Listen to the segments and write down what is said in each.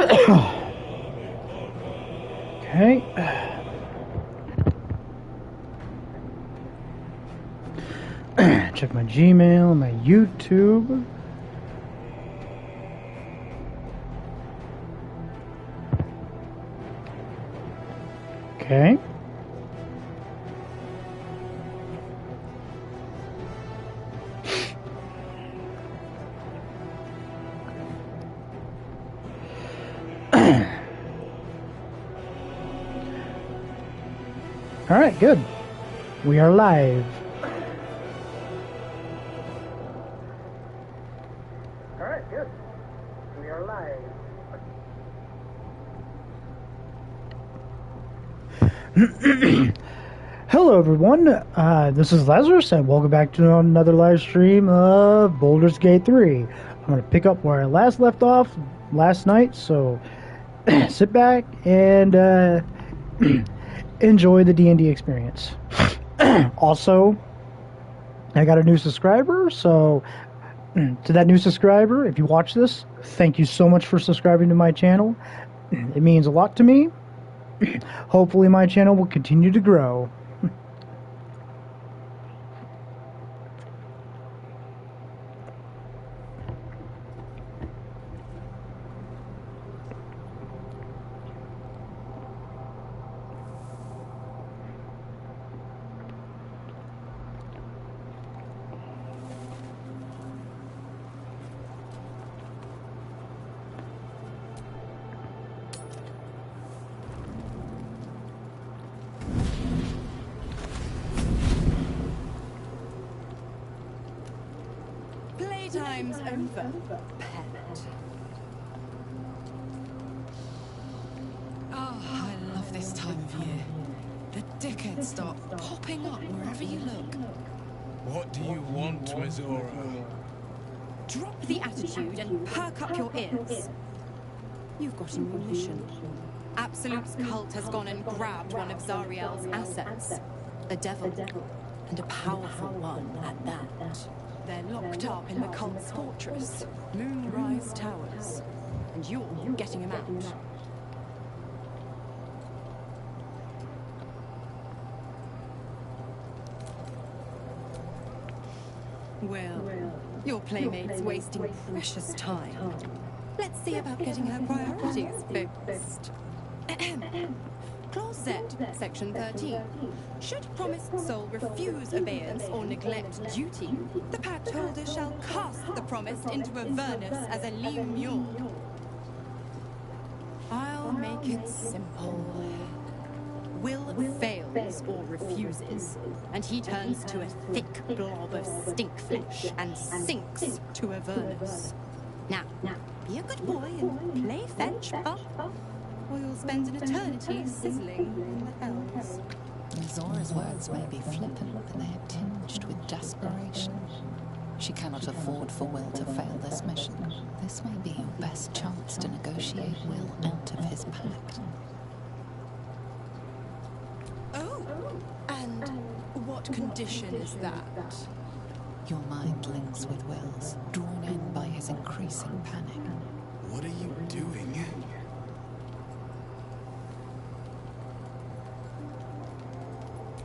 Okay. Check my Gmail, my YouTube. Okay. All right, good. We are live. All right, good. We are live. Hello, everyone. This is Lazarus, and welcome back to another live stream of Baldur's Gate 3. I'm going to pick up where I last left off last night, so sit back and enjoy the D&D experience. Also, I got a new subscriber, so to that new subscriber, if you watch this, thank you so much for subscribing to my channel. It means a lot to me. Hopefully my channel will continue to grow. Playtime's over, pet. Oh, I love this time of year. The dickheads start popping up wherever you look. What do you want, Mizora? Drop the attitude and perk up your ears. You've got a new mission. Absolute's cult has gone and grabbed one of Zariel's assets. A devil. And a powerful one at that. They're locked up in the cult's fortress, Moonrise Towers. And you're getting him out. Well, your playmate's wasting precious time. Let's see about getting her priorities fixed. Clause Z, Section 13. Should promised soul refuse abeyance or neglect duty, the pact holder shall cast the promised into Avernus as a lemure. I'll make it simple. Will fails or refuses, and he turns to a thick blob of stink flesh and sinks to Avernus. Now, be a good boy and play fetch, pup, or you'll spend an eternity sizzling in the hells. Zora's words may be flippant, but they are tinged with desperation. She cannot afford for Will to fail this mission. This may be your best chance to negotiate Will out of his pact. Oh, and what condition is that? Your mind links with Will's, drawn in by his increasing panic. What are you doing?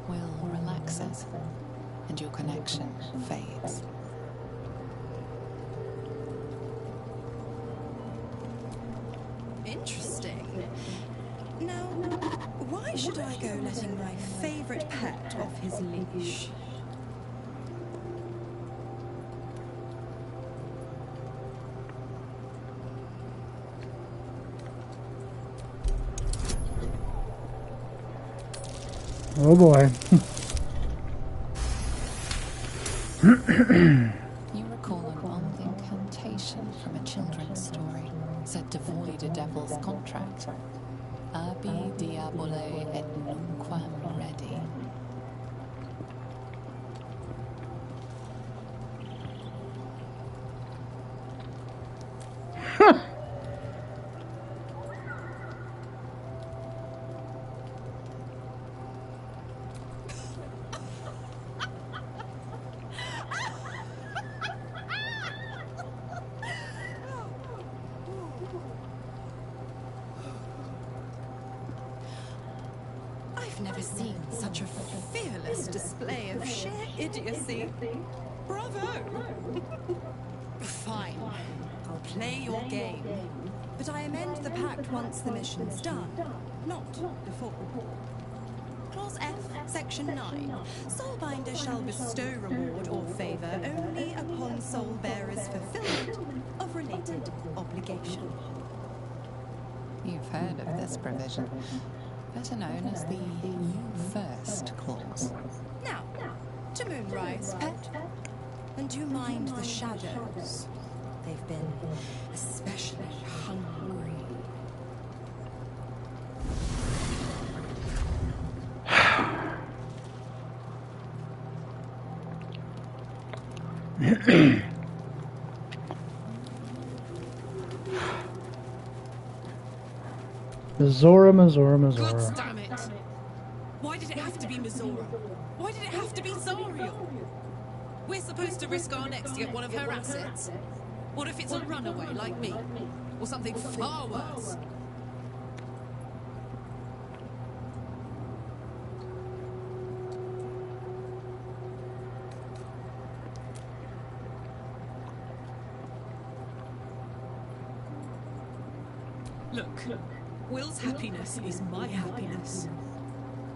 Will relaxes, and your connection fades. Interesting. Now, why should I go letting my favorite pet off his leash? Oh boy. You recall an old incantation from a children's story said to void a devil's contract. Abi diabole et nunquam redi. I've never seen such a fearless display of sheer idiocy. Bravo! Fine. I'll play your game. But I amend the pact once the mission's done, not before. Clause F, Section 9. Soulbinder shall bestow reward or favour only upon soul bearers' fulfillment of related obligation. You've heard of this provision, better known as the You First clause. Now, to Moonrise, pet. And do mind the shadows. They've been especially hungry. Mizora, Mizora, God Mizora. damn it! Why did it have to be Mizora? Why did it have to be Zariel? We're supposed to risk our necks to get one of her assets. What if it's a runaway like me? Or something far worse? Look, Will's happiness is my happiness.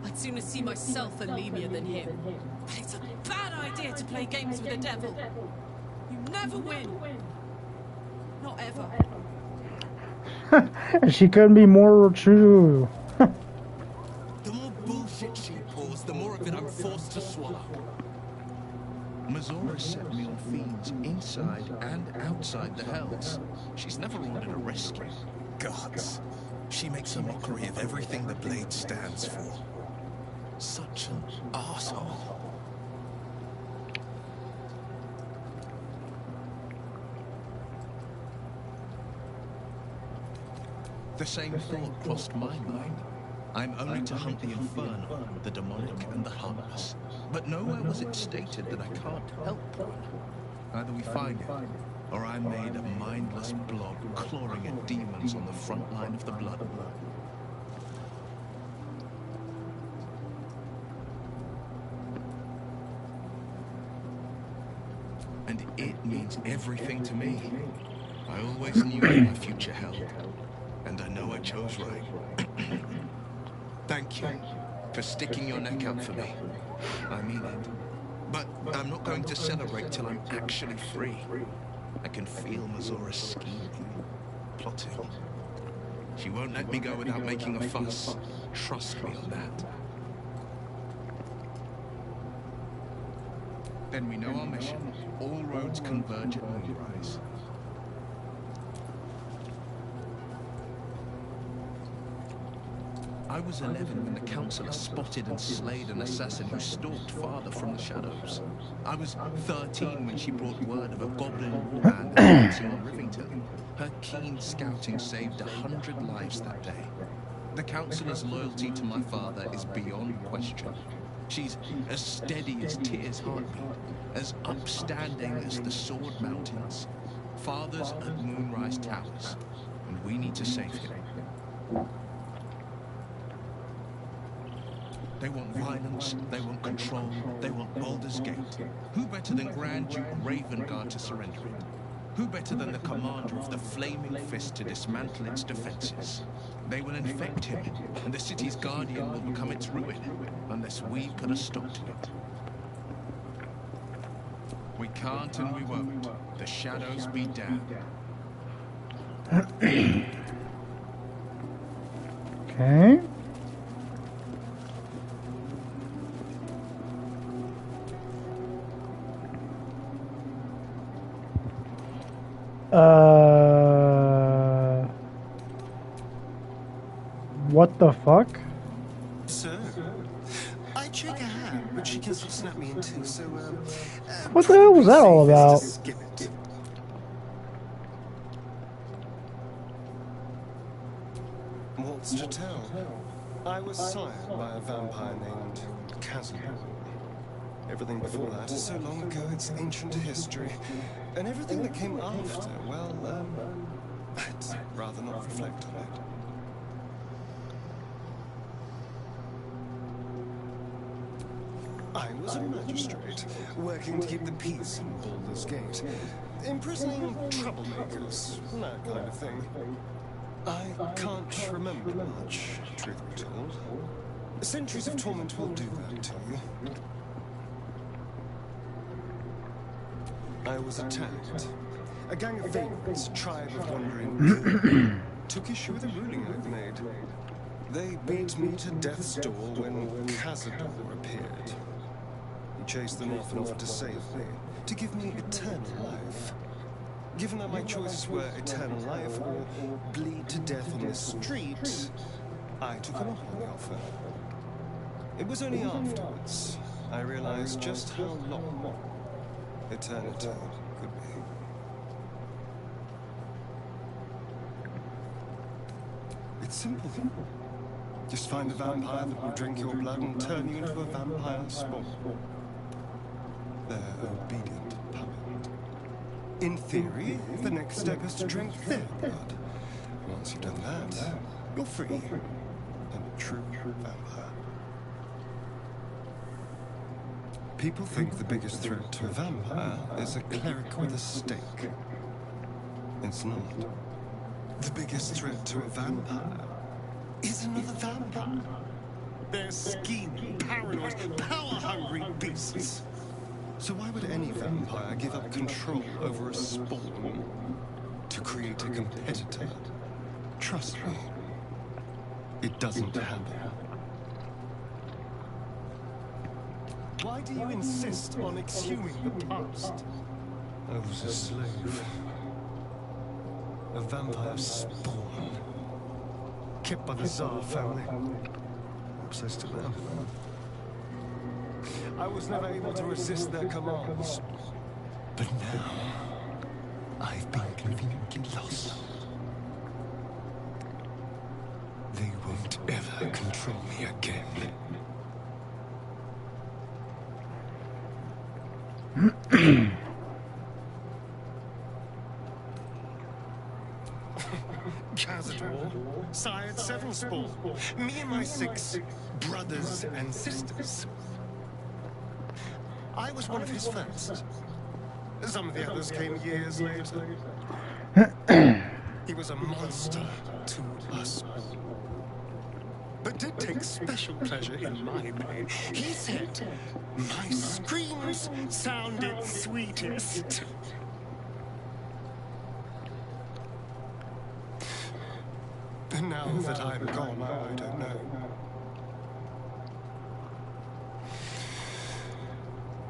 I'd sooner see myself anemia than him. But it's a bad idea to play games with the devil. You never win. Not ever. And she couldn't be more true. The more bullshit she pours, the more of it I'm forced to swallow. Mizora set me on fiends inside and outside the Hells. She's never ordered a rescue. Gods. She makes a mockery of everything the Blade stands for. Such an arsehole. The same thought crossed my mind. I'm only to hunt the infernal, the demonic, and the heartless. But nowhere was it stated that I can't help one. Either we find it, or I'm made a mindless blob clawing at demons on the front line of the blood. And it means everything to me. I always knew what my future held. And I know I chose right. Thank you for sticking your neck out for me. I mean it. But I'm not going to celebrate till I'm actually free. I can feel Mizora scheming, plotting. She won't let me go without making a fuss. Trust me on that. Then we know our mission. All roads converge at Moonrise. I was 11 when the Councillor spotted and slayed an assassin who stalked Father from the shadows. I was 13 when she brought word of a goblin warband advancing on Rivington. Her keen scouting saved 100 lives that day. The Councillor's loyalty to my father is beyond question. She's as steady as Tyr's heartbeat, as upstanding as the Sword Mountains. Father's at Moonrise Towers, and we need to save him. They want violence, they want control, they want Baldur's Gate. Who better than Grand Duke Ravengard to surrender it? Who better than the commander of the Flaming Fist to dismantle its defenses? They will infect him, and the city's guardian will become its ruin, unless we put a stop to it. We can't and we won't. The shadows be damned. Okay. What the fuck? So, I'd shake her hand, but she can sort of snap me in two, so, What the hell was that all about? Skip it. What's to tell? I was sired by a vampire named Chasm. Everything before that is so long ago it's ancient history. And everything that came after, well, I'd rather not reflect on it. I was a magistrate, working to keep the peace in Baldur's Gate, imprisoning troublemakers, that kind of thing. I can't remember much, truth be told. Centuries of torment will do that to you. I was attacked. A gang of vagrants, a tribe of wandering took issue with the ruling I'd made. They beat me to death's door when Cazador appeared. He chased them off and offered to save me, to give me eternal life. Given that my choices were eternal life or bleed to death on the street, I took him up on the offer. It was only afterwards I realized just how long eternity could be. It's simple. Just find a vampire that will drink your blood and turn you into a vampire spawn. They're obedient puppet. In theory, the next step is to drink their blood. Once you've done that, you're free and a true vampire. People think the biggest threat to a vampire is a cleric with a stake. It's not. The biggest threat to a vampire is another vampire. They're scheming, paranoid, power-hungry beasts. So why would any vampire give up control over a spawn to create a competitor? Trust me, it doesn't happen. Why do you insist on exhuming the past? I was a slave. A vampire spawn. Kept by the Tsar family. Obsessed to them. I was never able to resist their commands. But now, I've been conveniently lost. They won't ever control me again. Cazador sired 7 spawn. Me and my 6 brothers and sisters. I was one of his first. Some of the others came years later. He was a monster to us. But did take special pleasure in my pain. He said, my screams sounded sweetest. And now that I'm gone, I don't know.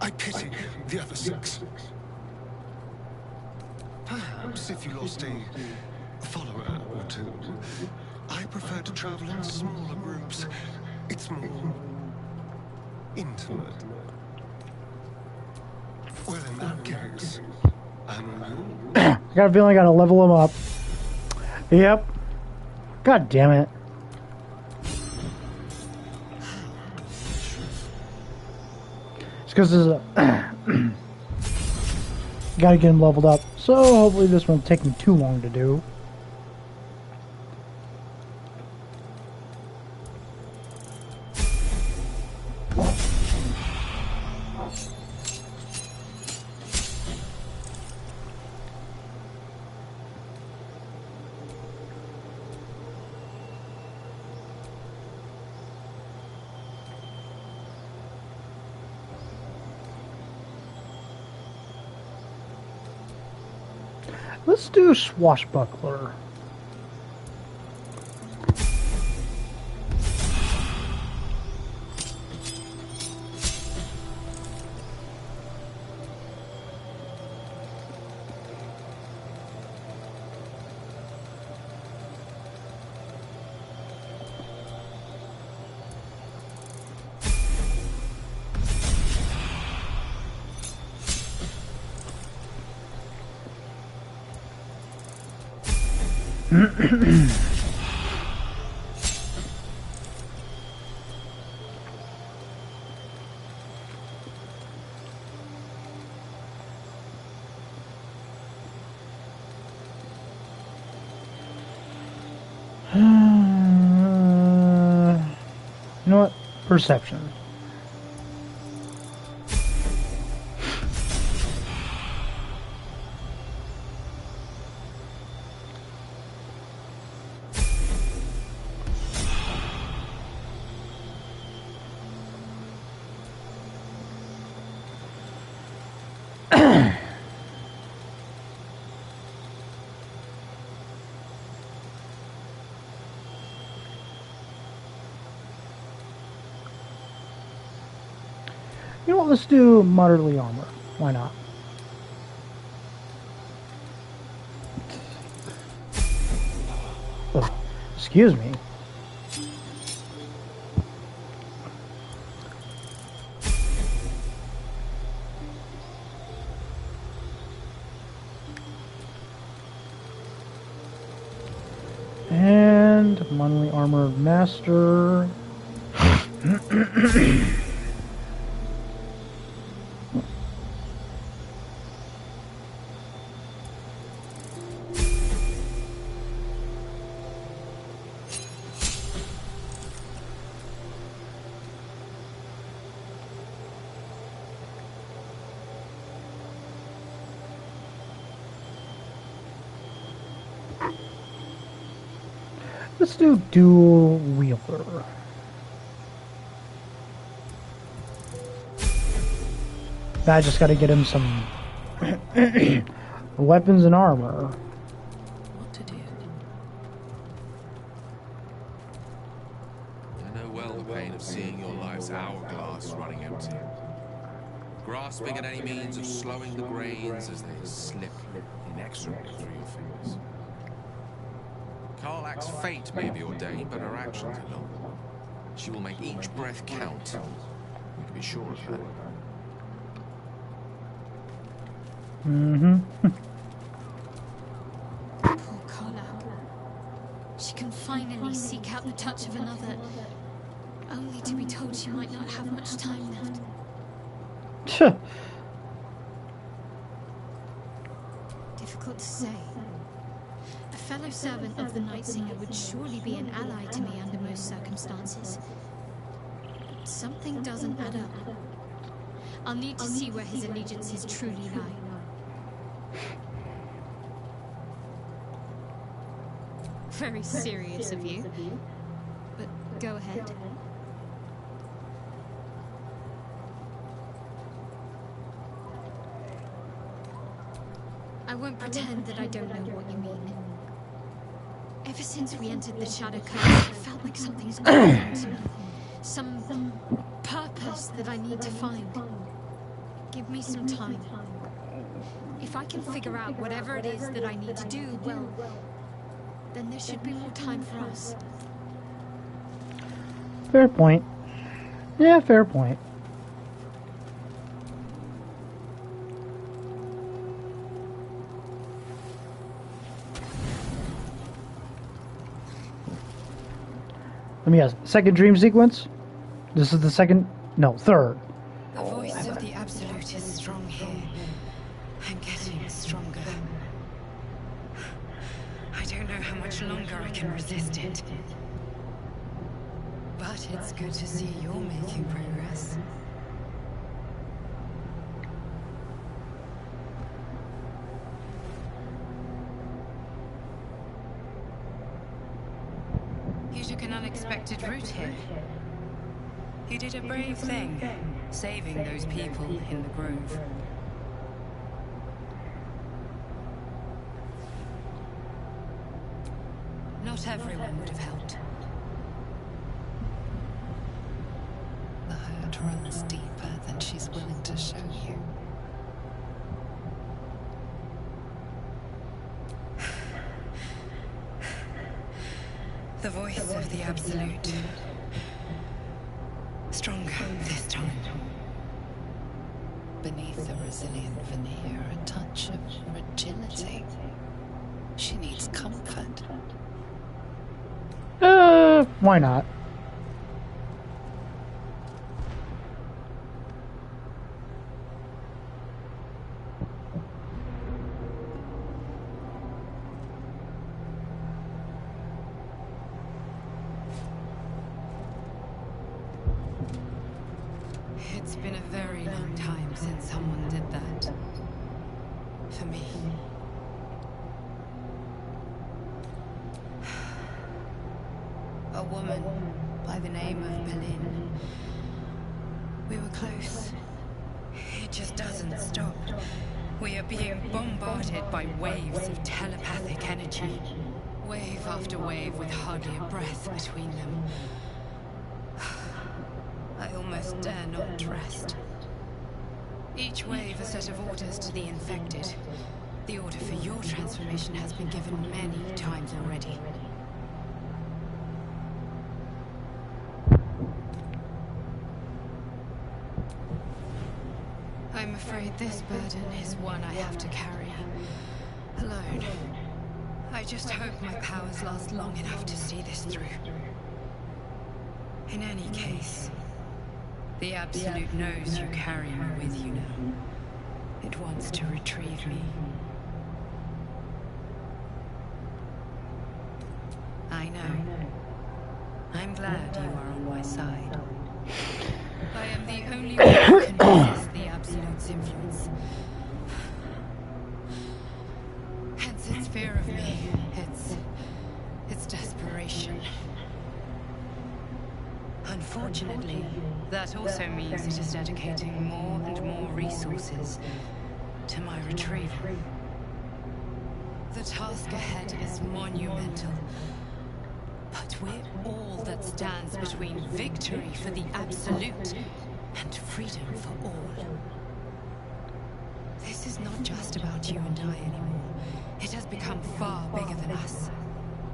I pity the other 6. Perhaps if you lost a follower or 2, I prefer to travel in smaller groups. It's more intimate. Well, in that case, I'm I got a feeling I gotta level him up. Yep. God damn it. It's because there's a... gotta get him leveled up. So hopefully this won't take me too long to do. Let's do Swashbuckler. You know what? Perception. You know what? Let's do moderately armor. Why not? Oh, excuse me. And moderately armor master. Let's do dual wielder. I just got to get him some weapons and armor. What to do? I know well the pain of seeing your life's hourglass running empty. Grasping at any means of slowing the grains as they slip inexorably through your fingers. Karlach's fate may be ordained, but her actions are not. She will make each breath count. We can be sure of that. Poor Carla. She can finally seek out the touch of another, only to be told she might not have much time left. Difficult to say. A fellow servant of the Night Singer would surely be an ally to me under most circumstances. But something doesn't add up. I'll need to see where his allegiances truly lie. Very serious of you. But go ahead. I won't pretend that I don't know what you mean. Ever since we entered the Shadow Coast, it felt like something's going on to me. Some purpose that I need to find. Give me some time. If I can figure out whatever it is that I need to do, well, then there should be more time for us. Fair point. Yeah, fair point. Let me guess. Second dream sequence? This is the second? No, third. The voice of the Absolute is strong here, and getting stronger. I don't know how much longer I can resist it. But it's good to see you're making progress. You took an unexpected route here. You did a brave thing, saving those people in the grove. Not everyone would have helped. The hurt runs deeper than she's willing to show you. The voice of the Absolute. Stronger this time. Beneath the resilient veneer, a touch of fragility. She needs comfort. Why not? It's been a very long time since someone did that. For me. A woman by the name of Berlin. We were close. It just doesn't stop. We are being bombarded by waves of telepathic energy. Wave after wave with hardly a breath between them. I almost dare not rest. Each wave a set of orders to the infected. The order for your transformation has been given many times already. I'm afraid this burden is one I have to carry alone. I just hope my powers last long enough to see this through. In any case, the Absolute knows you carry me with you now. It wants to retrieve me. I know. I'm glad you are on my side. I am the only one who can resist the Absolute's influence. Hence its fear of me, its desperation. Unfortunately, that also means it is dedicating more and more resources to my retrieval. The task ahead is monumental, but we're all that stands between victory for the Absolute and freedom for all. This is not just about you and I anymore. It has become far bigger than us.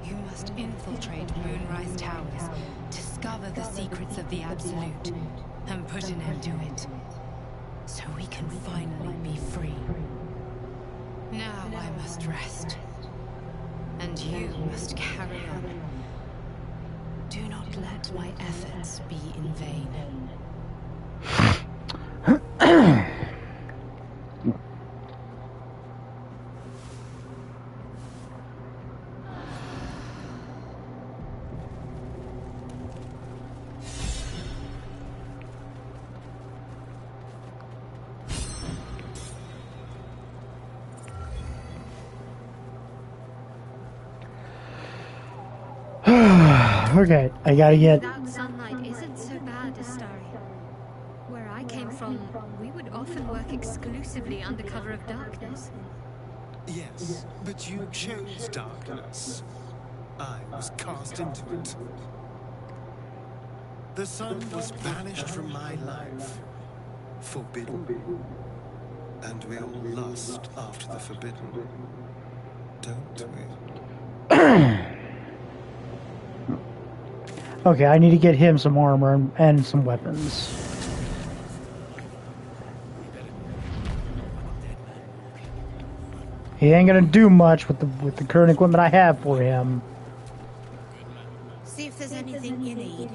You must infiltrate Moonrise Towers, discover the secrets of the Absolute, and put an end to it. So we can finally be free. Now I must rest. And you must carry on. Do not let my efforts be in vain. Okay, I gotta get... Without sunlight isn't so bad, Astari. Where I came from, we would often work exclusively under cover of darkness. Yes, but you chose darkness. I was cast into it. The sun was banished from my life. Forbidden. And we all lust after the forbidden. Don't we? Okay, I need to get him some armor and some weapons. He ain't gonna do much with the current equipment I have for him. See if there's anything you need.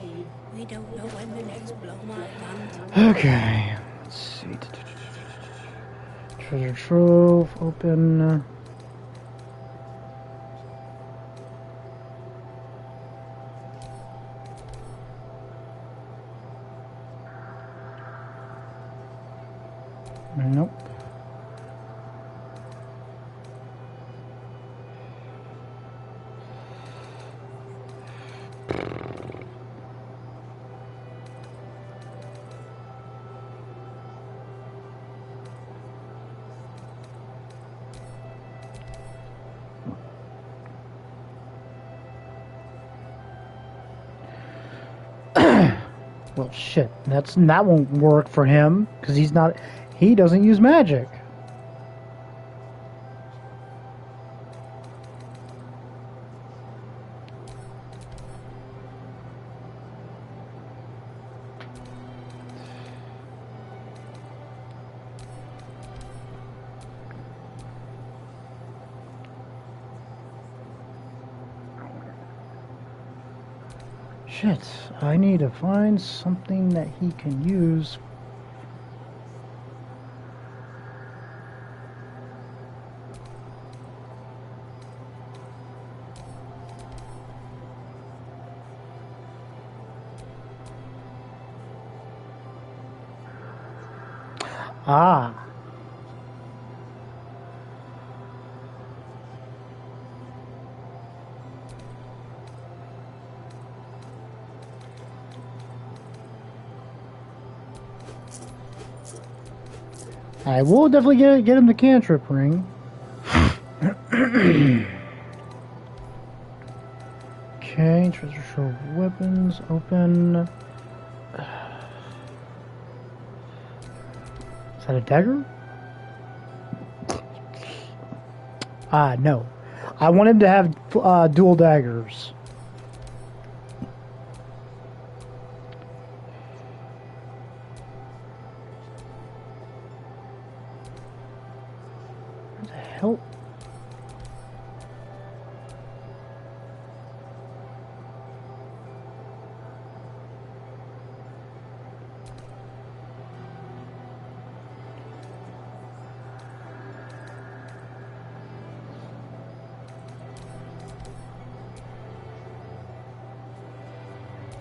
We don't know when the next blow might land. Okay, let's see. Treasure trove, open. Nope. Well, shit. That won't work for him because he doesn't use magic. Shit, I need to find something that he can use. Ah. I will definitely get him the cantrip ring. Okay, treasure trove weapons, open. Is that a dagger? No. I want him to have dual daggers. What the hell?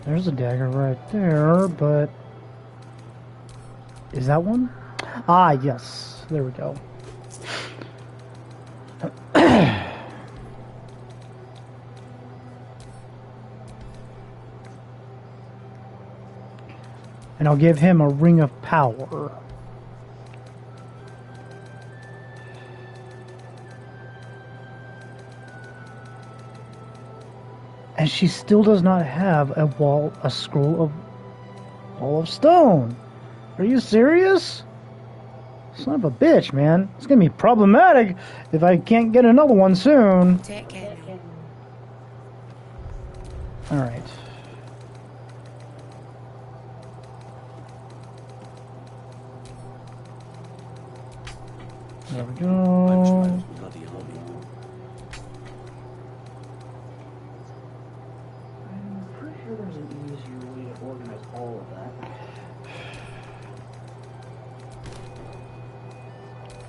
There's a dagger right there, but... Is that one? Ah, yes. There we go. And I'll give him a ring of power. And she still does not have a scroll of wall of stone. Are you serious? Son of a bitch, man. It's gonna be problematic if I can't get another one soon. Take care now. Alright. There we go. There's an easier way to organize all of that.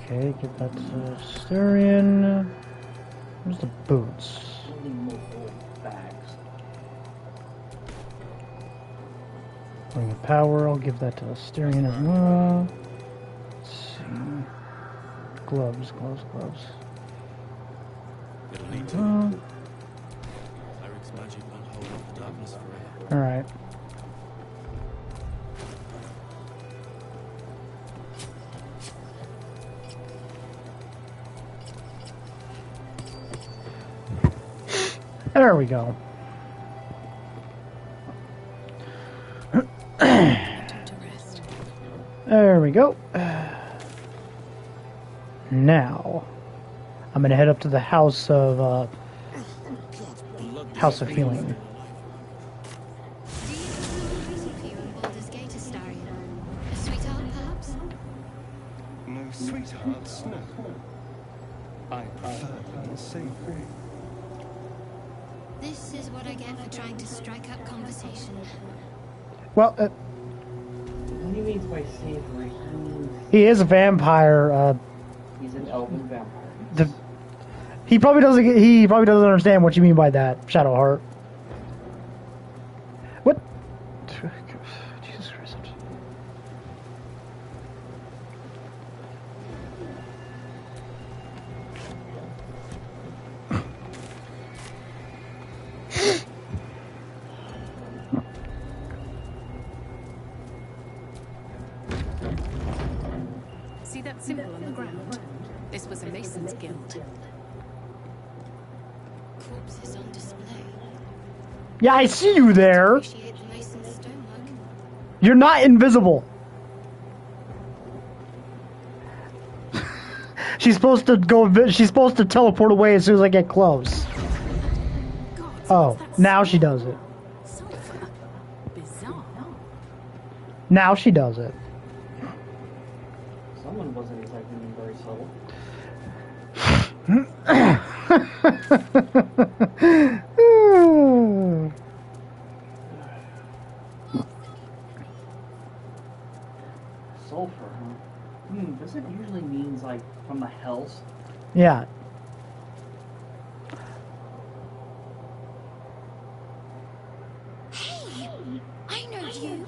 Okay, give that to Styrian. Where's the boots? Multiple bags. Ring of power, I'll give that to Styrian as well. Let's see. Gloves. It'll need to. Eric's magic won't hold up the darkness forever. Alright. There we go. There we go. Now, I'm gonna head up to the House of Healing. Do you have waiting for you in Baldur's Gate, Astarion? A sweetheart, perhaps? No sweethearts, no. I prefer unsavory. This is what I get for trying to strike up conversation. Well, What he means by savory, he means he is a vampire. he's an elven vampire. He probably doesn't understand what you mean by that, Shadowheart. What? Jesus Christ. See that symbol on the ground? This was a Mason's Guild. Corpses on display. Yeah, I see you there. Appreciate the Mason's stonework. You're not invisible. She's supposed to go. She's supposed to teleport away as soon as I get close. God, Oh, what's that now she does it. sulfur? Bizarre. Now she does it. Someone wasn't exactly being very subtle. Sulfur, huh? This it usually means like from the hells. Yeah. Hey! I know you!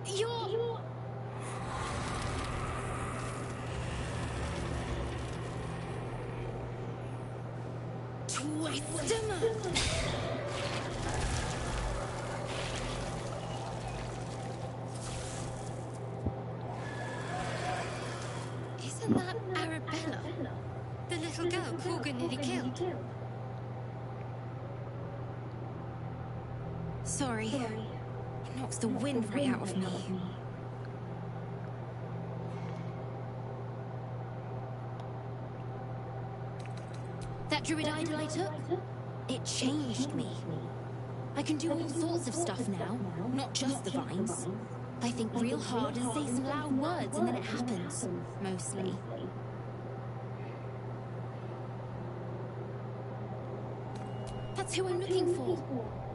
You're... Twisterman! Isn't that Arabella? The little girl Corgan nearly killed. Sorry. It knocks the wind right out of me. druid idol I took? It changed me. I can do all sorts of stuff now, not just the vines. I think real hard and say some loud words and then it happens. Mostly. That's who I'm looking for.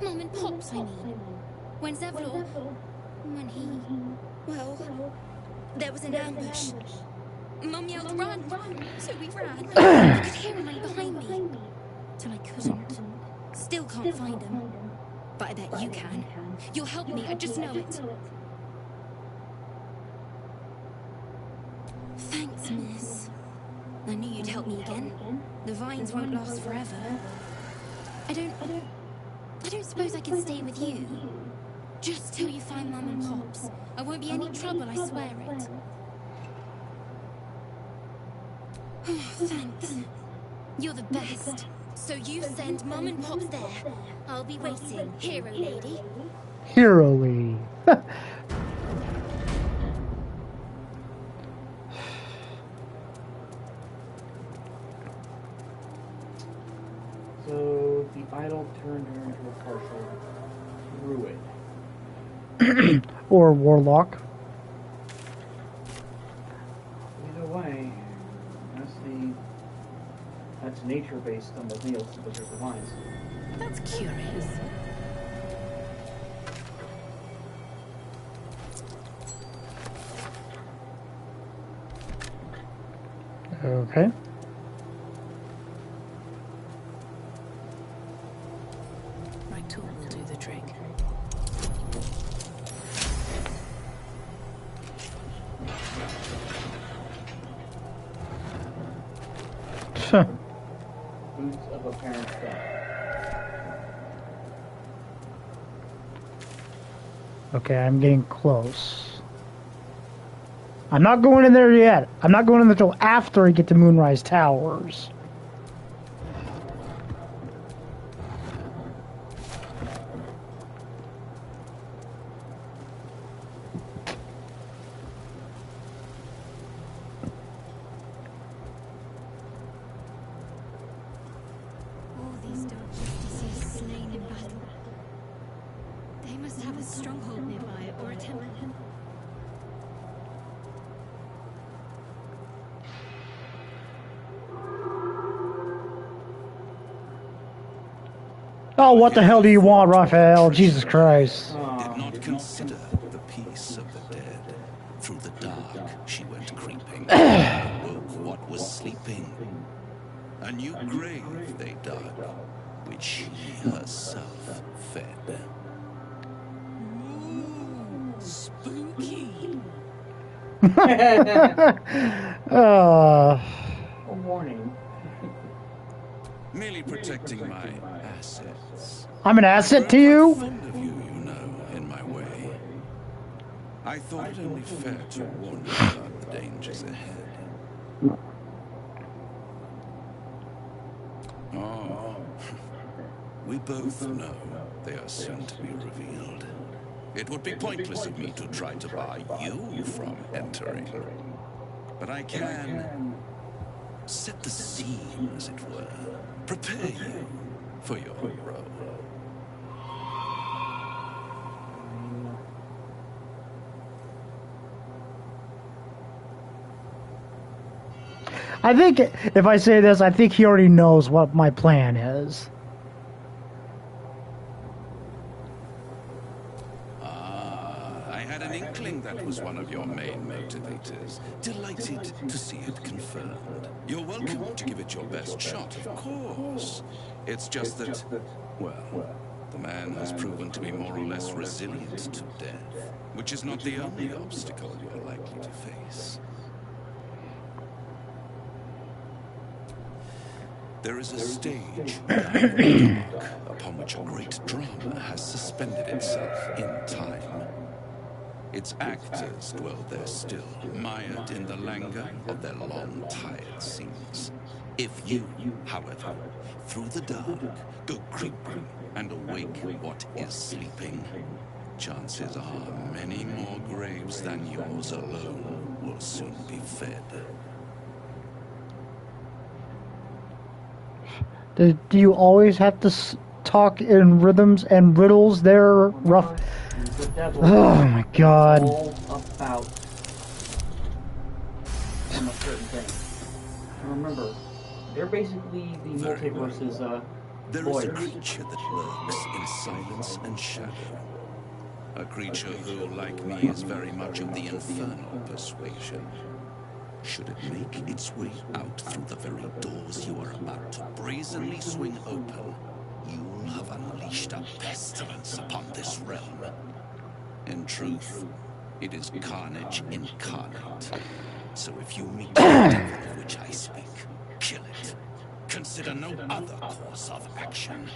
Mom and Pops, I mean. When Zevlor... When he... Well... There was an ambush. Mum yelled, run! So we ran. I could hear him running behind me. Till I couldn't. Still can't find him. But I bet you can. You'll help me, I just know it. Thanks, miss. I knew you'd help me again. The vines won't last forever. I don't suppose I can stay with you. Just till you find Mum and Pops. I won't be any trouble, I swear it. Oh, thanks. You're the best. So you send Mum and Pops there. I'll be waiting, hero lady. Hero lady. So the idol turned her into a partial druid. Or warlock. Either way, that's nature-based on the wheels, which are the vines. That's curious. Okay. My tool will do the trick. Boots of a parent's death. Okay, I'm getting close. I'm not going in there yet. I'm not going in there until after I get to Moonrise Towers. All these dark justices slain in battle. They must have a stronghold nearby, or a temple. Oh, what the hell do you want, Raphael? Jesus Christ. Did not consider the peace of the dead. Through the dark she went creeping, woke what was sleeping. A new grave they dug, which she herself fed. Ooh, spooky. A warning. Merely protecting my assets. I'm an asset to I'm you? fond of you, you know, in my way. I thought it only fair to warn you about the dangers ahead. Oh, we both know they are soon to be revealed. It would be pointless of me to try to bar you from entering. But I can set the scene, as it were. Prepare you for your role. I think if I say this, I think he already knows what my plan is. I had an inkling that was one of your main motivators. Delighted to see it confirmed. You're welcome to give it your best shot, of course. It's just that, well, the man has proven to be more or less resilient to death, which is not the only obstacle you're likely to face. There is a stage down in the dark upon which a great drama has suspended itself in time. Its actors dwell there still, mired in the languor of their long, tired scenes. If you, however, through the dark, go creeping and awake what is sleeping, chances are many more graves than yours alone will soon be fed. Do you always have to talk in rhythms and riddles there, rough? The devil. Oh my god. All about from a certain thing. And remember, they're basically the multiverse's There is a lawyers. creature that lurks in silence and shadow. A creature who, like me, is very much of the infernal persuasion. Should it make its way out through the very doors you are about to brazenly swing open, you'll have unleashed a pestilence upon this realm. In truth, it is carnage incarnate. So if you meet the devil of which I speak, kill it. Consider no other course of action.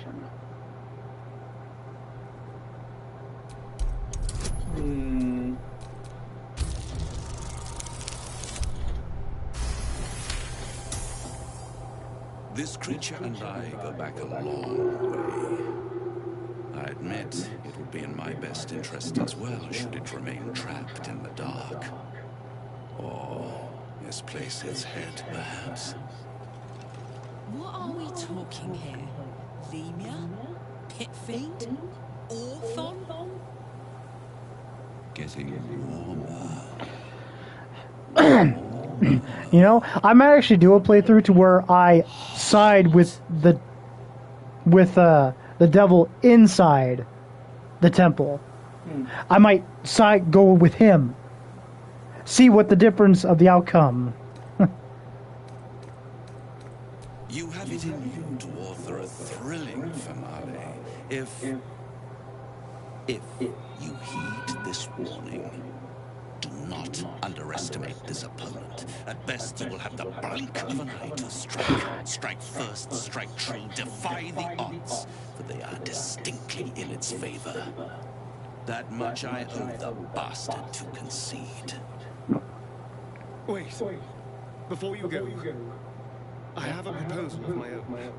This creature and I go back a long way. I admit it would be in my best interest as well should it remain trapped in the dark. Or misplace its head, perhaps. What are we talking here? Lemur? Pit fiend? Orthon? Getting warmer. You know, I might actually do a playthrough to where I side with the devil inside the temple. I might go with him. See what the difference of the outcome. You have it in you to author a thrilling finale. If you heed this warning, do not underestimate this opponent. At best, you will have the blink of an eye to strike. Strike first, strike true, defy the odds, for they are distinctly in its favor. That much I owe the bastard to concede. Wait. Before you go, I have a proposal of my own.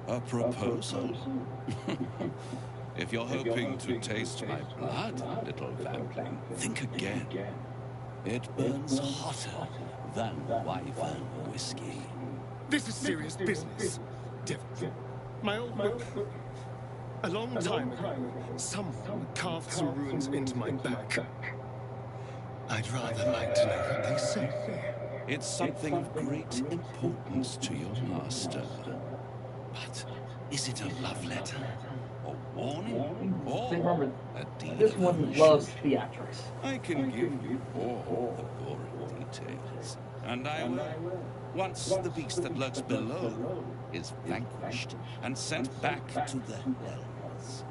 A proposal? If you're hoping to taste my blood, little vampling, think again. It burns hotter than wyvern whiskey. This is serious business, devil. My old book. A long time ago, someone carved some runes into my back. I'd rather like to know what they say. It's something of great importance to your master. But is it a love letter? A warning? Or Remember, a deed this of one omission? loves theatrics. I can give you all the gory details. And I will, once the beast that lurks below is vanquished and sent back to the hells.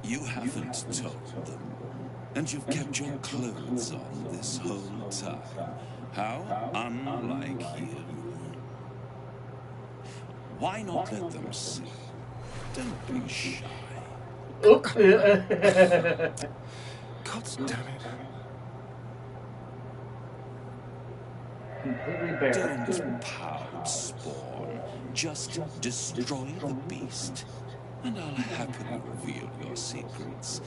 You haven't told them, and you've kept your clothes on this whole time. How unlike you. Why not let them see? Don't be shy. God damn it. Completely bare. Don't pout, Spawn. Just destroy the beast, and I'll happily reveal your secrets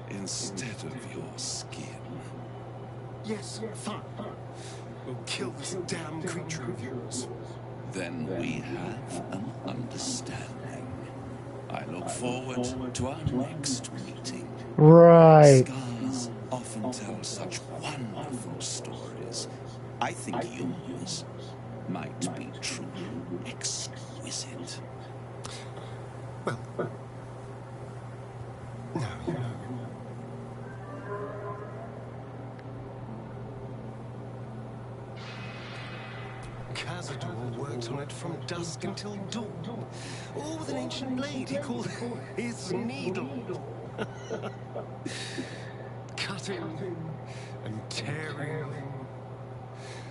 instead of your skin. Yes, fine. We'll kill this damn creature of yours. Then we have an understanding. I look forward to our next meeting. Right. Scars often tell such wonderful stories. I think yours might be truly exquisite. Well, no, you know. Cazador worked on it from dusk until dawn. All with an ancient blade he called his needle. Cutting and tearing.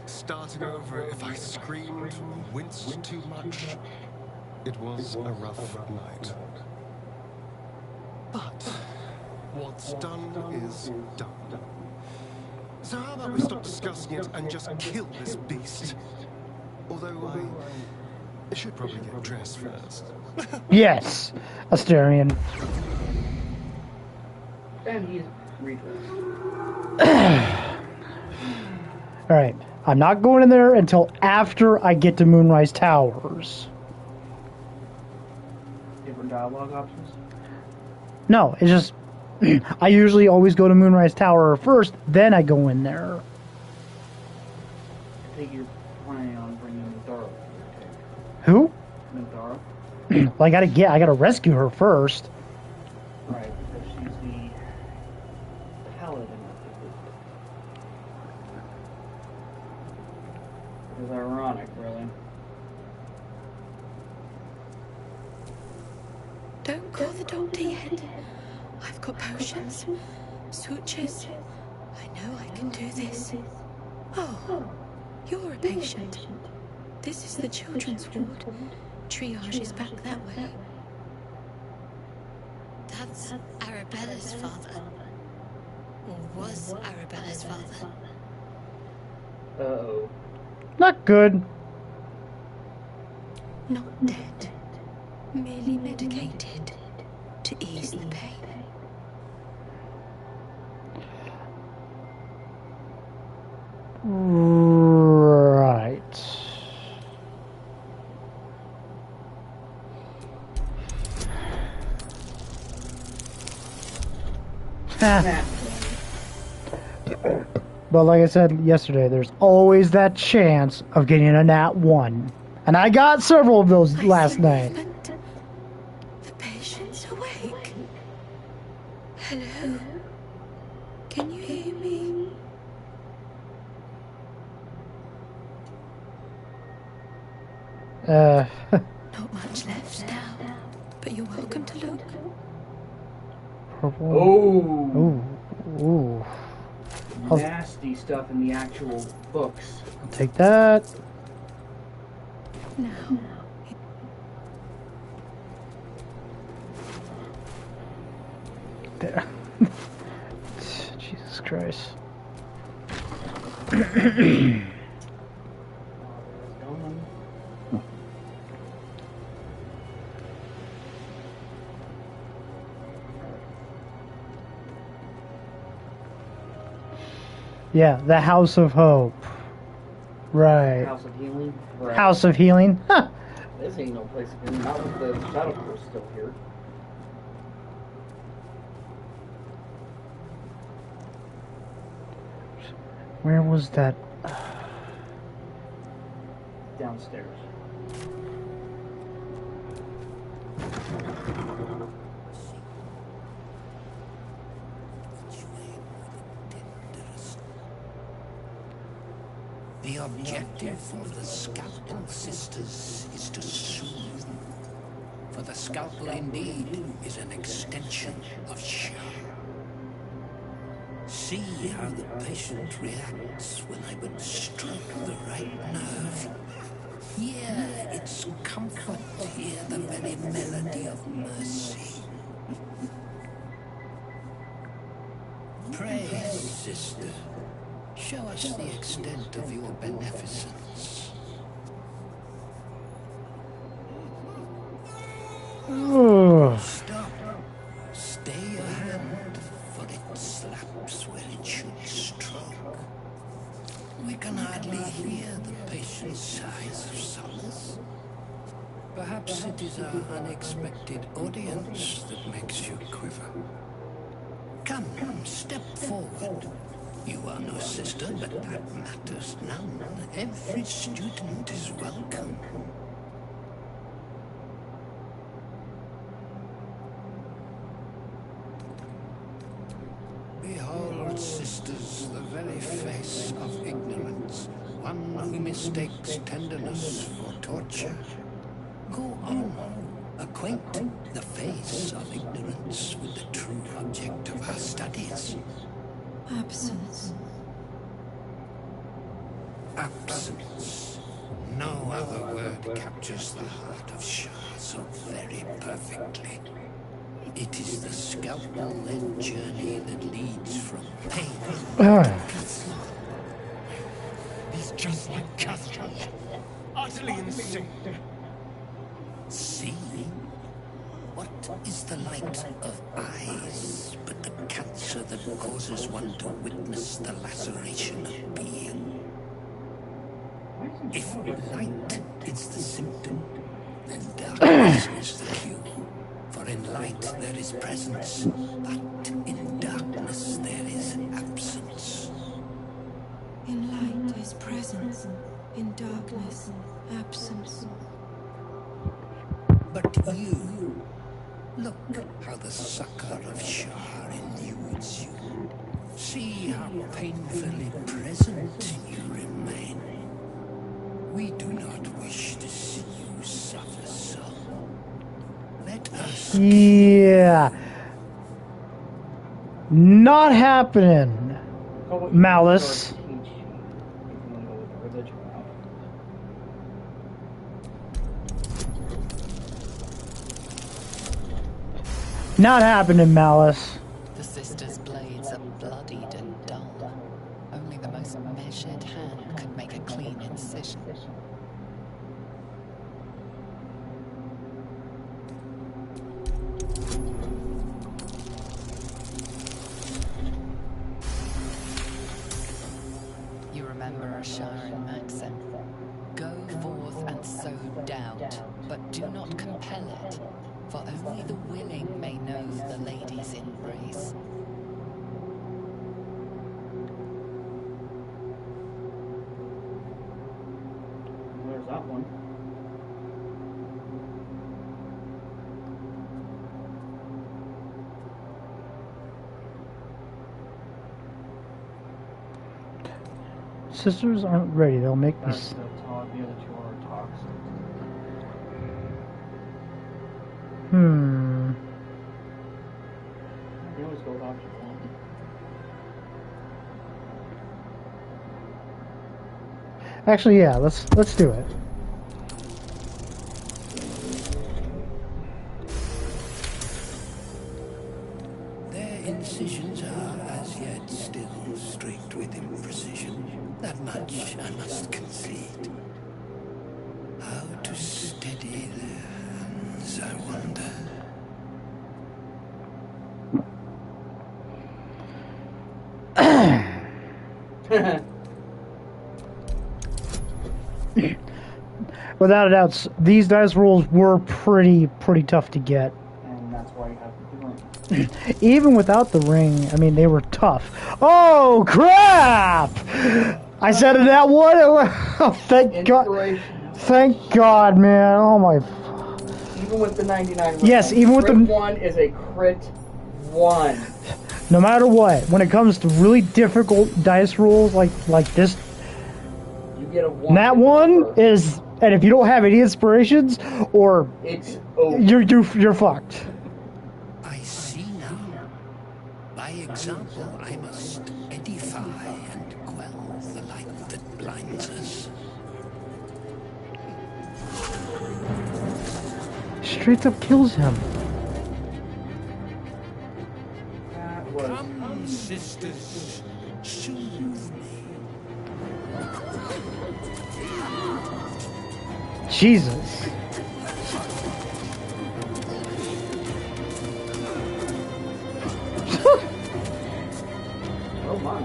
Starting over if I screamed or winced too much. It was a rough night. But what's done is done. So how about we stop discussing it and just kill this beast? Although I should probably get dressed first. Yes, Asterion. And he's redressed. All right. I'm not going in there until after I get to Moonrise Towers. Different dialogue options? No, it's just I usually always go to Moonrise Tower first, then I go in there. I think you're planning on bringing Minthara. Who? Minthara? Well, I gotta rescue her first. Right, because she's the paladin of the group. It's ironic, really. Don't call the doctor yet. I've got potions, sutures. I know I can do this. Oh, you're a patient. This is the children's ward. Triage is back that way. That's Arabella's father. Or was Arabella's father. Uh-oh. Not good. Not dead. Merely medicated to ease the pain. Right. But like I said yesterday, there's always that chance of getting a nat 1. And I got several of those last night. The patient's awake. Hello? Can you hear me? Not much left now, but you're welcome to look. Purple. Oh! Ooh. Nasty stuff in the actual books. I'll take that. Now. There. Jesus Christ. Yeah, the House of Hope. Right. House of Healing? Right. House of Healing. Huh. This ain't no place to be. Not with the Shadow Force still here. Where was that? Downstairs. The objective of the Scalpel Sisters is to soothe. For the scalpel indeed is an extension of Shah. See how the patient reacts when I would stroke the right nerve. Hear its comfort, hear the very melody of mercy. Pray, sister, show us the extent of your beneficence. Stop. Stay your hand, for it slaps where it should stroke. We can hardly hear the patient's sighs of solace. Perhaps it is our unexpected audience that makes you quiver. Come, step forward. You are no sister, but that matters none. Every student is welcome. Behold, sisters, the very face of ignorance, one who mistakes tenderness for torture. Go on, acquaint the face of ignorance with the true object of our studies. Absence. Absence. No other word captures the heart of Shah so very perfectly. It is the scalpel-led journey that leads from pain. He's just like Catherine. Utterly insane. See? What is the light of eyes but the cancer that causes one to witness the laceration of being? If light is the symptom, then darkness is the cure. For in light there is presence, but in darkness there is absence. In light is presence, in darkness, absence. But you, look how the sucker of Shar eludes you. See how painfully present you remain. We do not wish to see you suffer so. Let us... Yeah. Not happening. Malice. Not happening, Malice. The sisters' blades are bloodied and dull. Only the most measured hand could make a clean incision. You remember a Sharon maxim. Go forth and sow doubt, but do not compel it. For only the willing may know the lady's embrace. There's that one. Sisters aren't ready. They'll make me. That's the top. The other two are toxic. They always go with option one. Actually, yeah. Let's do it. Their incisions are as yet still streaked with imprecision. That much I must concede. How to steady their hands, I wonder. Without a doubt, these dice rolls were pretty tough to get. And that's why you have the ring. Even without the ring, I mean, they were tough. Oh, crap! I said in that one. Oh, thank God. Thank God, man. Oh, my. Even with the 99 yes, even with the one is a crit one. No matter what, when it comes to really difficult dice rolls like this, you get a one. That one is, and if you don't have any inspirations, or it's over. You're fucked. I see now. By example, I must edify and quell the light that blinds us. Straight up kills him. Come, sisters, soothe me. Jesus. Oh my.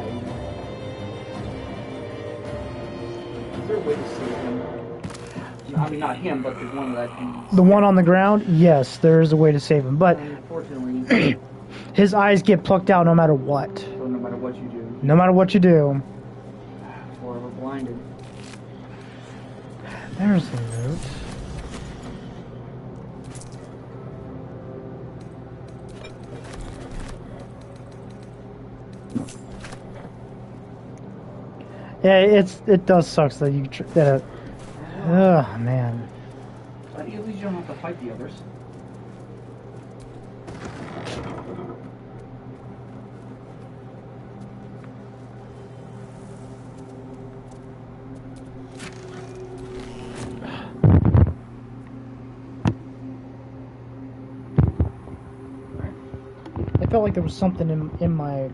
Is there a way to save him? I mean, not him, but the one that The one on the ground? Yes, there is a way to save him, but unfortunately, his eyes get plucked out no matter what. so no matter what you do, No matter what you do. forever blinded. There's the note. Yeah, it does suck that you that. Oh man. But at least you don't have to fight the others. I felt like there was something in my.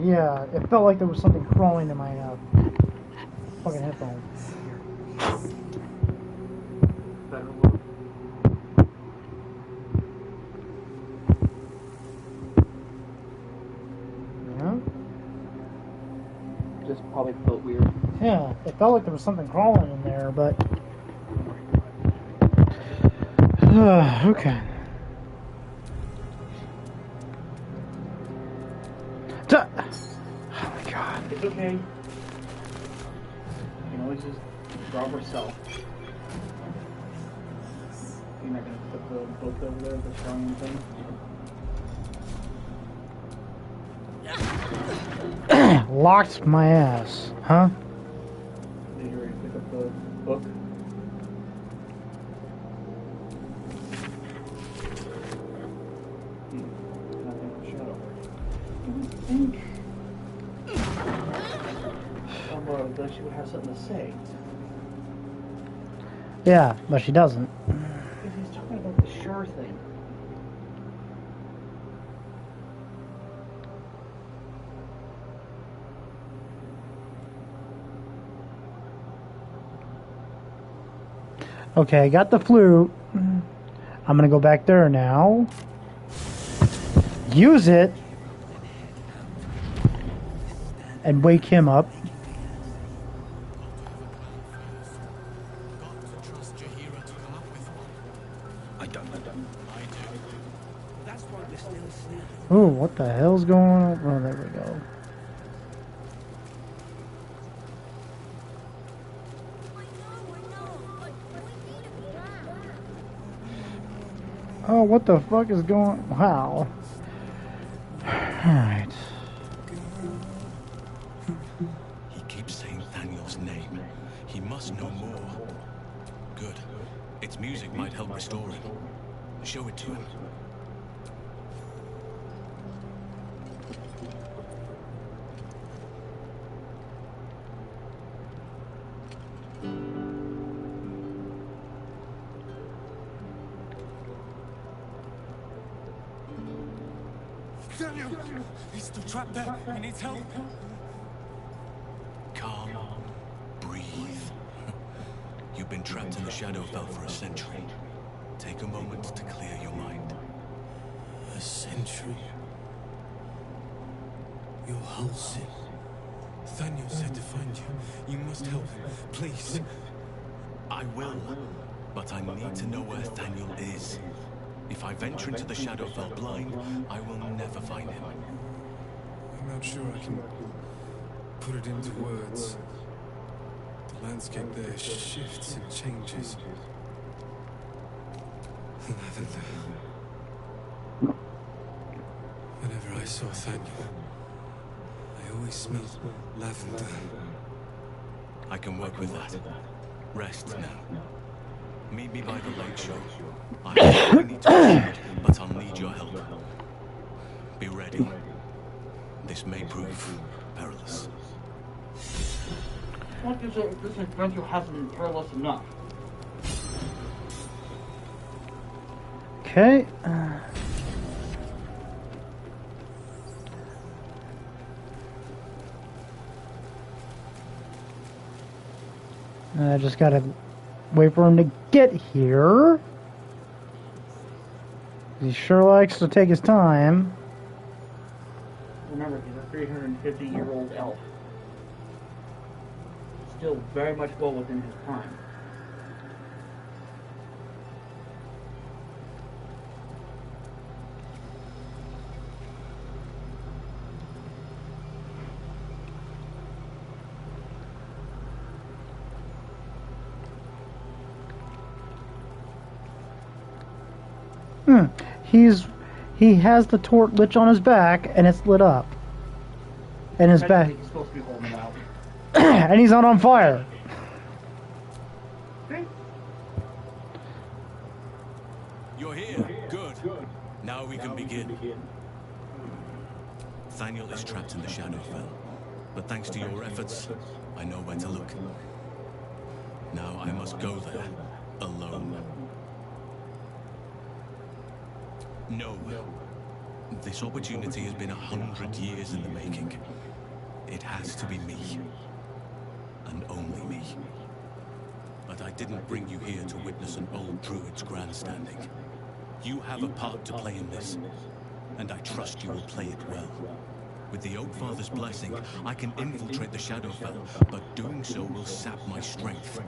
Yeah, it felt like there was something crawling in my fucking headphone. Just Felt like there was something crawling in there, but okay. Oh my god. It's okay. You can always just drop herself. You're not gonna put the book over there, the strong thing? Locked my ass, huh? Did you already pick up the book? Nothing in the shadow. I would think that she would have something to say. Yeah, but she doesn't. Because he's talking about the sure thing. Okay, I got the flute. I'm gonna go back there now. Use it. And wake him up. Oh, what the hell's going on? Oh, there we go. Oh, what the fuck is going... Wow. Alright. He keeps saying Daniel's name. He must know more. Good. Its music might help restore him. Show it to him. Daniel! He's still trapped there. He needs help. Calm. Breathe. You've been trapped in the Shadowfell for a century. Take a moment to clear your mind. A century? Your whole sin. Daniel said to find you. You must help him. Please. I will. But I need to know where Daniel is. If I venture into the Shadowfell blind, I will never find him. I'm not sure I can put it into words. The landscape there shifts and changes. Lavender. Whenever I saw Daniel, I always smelled lavender. I can work with that. Rest now. Meet me by the lake shore. I need to proceed, but I'll need your help. Be ready. This may prove perilous. What gives it this adventure hasn't been perilous enough? Okay. I just gotta wait for him to get here. He sure likes to take his time. Remember, he's a 350-year-old elf. Still very much well within his prime. He has the torch on his back, and it's lit up. And his back. He's supposed to be holding it out. And he's not on fire. You're here. Good. Now we can begin. Daniel is trapped in the Shadowfell. But thanks to your efforts, I know where to look. Now I must go there, alone. No. This opportunity has been 100 years in the making. It has to be me. And only me. But I didn't bring you here to witness an old druid's grandstanding. You have a part to play in this, and I trust you will play it well. With the Oak Father's blessing, I can infiltrate the Shadowfell, but doing so will sap my strength.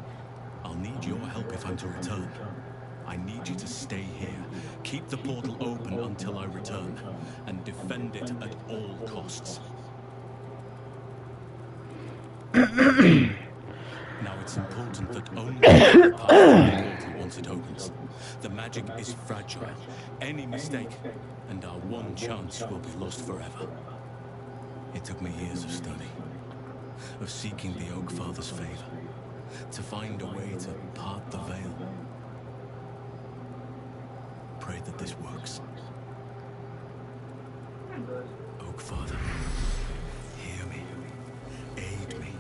I'll need your help if I'm to return. I need you to stay here, keep the portal open until I return, and defend it at all costs. Now it's important that only you pass through the portal once it opens. The magic is fragile. Any mistake, and our one chance will be lost forever. It took me years of study, of seeking the Oak Father's favor, to find a way to part the veil. Pray that this works. Oak Father, hear me, aid me.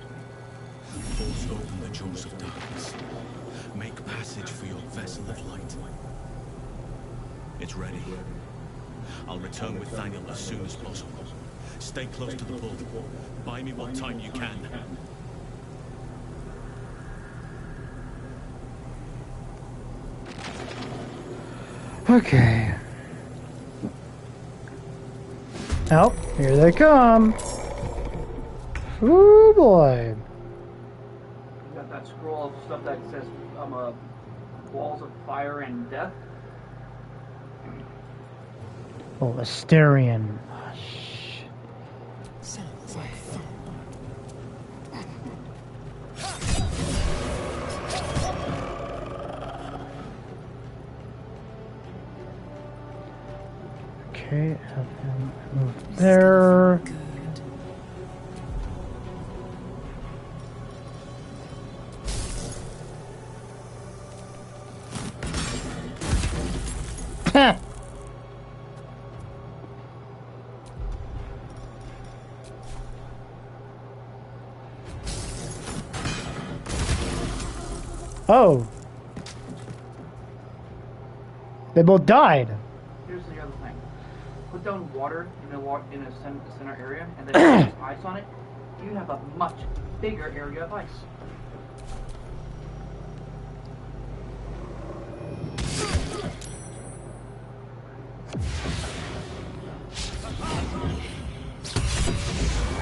Force open the jaws of darkness. Make passage for your vessel of light. It's ready. I'll return with Thaniel as soon as possible. Stay close to the portal. Buy me what time you can. Okay. Oh, here they come. Ooh boy. You got that scroll of stuff that says walls of fire and death. Oh, Asterion. Sounds like fun. Okay, have him move there. Heh. Oh. They both died. Here's the other thing. Put down water in a center area, and then put ice on it. You have a much bigger area of ice.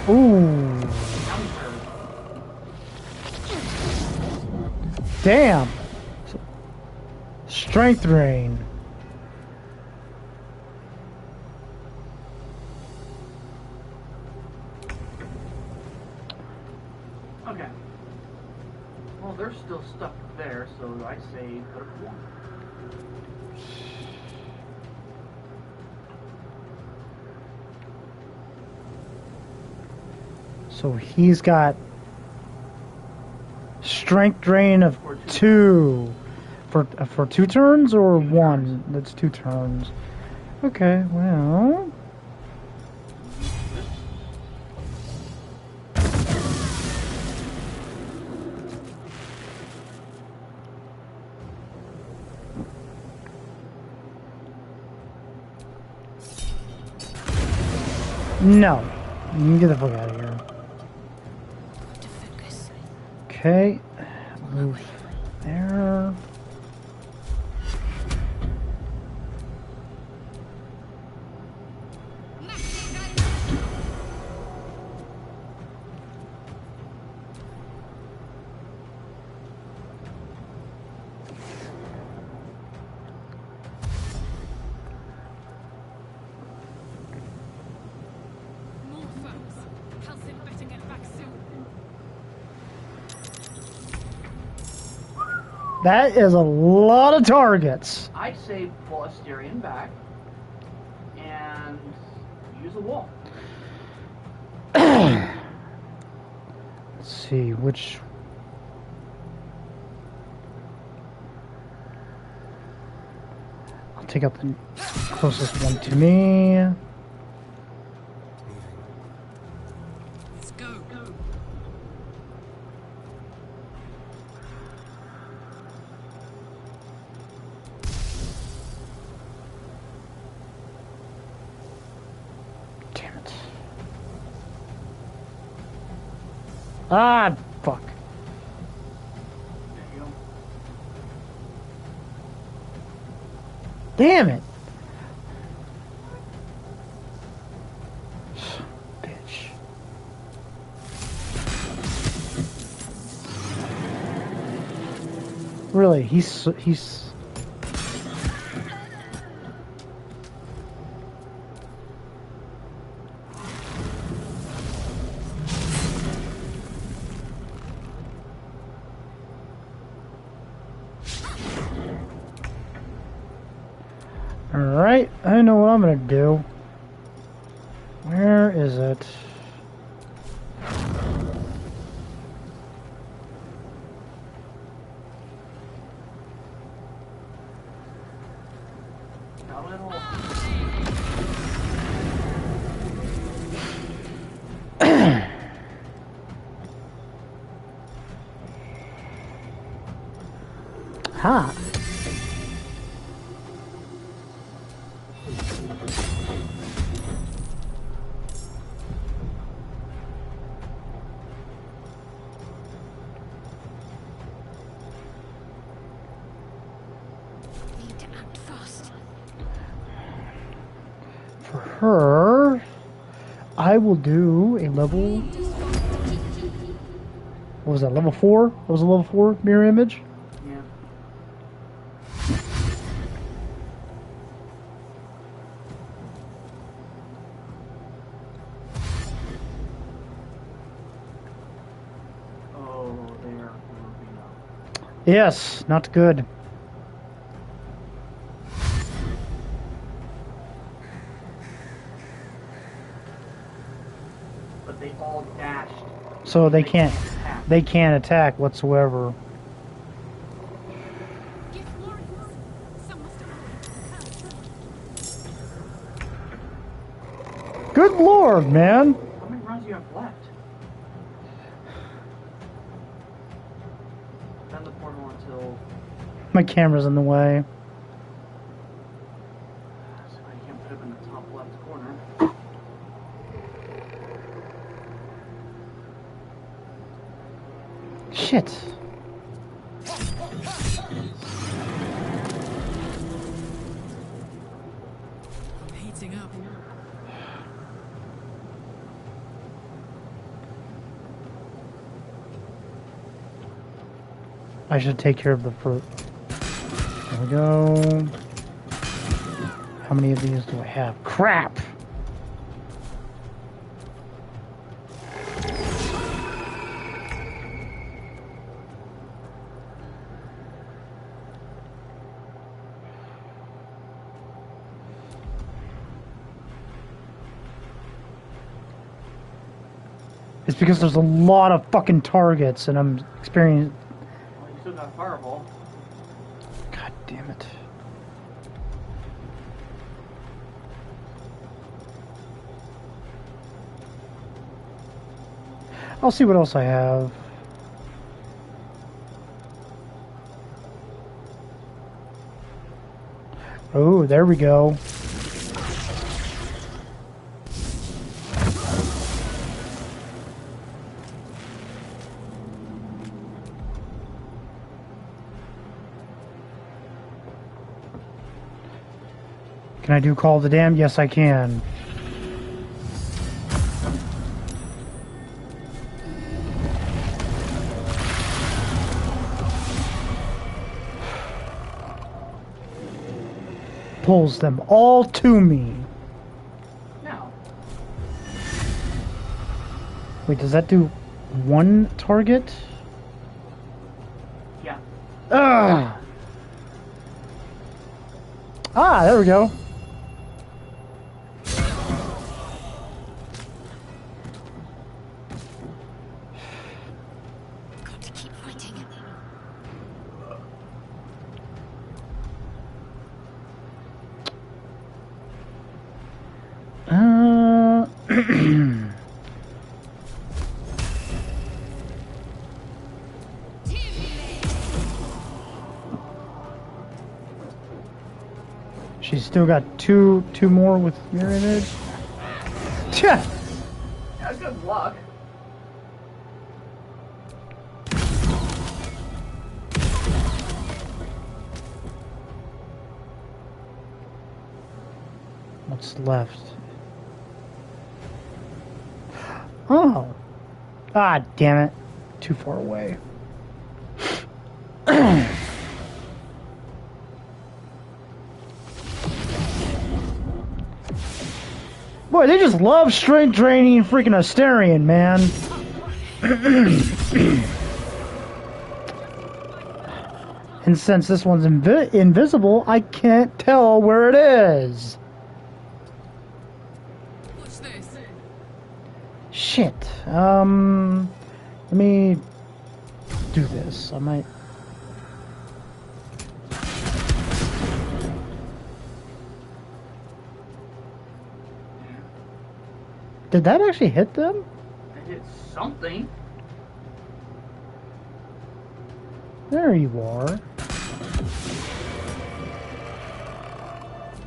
Ooh. Damn. Strength drain. Okay. Well, they're still stuck there, so I say put it one. So he's got strength drain of 2 for 2 turns or 1? That's 2 turns. Okay, well. No. You can get the fuck out of here. Okay. Move there. That is a lot of targets. I'd say pull Asterion back and use a wall. Let's see which. I'll take up the closest one to me. Let's go. Damn it. Ah, fuck. There you go. Damn it. Bitch. Really, he's. Alright, I know what I'm gonna do. Where is it? Ha! Need to act fast. For her, I will do a level. What was that? Level 4? What was a level 4 mirror image? Yeah. Oh, there. Yes, not good. But they all dashed. So they can't attack whatsoever. Good lord, man! How many rounds do you have left? Defend the portal until... My camera's in the way. So you can't put it in the top left corner. Shit. I'm heating up. I should take care of the fruit. There we go. How many of these do I have? Crap! It's because there's a lot of fucking targets and I'm experiencing... Well, you still got a fireball. God damn it. I'll see what else I have. Oh, there we go. Can I do Call the Damned? Yes, I can. Pulls them all to me. No. Wait, does that do one target? Yeah. Ah! Ah, there we go. Got to keep fighting. She's still got two more with mirror image. Tja! Yeah, good luck. What's left? Oh! Ah, damn it. Too far away. Boy, they just love strength training freaking Asterion, man. And since this one's invisible, I can't tell where it is. What's this? Shit. Let me do this. I might. Did that actually hit them? I did something. There you are.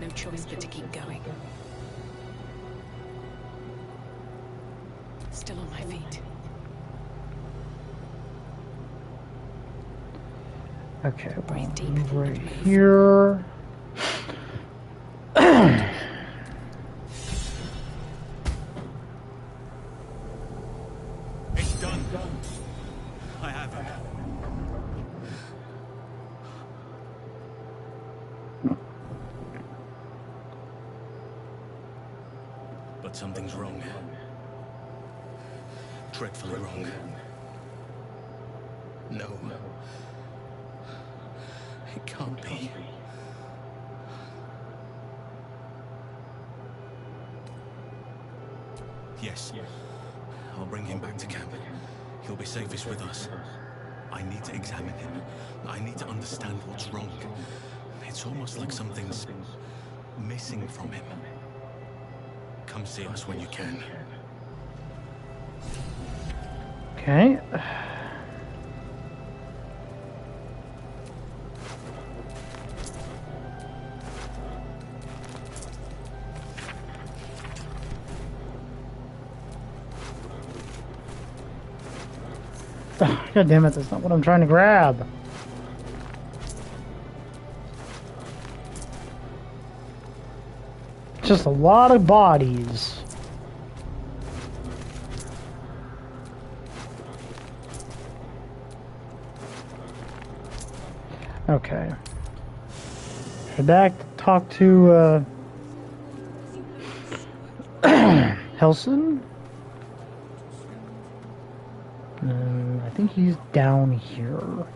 No choice but to keep going. Still on my feet. Okay, Breathe well, deep. move right here. It's done. I have it. But something's wrong. Dreadfully wrong. No. It can't be. Yes. I'll bring him back to camp. He'll be safest with us. I need to examine him. I need to understand what's wrong. It's almost like something's missing from him. Come see us when you can. Okay. God damn it, that's not what I'm trying to grab. Just a lot of bodies. Okay. Head back to talk to Helson. I think he's down here.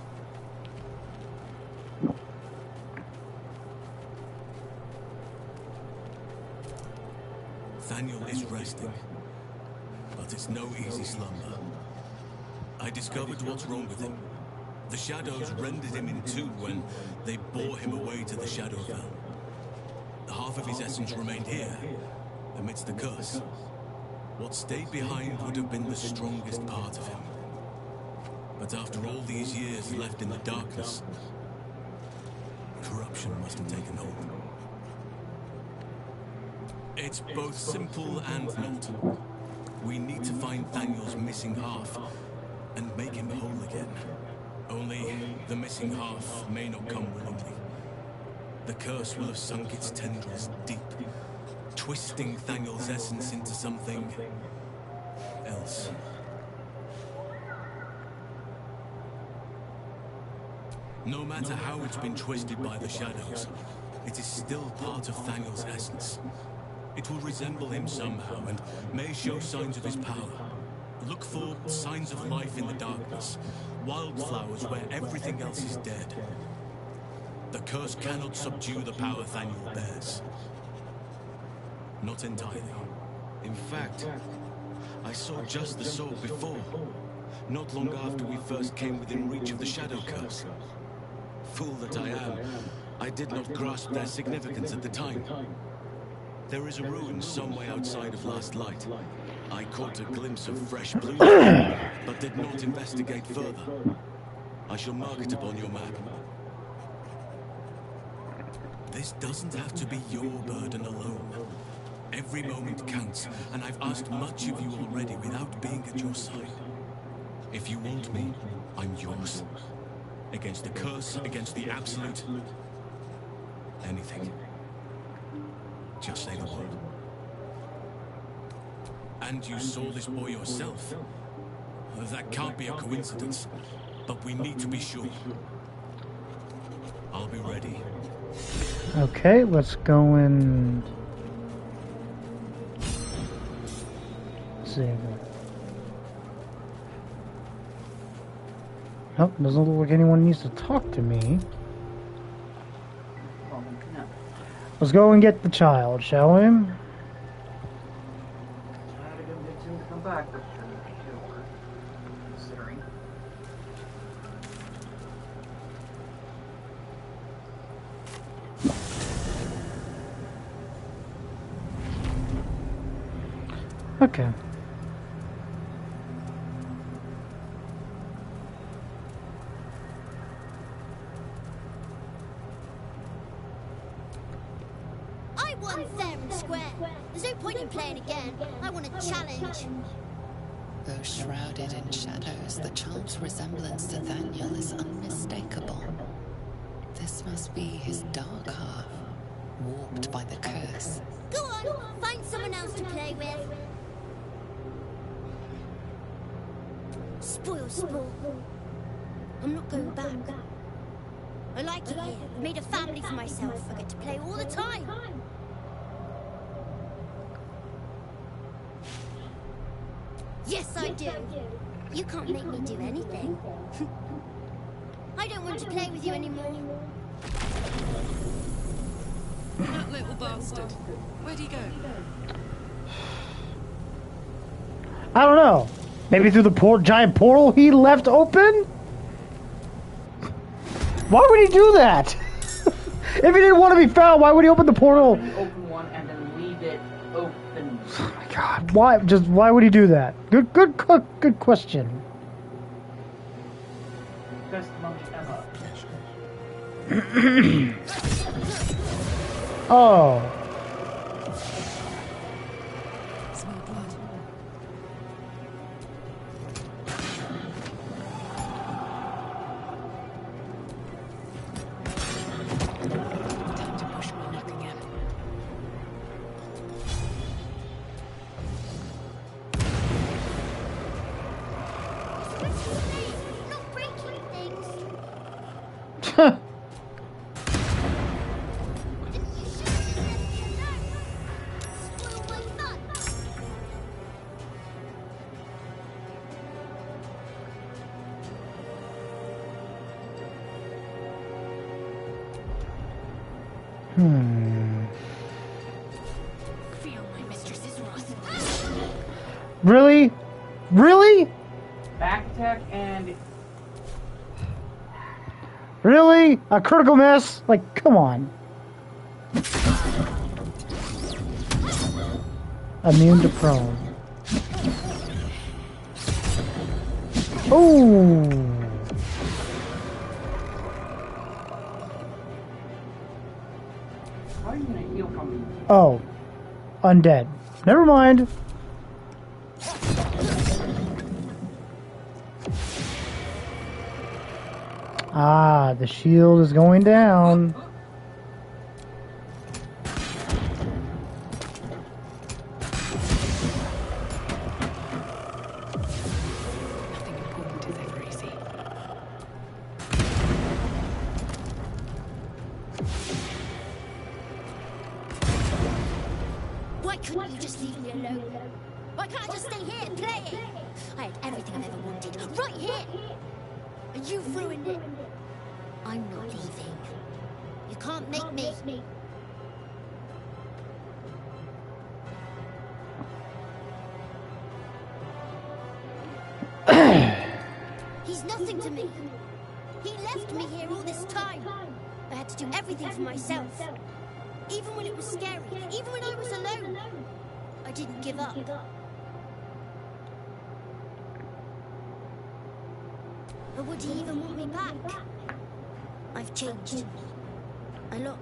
Thaniel is resting, but it's no easy slumber. I discovered what's wrong with him. The shadows rendered him in two when they bore him away to the Shadowfell. Half of his essence remained here, amidst the curse. What stayed behind would have been the strongest part of him. But after all these years left in the darkness, corruption must have taken hold. It's both simple and not. We need to find Thaniel's missing half and make him whole again. Only the missing half may not come willingly. The curse will have sunk its tendrils deep, twisting Thaniel's essence into something else. No matter how it's been twisted by the shadows, it is still part of Thaniel's essence. It will resemble him somehow and may show signs of his power. Look for signs of life in the darkness, wildflowers where everything else is dead. The curse cannot subdue the power Thaniel bears. Not entirely. In fact, I saw just the sort before, not long after we first came within reach of the Shadow Curse. Fool that I am, I did not grasp their significance at the time. There is a ruin some way outside of Last Light. I caught a glimpse of fresh blue, but did not investigate further. I shall mark it upon your map. This doesn't have to be your burden alone. Every moment counts, and I've asked much of you already without being at your side. If you want me, I'm yours. Against the curse, against the absolute. Anything. Just say the word. And you saw this boy yourself. That can't be a coincidence, but we need to be sure. I'll be ready. Okay, let's go and see. Nope, doesn't look like anyone needs to talk to me. Let's go and get the child, shall we? Come back, but considering. Okay. I won fair and square. There's no point in playing again. I want a challenge. Though shrouded in shadows, the child's resemblance to Daniel is unmistakable. This must be his dark half, warped by the curse. Go on, find someone else to play with. Spoil sport. I'm not going back. I like it here. I've made a family for myself. I get to play all the time. Yes, I do. You can't make me do anything. I don't want to play with you anymore. That little bastard. Where'd he go? I don't know. Maybe through the giant portal he left open? Why would he do that? If he didn't want to be found, why would he open the portal? Open one and then leave it open. Oh my god, why would he do that? Good question. Because the monkey Emma. Oh. Smell blood. Time to push my luck again. Not breaking things. Feel my mistress's wrath. Really? Really? Back attack and Really? A critical miss? Like, come on. Immune to prone. Oh. how are you gonna heal from me? Oh. Undead. Never mind. Ah, the shield is going down. Nothing important is ever easy. Why couldn't you just leave me alone? Why can't I just stay here playing? I had everything I've ever wanted, right here! And you've ruined it. I'm not leaving. You can't make me. He's nothing to me. He left me here all this time. I had to do everything for myself. Even when it was scary, even when I was alone. I didn't give up. But would he even want me back? I've changed. A lot.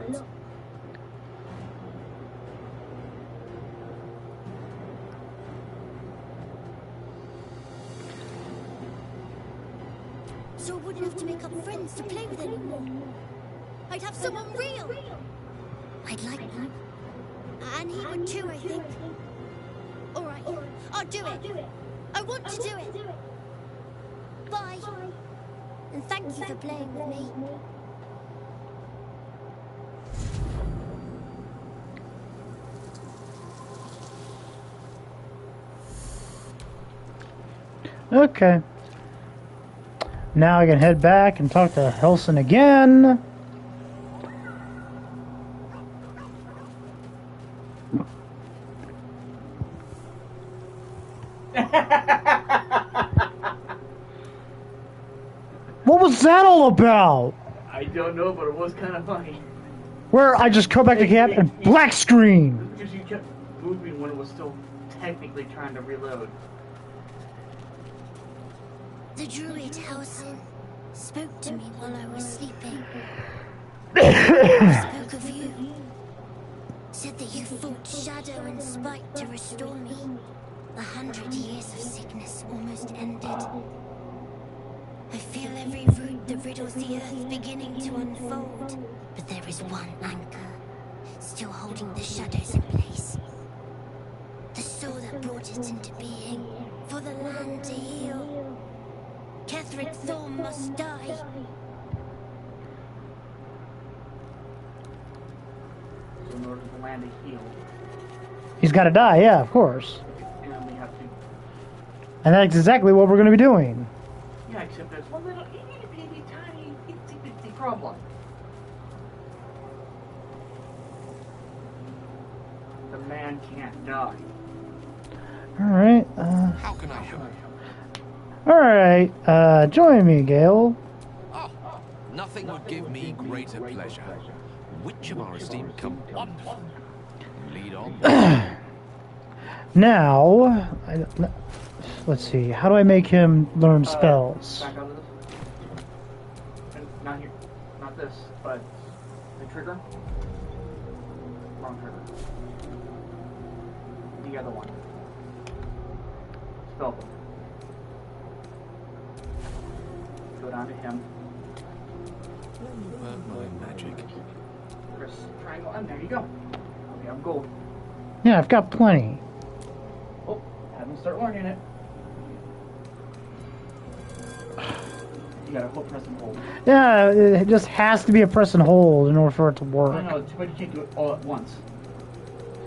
So I wouldn't have to make up friends to play with anymore. I'd have someone real. I'd like that. And he would too, I think. Alright, I'll do it. I want to do it. Bye. And thank you for playing with me. Okay. Now I can head back and talk to Helson again. What was that all about? I don't know, but it was kind of funny. Where I just come back to camp and black screen. Because you kept moving when it was still technically trying to reload. The druid Helson spoke to me while I was sleeping. Spoke of you. Said that you fought shadow and spite to restore me. 100 years of sickness almost ended. I feel every root that riddles the earth beginning to unfold. But there is one anchor, still holding the shadows in place. The soul that brought it into being, for the land to heal. Ketheric Thorm must die. So in order for the land to heal, He's got to die, yeah, of course. and we have to... And that's exactly what we're going to be doing. Yeah, except there's one little itty-bitty tiny itsy-bitsy problem. The man can't die. Alright, How can I help? Alright, join me, Gale. Oh, nothing would give me greater pleasure. Which of our esteemed come wonderful? Lead on. Now, let's see, how do I make him learn spells? Back out of this. And not here. Not this, but the trigger. Wrong trigger. The other one. Spell book. Go down to him. My magic. Press triangle, and there you go. Okay, I'm gold. Yeah, I've got plenty. Oh, have him start learning it. You gotta hold, press and hold. Yeah, it just has to be a press and hold in order for it to work. I know, too bad you can't do it all at once.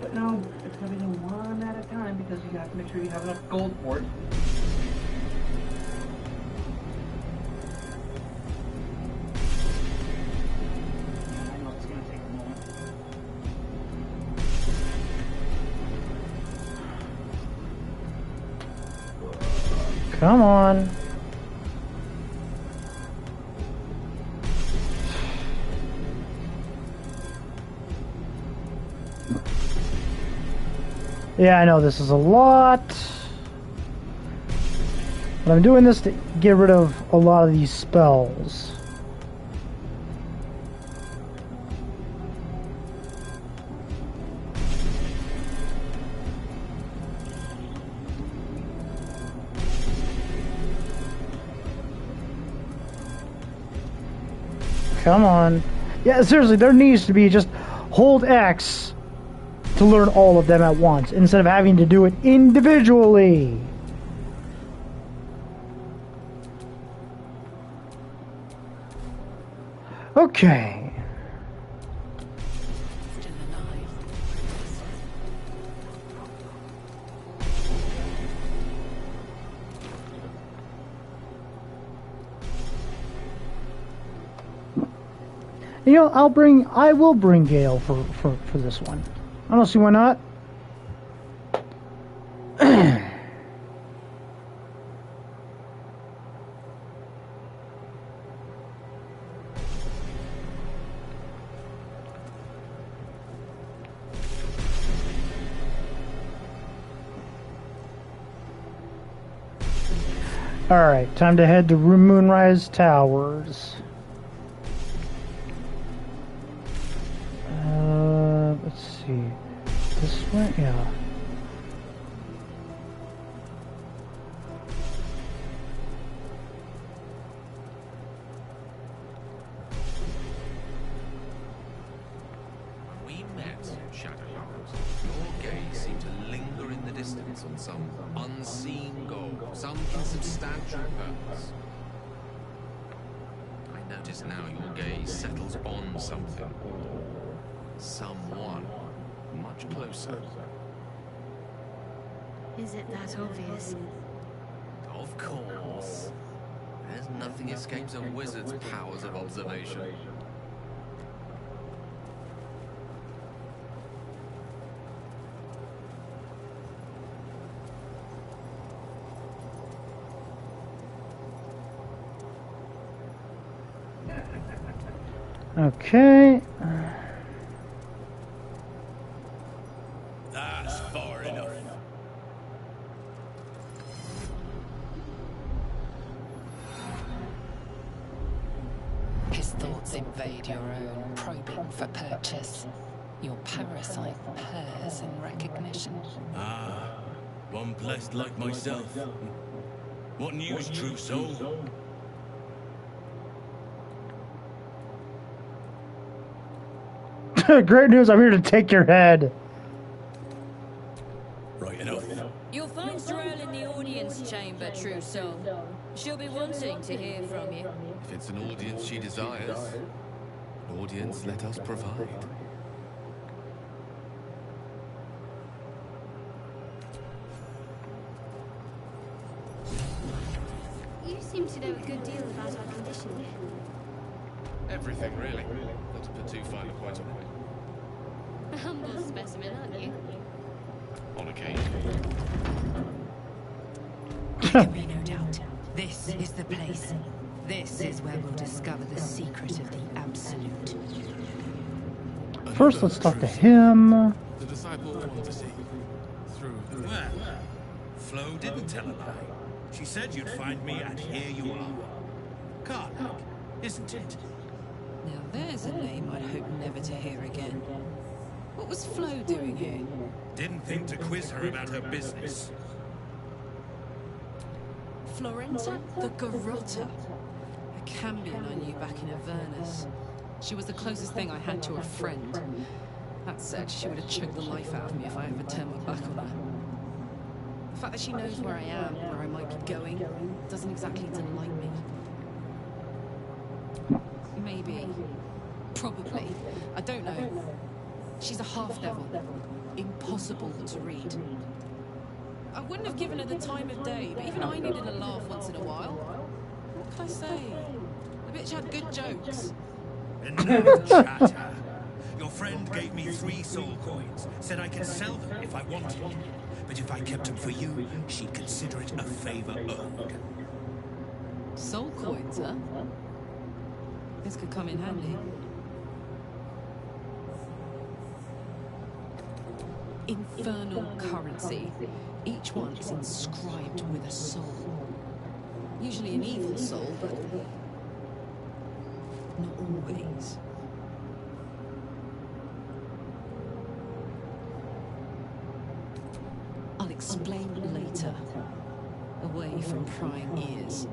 But no, it's gonna be done one at a time because you have to make sure you have enough gold for it. I know it's gonna take a moment. Come on. Yeah, I know this is a lot. But I'm doing this to get rid of a lot of these spells. Come on. Yeah, seriously, there needs to be just hold X to learn all of them at once, instead of having to do it individually. Okay. Still alive. You know, I will bring Gale for this one. I don't see why not. Alright, time to head to Moonrise Towers. Let's see. This one? Yeah. We met, Shadowlands. Your gaze seemed to linger in the distance on some unseen goal, some insubstantial purpose. I notice now your gaze settles on something. Someone much closer. Is it that obvious? Of course. There's nothing escapes a wizard's powers of observation. Okay. That's far enough. His thoughts invade your own, probing for purchase. Your parasite purrs in recognition. Ah, one blessed like myself. What news, true soul? Great news, I'm here to take your head. Right enough. You'll find Sorrel in the audience chamber, true soul. She'll be wanting to hear from you. If it's an audience she desires, an audience let us provide. You seem to know a good deal about our condition. Everything, really. Not to put too fine a point on it. A humble specimen, aren't you? On occasion. There can be no doubt. This is the place. This is where we'll discover the secret of the Absolute. First, let's talk to him. The disciple wanted to see through. Well, Flo didn't tell a lie. She said you'd find me, and here you are. Karlach, isn't it? Now there's a name I'd hope never to hear again. What was Flo doing here? Didn't think to quiz her about her business. Florenta the Garrotta. A Cambion I knew back in Avernus. She was the closest thing I had to a friend. That said, she would have choked the life out of me if I ever turned my back on her. The fact that she knows where I am, where I might be going, doesn't exactly delight me. Maybe. Probably. I don't know. She's a half-devil. Impossible to read. I wouldn't have given her the time of day, but even I needed a laugh once in a while. What can I say? The bitch had good jokes. Enough chatter. Your friend gave me 3 soul coins, said I could sell them if I wanted. But if I kept them for you, she'd consider it a favor owed. Soul coins, huh? This could come in handy. Infernal currency. Each one is inscribed with a soul. Usually an evil soul, but not always. I'll explain later. Away from prying ears.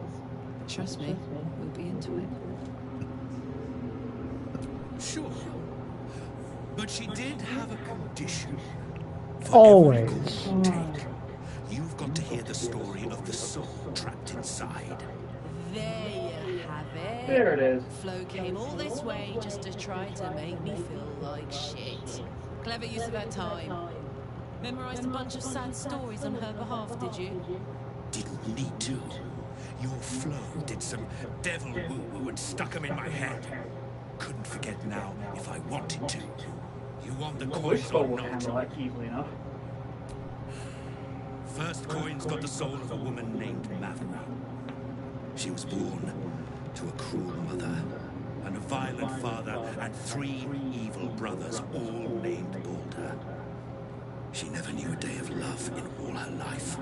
Trust me, we'll be into it. Sure. But she did have a condition. Always. You've got to hear the story of the soul trapped inside. There you have it. There it is. Flo came all this way just to try to make me feel like shit. Clever use of her time. Memorized a bunch of sad stories on her behalf, did you? Didn't need to. Your Flo did some devil woo-woo and stuck them in my head. Couldn't forget now if I wanted to. You want the coins or not? That easily enough. First coin's got the soul of a woman named Maverick. She was born to a cruel mother, and a violent father, and 3 evil brothers, all named Baldur. She never knew a day of love in all her life.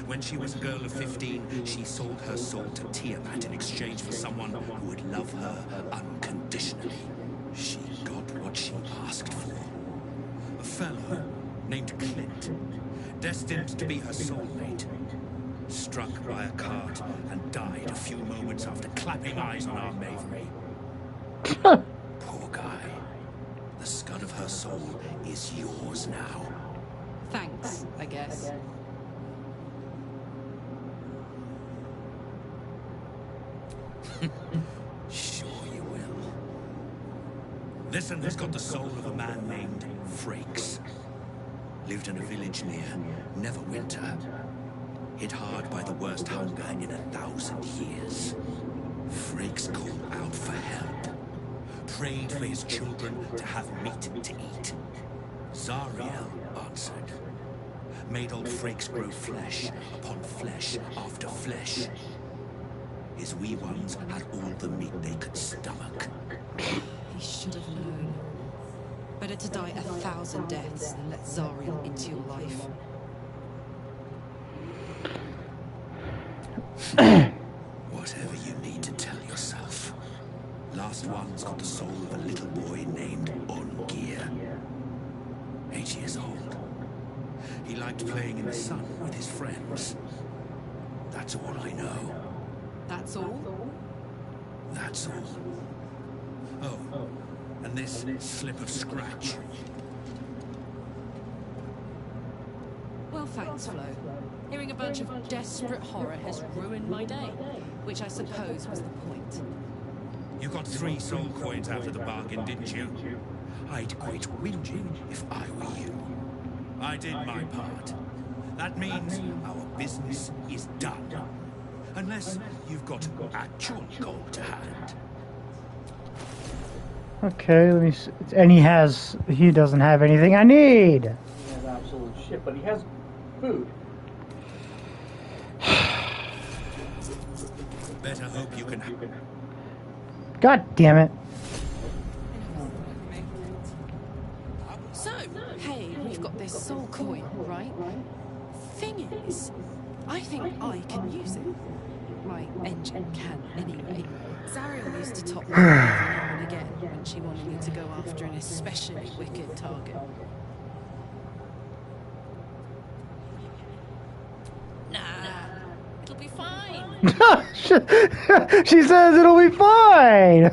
When she was a girl of 15, she sold her soul to Tiamat in exchange for someone who would love her unconditionally. She got what she asked for. A fellow named Clint, destined to be her soulmate. Struck by a cart and died a few moments after clapping eyes on our Mavery. Poor guy. The scud of her soul is yours now. Thanks, I guess. Sure you will. This one has got the soul of a man named Frakes. Lived in a village near Neverwinter. hit hard by the worst hunger in 1,000 years. Frakes called out for help, prayed for his children to have meat to eat. Zariel answered, made old Frakes grow flesh upon flesh after flesh. His wee ones had all the meat they could stomach. He should have known. Better to die 1,000 deaths than let Zariel into your life. Whatever you need to tell yourself. Last one's got the soul of a little boy named Ongir. 8 years old. He liked playing in the sun with his friends. That's all I know. That's all? That's all. Oh, and this slip of scratch. Well, thanks, Flo. Hearing a bunch of desperate horror has ruined my day, which I suppose was the point. You got 3 soul coins out of the bargain, didn't you? I'd quit whinging if I were you. I did my part. That means our business is done. Unless you've got actual gold to hand. Okay, let me see. And he doesn't have anything I need. He has absolute shit, but he has food. Better hope you can. God damn it. So, hey, we've got this soul coin, right? Thing is, I think I can use it. My engine can, anyway. Zariel used to top me every now and again when she wanted me to go after an especially wicked target. Nah, it'll be fine. She says it'll be fine.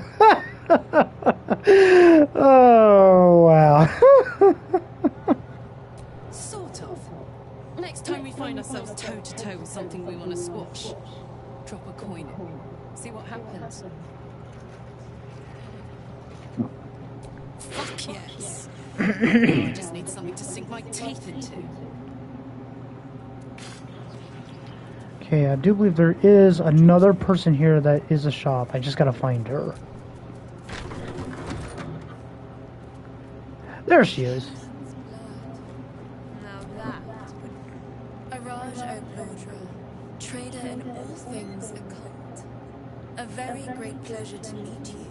Oh, wow. Sort of. Next time we find ourselves toe-to-toe with something we want to squash, drop a coin in. See what happens. Fuck yes. I just need something to sink my teeth into. Okay, I do believe there is another person here that is a shop. I just gotta find her. There she is. Now that Araj O'Blodra, trader in all things occult. A very great pleasure to meet you,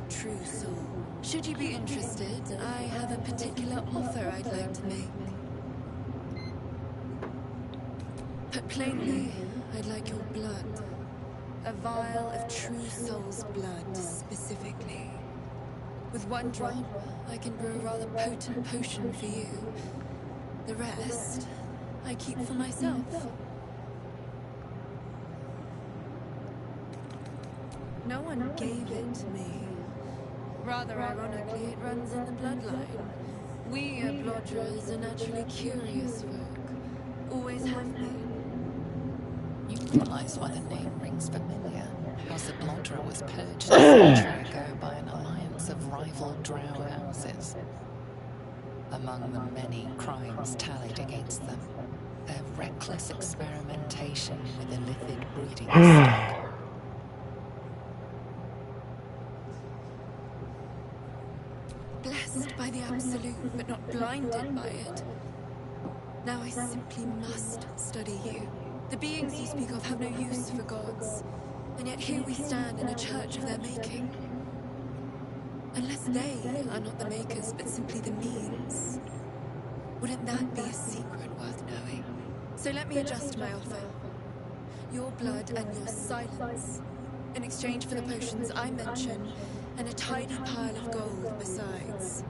true soul. Should you be interested, I have a particular offer I'd like to make. Put plainly, I'd like your blood. A vial of true soul's blood, specifically. With one drop, I can brew a rather potent potion for you. The rest, I keep for myself. No one gave it to me. Rather ironically, it runs in the bloodline. We O'Blodras are naturally curious folk. Always have been. You realize why the name rings familiar. House O'Blodra was purged a century ago by an alliance of rival drow houses. Among the many crimes tallied against them, their reckless experimentation with illithid breeding stock. Blessed by the absolute, but not blinded by it. Now I simply must study you. The beings you speak of have no use for gods, and yet here we stand in a church of their making. Unless they are not the makers, but simply the means. Wouldn't that be a secret worth knowing? So let me adjust my offer. Your blood and your silence, in exchange for the potions I mention, and a tidy pile of gold besides.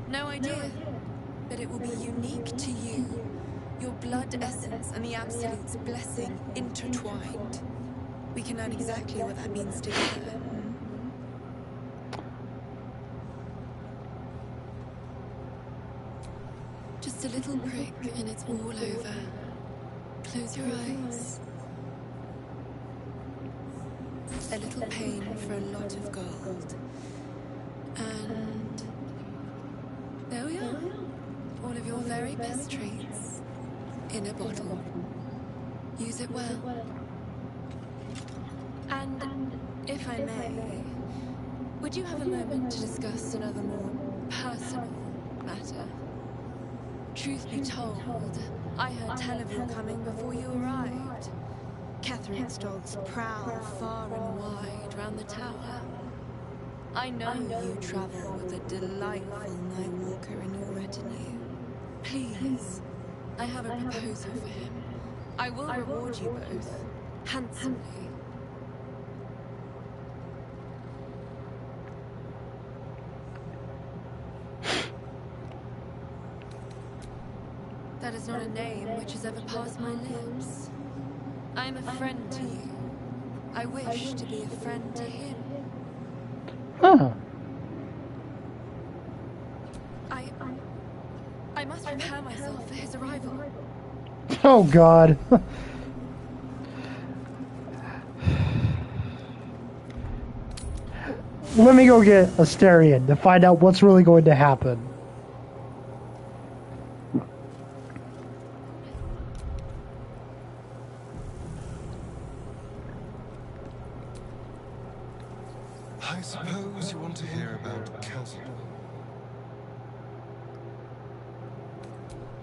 No idea, but it will be unique to you. Your blood essence and the Absolute's blessing intertwined. We can learn exactly what that means together. Just a little prick and it's all over. Close your eyes. A little pain for a lot of gold. And There we are. All of your very best traits in a bottle. Use it well. And, if I may, would you have a moment to discuss another more personal matter? Truth be told, I heard tell of your coming before you arrived. Catherine's dogs prowl far and wide round the tower. I know you travel with a delightful night walker in your retinue. Please, I have a proposal for him. I will reward you both handsomely. That is not a name which has ever passed my lips. I am a friend to you. I wish to be a friend to him. Huh. I must prepare myself for his arrival. Oh, God. Let me go get Asterion to find out what's really going to happen. I suppose you want to hear about Castle.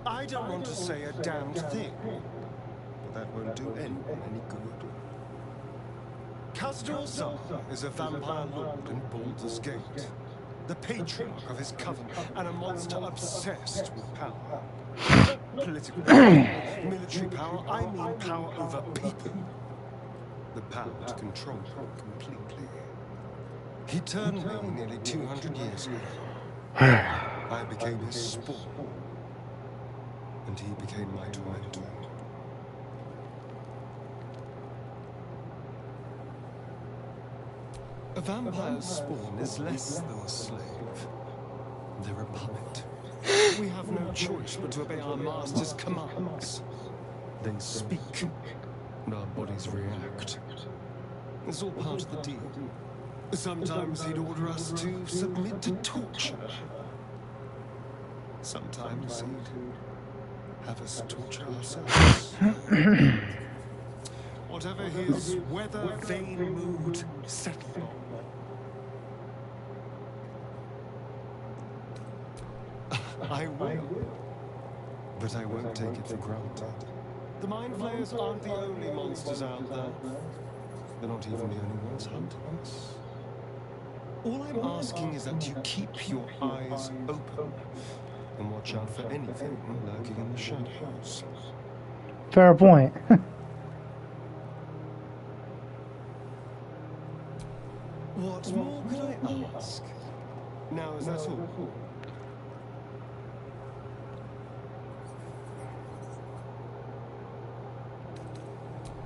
I don't want to say a damned thing, but that won't do anyone any good. Castor is a vampire lord in Baldur's Gate, the patriarch of his coven, and a monster obsessed with power. Not political power, military power, I mean power over people. The power to control them completely. He turned me nearly 200 years ago. I became his spawn, and he became my tormentor. A vampire's spawn is less than a slave. They're a puppet. We have no choice but to obey our master's commands. They speak, and our bodies react. It's all part of the deal. Sometimes he'd order us to submit to torture. Sometimes he'd have us torture ourselves. Whatever his weather vane mood settled on. I will. But I won't take it for granted. The Mind Flayers aren't the only monsters out there. They're not even the only ones hunting us. All I'm asking is that you keep your eyes open and watch out for anything lurking in the shadows. Fair point. What more could I ask? Now is that all?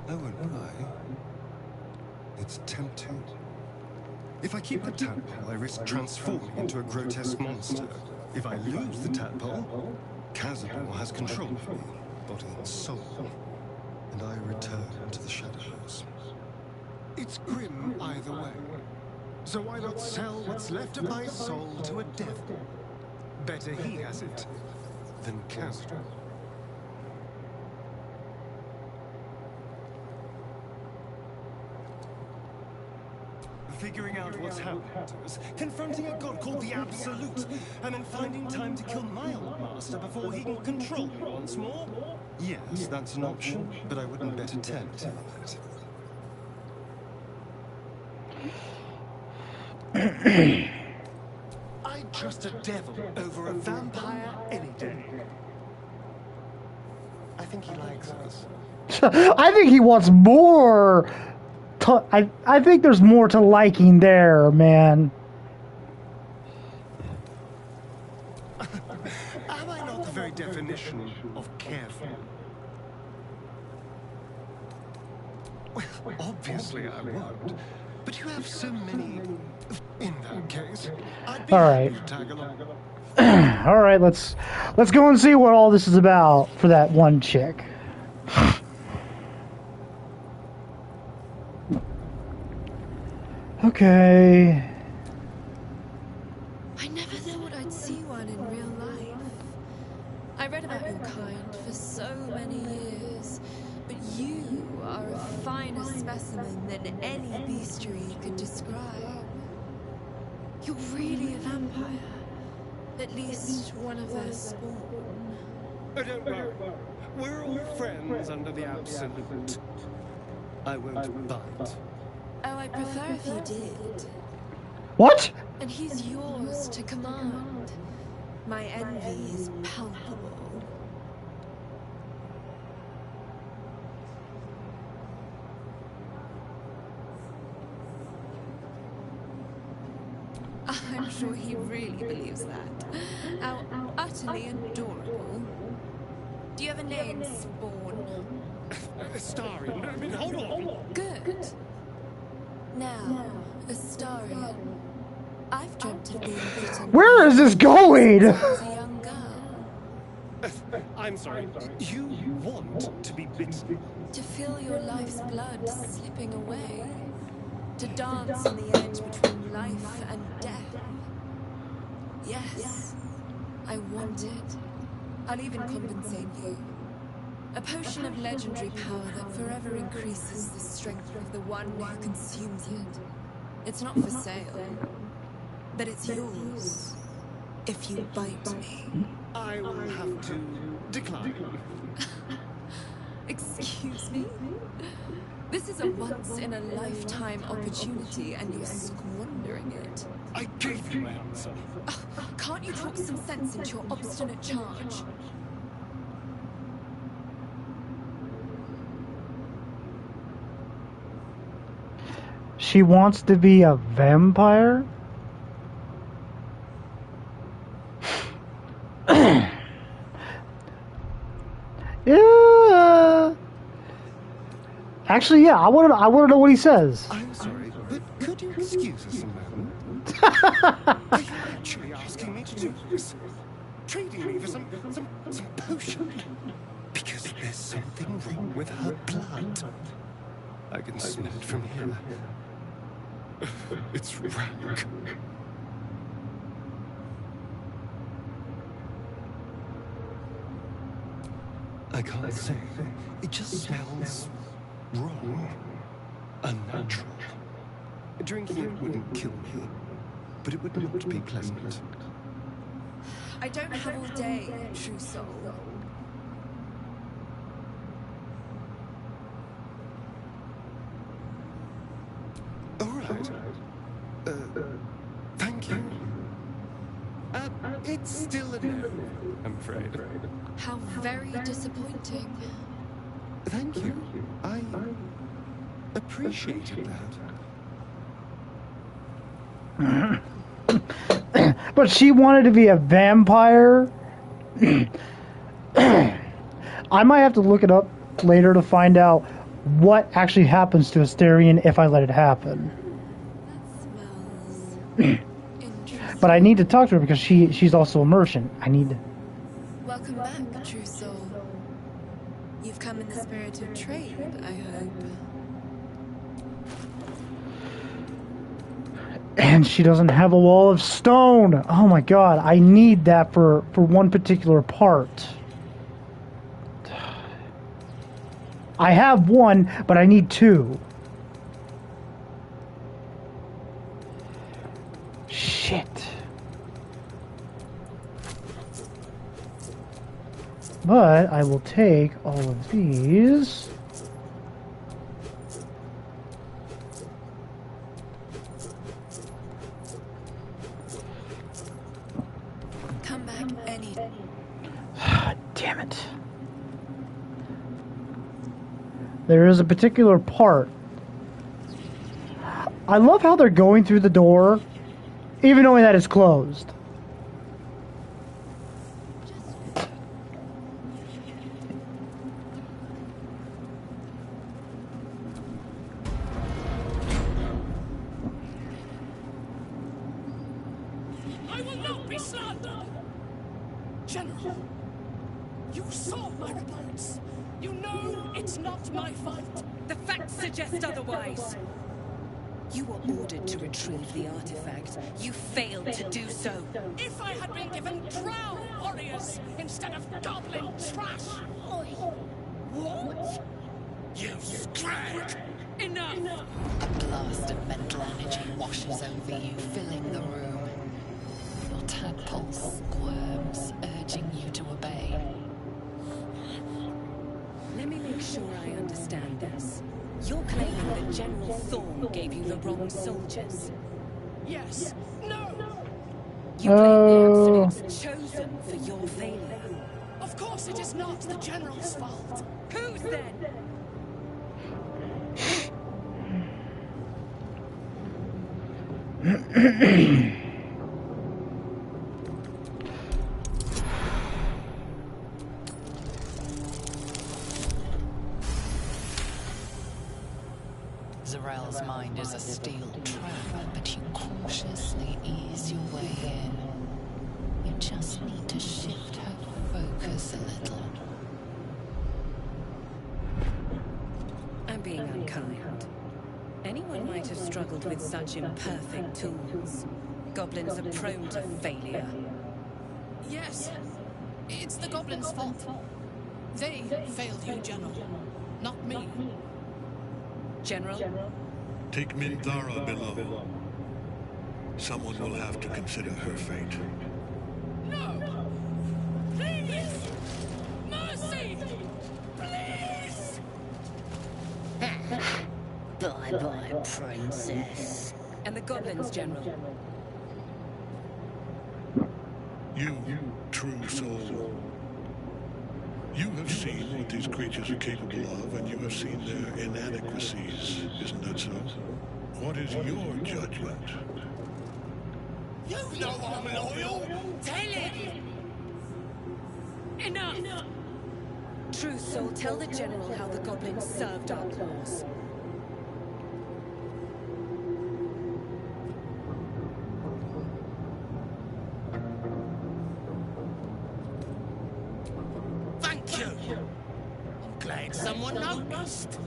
I won't lie. It's tempting. If I keep the tadpole, I risk transforming into a grotesque monster. If I lose the tadpole, Cazador has control of me, body and soul, and I return to the shadows. It's grim either way. So why not sell what's left of my soul to a devil? Better he has it than Cazador. Figuring out what's happened to us, confronting a god called the Absolute, and then finding time to kill my old master before he can control me once more? Yes, that's an option, but I wouldn't bet a tent on it. I'd trust a devil over a vampire any day. I think he likes us. I think he wants more. I think there's more to liking there, man. Am I not the very definition of careful? Well, obviously I would. But you have so many. In that case, I'd be happy to tag along. All right, let's go and see what all this is about for that one chick. Okay. I never thought I'd see one in real kind for so many years, but you are a finer specimen than any bestiary could describe. You're really a vampire. At least one of their spawn. Oh, don't worry. We're all friends under the absolute. I won't bite. Oh, I'd prefer if you did. What? And he's yours to command. My envy is palpable. I'm sure he really believes that. How utterly adorable. Do you have a name, Spawn? Astarion. I mean, hold on. Good. Now, Astarion. I've dreamt of being bitten. Where is this going? As a young girl. I'm sorry. You want to be bitten? To feel your life's blood slipping away. To dance on the edge between life and death. Yes, I want it. I'll even compensate you. A potion of legendary power that forever increases the strength of the one who consumes it. It's not for sale, but it's yours if you bite me. I will have to decline. Excuse me? This is a once-in-a-lifetime opportunity, and you're squandering it. I gave you my answer. Oh, can't you talk some sense into your obstinate charge? She wants to be a vampire? Yeah. Actually, yeah, I want to know what he says. I'm sorry, but could you excuse us a moment? Are you actually asking me to do this? Trading me for some potion? Because there's something wrong with her blood. I can smell it from here. It's rank. I can't say. It just smells wrong. Unnatural. Drinking it wouldn't kill me, but it would not be pleasant. I don't have all day, true soul. All right. Thank you. It's still a no, I'm afraid. How very disappointing. Thank you. I appreciated that. But she wanted to be a vampire? I might have to look it up later to find out what actually happens to Astarion if I let it happen. But I need to talk to her because she's also a merchant. I need to... Welcome back, true soul. You've come in the spirit of trade, I hope. And she doesn't have a wall of stone. Oh my god, I need that for one particular part. I have one, but I need two. Shit. But I will take all of these. Come back any day. Damn it. There is a particular part. I love how they're going through the door, even knowing that it's closed. I will not be slandered! General, you saw my reports. You know it's not my fault. The facts suggest otherwise. You were ordered to retrieve the artifact. You failed to do so. If I had been given drow warriors instead of goblin trash! Oi! What? You scrag! Enough! A blast of mental energy washes over you, filling the room. Your tadpole squirms, urging you to obey. Let me make sure I understand this. You're claiming that General Thorn gave you the wrong soldiers. Yes. No! You blame the Absolutes chosen for your failure. Of course it is not the General's fault. Whose then? Zarel's mind is a steel trap, but you cautiously ease your way in. You just need to shift her focus a little. I'm being unkind. Anyone might have struggled with such imperfect tools. Goblins are prone to failure. Yes. It's the goblins' fault. They failed you, General. Not me. General? Take Minthara below. Someone will have to consider her fate. No! Please! Mercy! Please! Bye-bye, princess. And the goblins, General? You, true soul. You have seen what these creatures are capable of, and you have seen their inadequacies. Isn't that so? What is your judgment? You know I'm loyal! Tell him! Enough! True soul, tell the General how the goblins served our cause. Thank you! I'm glad someone noticed.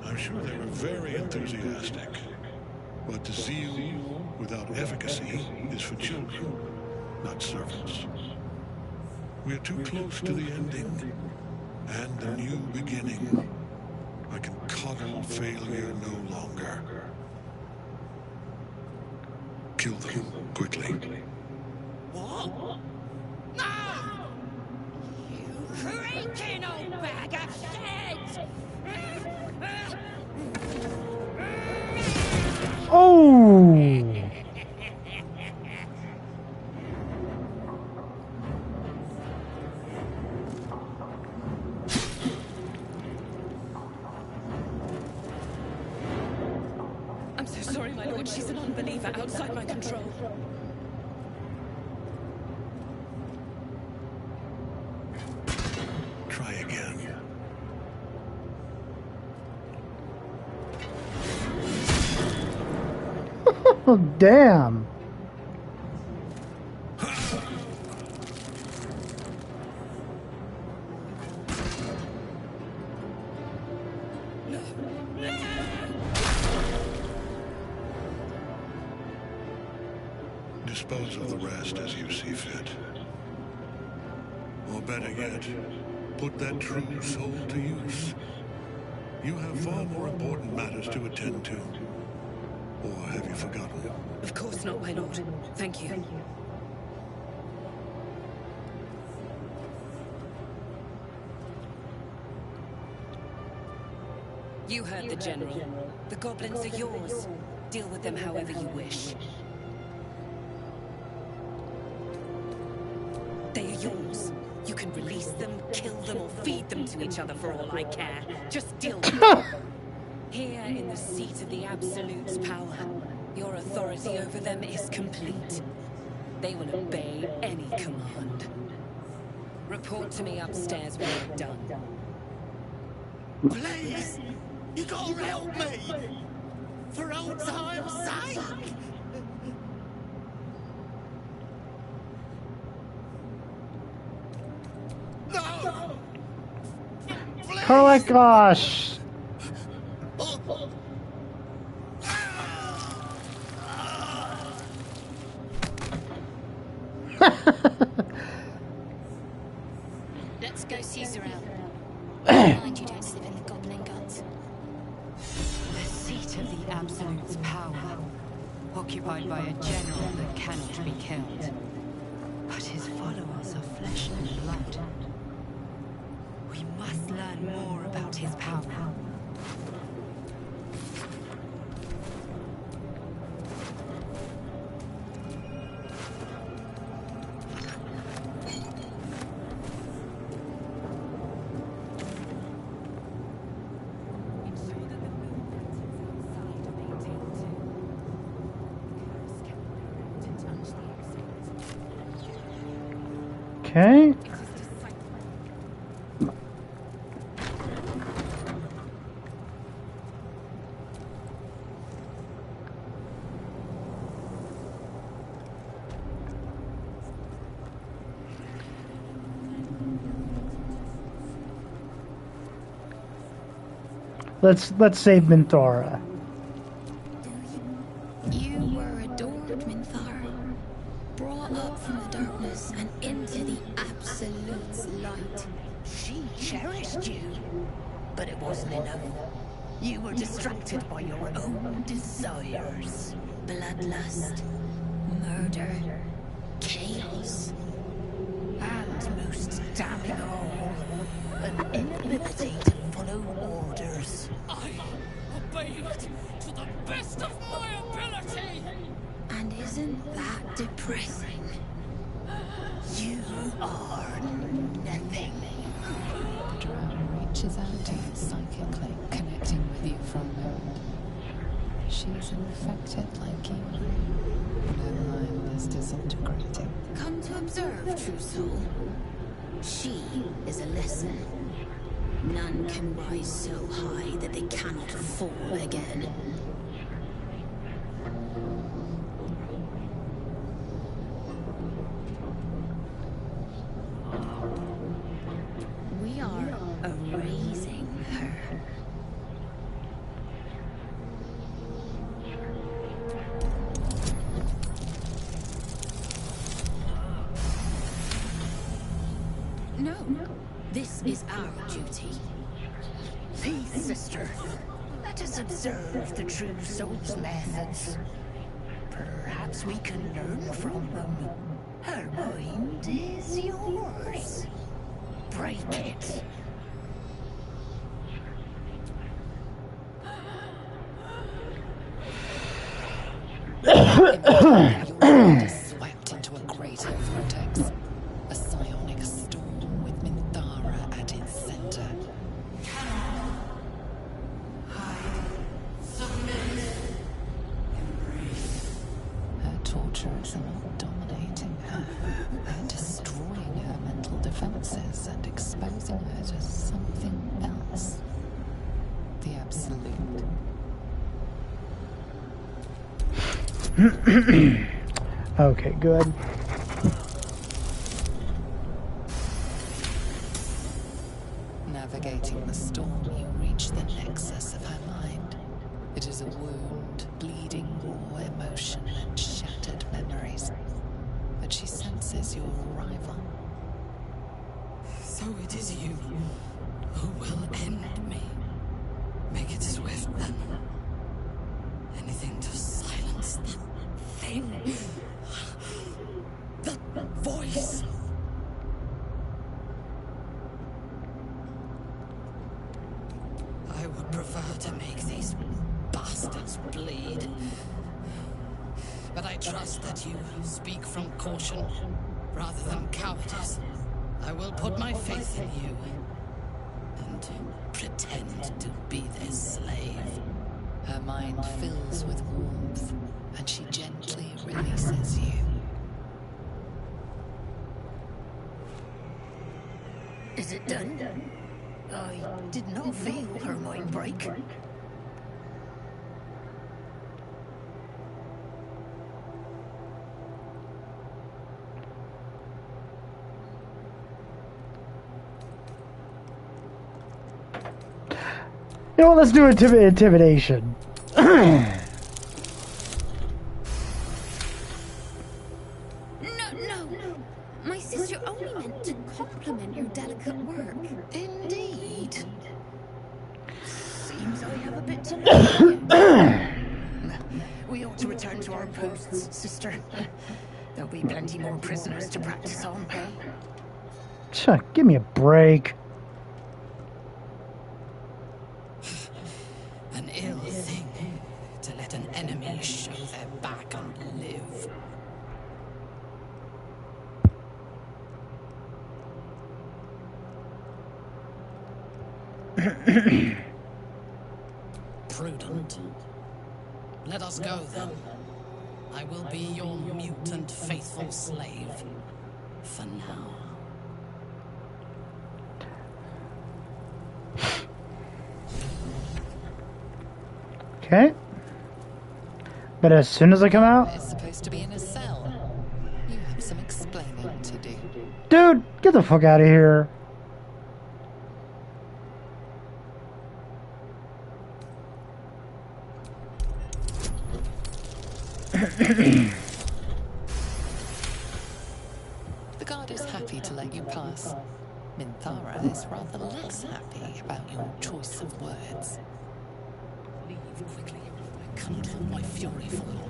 I'm sure they were very enthusiastic. But the zeal without efficacy is for children, not servants. We're too close to the ending and the new beginning. I can coddle failure no longer. Kill them quickly. What? No! You creaking old bag of shit! Oh! I'm so sorry, my lord. She's an unbeliever outside my control. Try again. Oh, damn. Dispose of the rest as you see fit. Or better yet, put that true soul to use. You have far more important matters to attend to. Or have you forgotten? Of course not, my lord. Thank you. You heard the General. The goblins are yours. Deal with them however you wish. They are yours. You can release them, kill them, or feed them to each other for all I care. Just deal with them. Here in the seat of the Absolute's power, your authority over them is complete. They will obey any command. Report to me upstairs when you're done. Please! You gotta help me! For old time's sake! No! Oh my gosh. seat of the Absolute's power, occupied by a general that cannot be killed. But his followers are flesh and blood. We must learn more about his power. Okay. Let's save Minthara. You were adored, Minthara. Brought up from the darkness and into the Absolute's light. She cherished you, but it wasn't enough. You were distracted by your own desires. Bloodlust, murder, chaos. And most damning of all, an inability to follow orders. I obeyed to the best of my ability! And isn't that depressing? You are nothing. The drow reaches out to you psychically, connecting with you for a moment. She's infected like you. Her mind is disintegrating. Come to observe, true soul. She is a lesson. None can rise so high that they cannot fall again. We are erasing her. No, this is our duty. Please, sister, let us observe the true soul's methods. Perhaps we can learn from them. Her mind is yours. Break it. Swept into a greater vortex. A psionic storm with Minthara at its center. Her torturers are not dominating her. They're destroying her mental defenses and exposing her to something else. The Absolute. Okay, good. Navigating the storm, you reach the nexus of her mind. It is a wound, bleeding raw emotion and shattered memories. But she senses your arrival. So it is you who will end me. Make it swift, then. Anything to silence that thing. That voice. I would prefer to make these bastards bleed. But I trust that you speak from caution rather than cowardice. I will put my faith in you and pretend to be their slave. Her mind fills with warmth, and she gently releases you. Is it done? I did not feel her mind break. You know what, let's do intimidation. No. My sister only meant to compliment your delicate work. Indeed. Seems I have a bit to learn. return to our posts, sister. There'll be plenty more prisoners to practice on. Give me a break. An ill thing to let an enemy show their back and live. Prudent. Let us go, then. I will be your mute and faithful slave. For now. Okay. But as soon as I come out... It's supposed to be in a cell. You have some explaining to do. Dude, get the fuck out of here. The guard is happy to let you pass. Minthara is rather less happy about your choice of words. Leave quickly. I cannot hold my fury for long.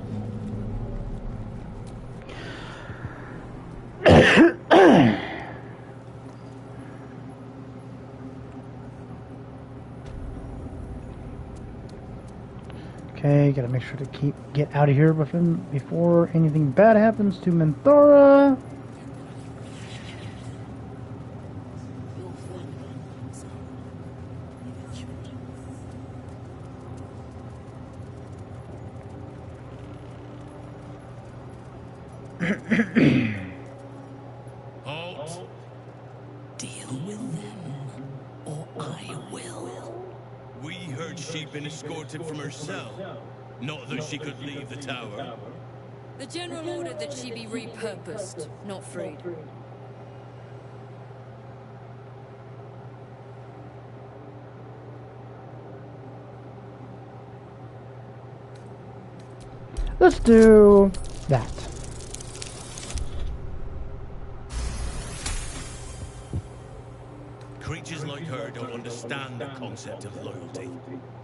Okay, gotta make sure to get out of here before anything bad happens to Minthara. Halt! Deal with them, or I will. We heard she'd been escorted from her cell. Not that she could leave the tower. The general ordered that she be repurposed, not freed. Let's do that. Creatures like her don't understand the concept of loyalty.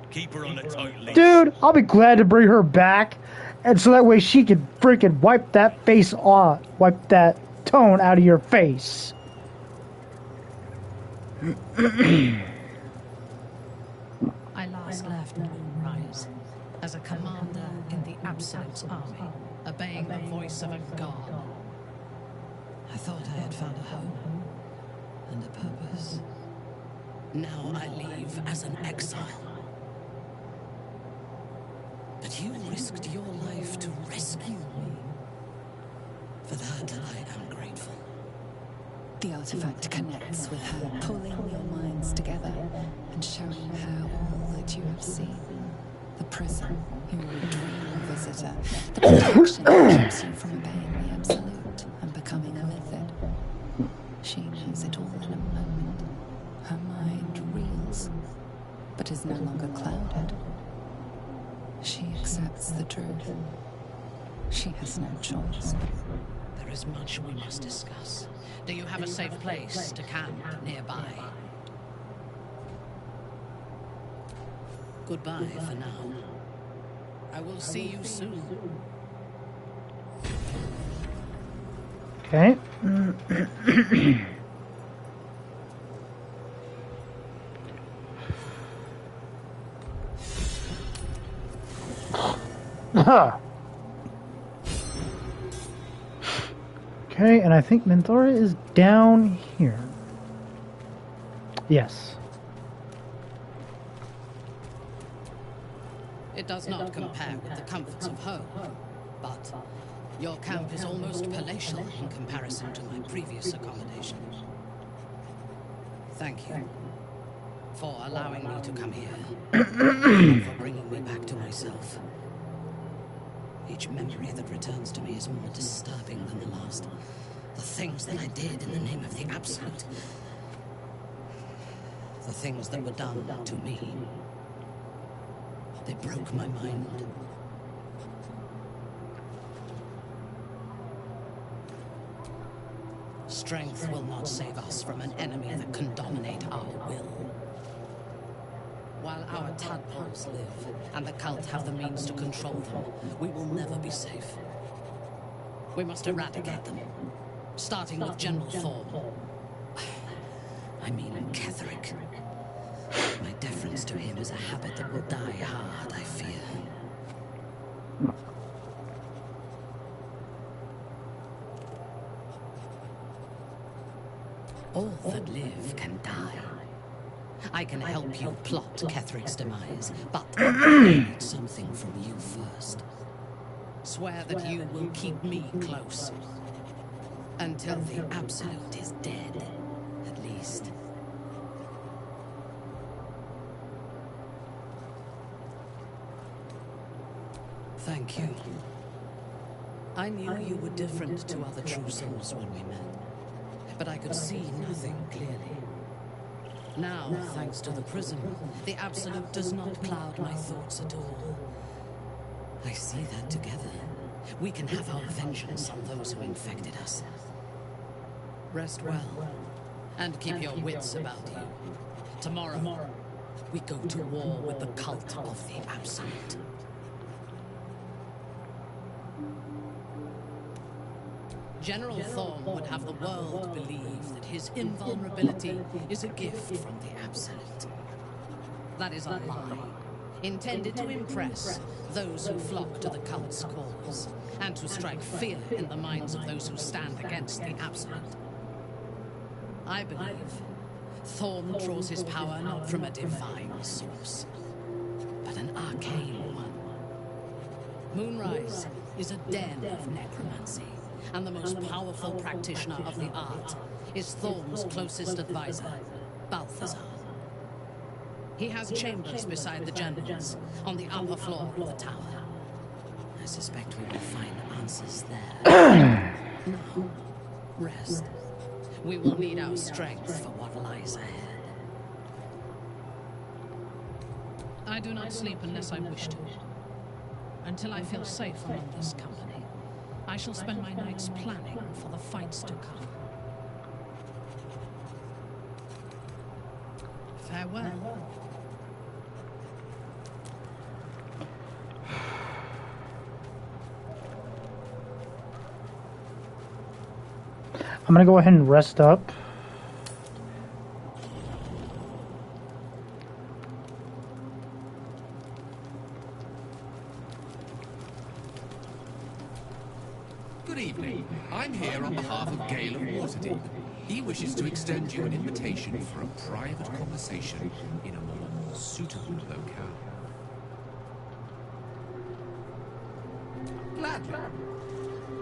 Keep her on a tight leash. Dude, I'll be glad to bring her back, and so that way she can freaking wipe that face off, wipe that tone out of your face. I last left Moonrise as a commander in the Absolute's army, obeying the voice of a god. I thought I had found a home and a purpose. Now I leave as an exile. But you risked your life to rescue me. For that, I am grateful. The artifact connects with her, pulling your minds together and showing her all that you have seen. The prison, your dream visitor, the protection that keeps you from obeying the Absolute and becoming a Mythid. She knows it all in a moment. Her mind reels, but is no longer clouded. She accepts the truth. She has no choice. There is much we must discuss. Do you have a safe place to camp nearby? Goodbye for now. I will see you soon. Okay. Okay, and I think Minthara is down here. Yes. It does not compare with the comforts of home, but your camp is almost palatial in comparison to my previous accommodation. Thank you for allowing me to come here, and for bringing me back to myself. Each memory that returns to me is more disturbing than the last. The things that I did in the name of the Absolute. The things that were done to me. They broke my mind. Strength will not save us from an enemy that can dominate our will. While our tadpoles live, and the cult have the means to control them, we will never be safe. We must eradicate them, starting with General Thorm. I mean Ketherick. My deference to him is a habit that will die hard, I fear. All that live can die. I can help you plot Ketherick's demise, but I need something from you first. Swear that you will keep me close. Until the Absolute is dead, at least. Thank you. I knew you were different to other true souls when we met, but I could see nothing clearly. Now, thanks to the prism, the Absolute does not cloud my thoughts at all. I see that together, we can have our vengeance on those who infected us. Rest well, and keep your wits about you. Tomorrow, we go to war with the cult of the Absolute. General Thorm would have the world believe that his invulnerability is a gift from the Absolute. That is a lie, intended to impress those who flock to the cult's cause, and to strike fear in the minds of those who stand against the Absolute. I believe Thorm draws his power not from a divine source, but an arcane one. Moonrise is a den of necromancy, and the most powerful practitioner of the art is Thorm's closest advisor, Balthazar. He has chambers beside the generals, on the upper floor of the tower. I suspect we will find answers there. Now, rest. We will need our strength for what lies ahead. I do not sleep unless I wish to. Until I feel safe among this company, I shall spend my nights planning for the fights to come. Farewell. I'm gonna go ahead and rest up. Good evening. I'm here on behalf of Gale of Waterdeep. He wishes to extend you an invitation for a private conversation in a more suitable locale. Gladly.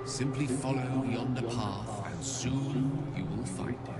Simply follow yonder path, and soon you will find it.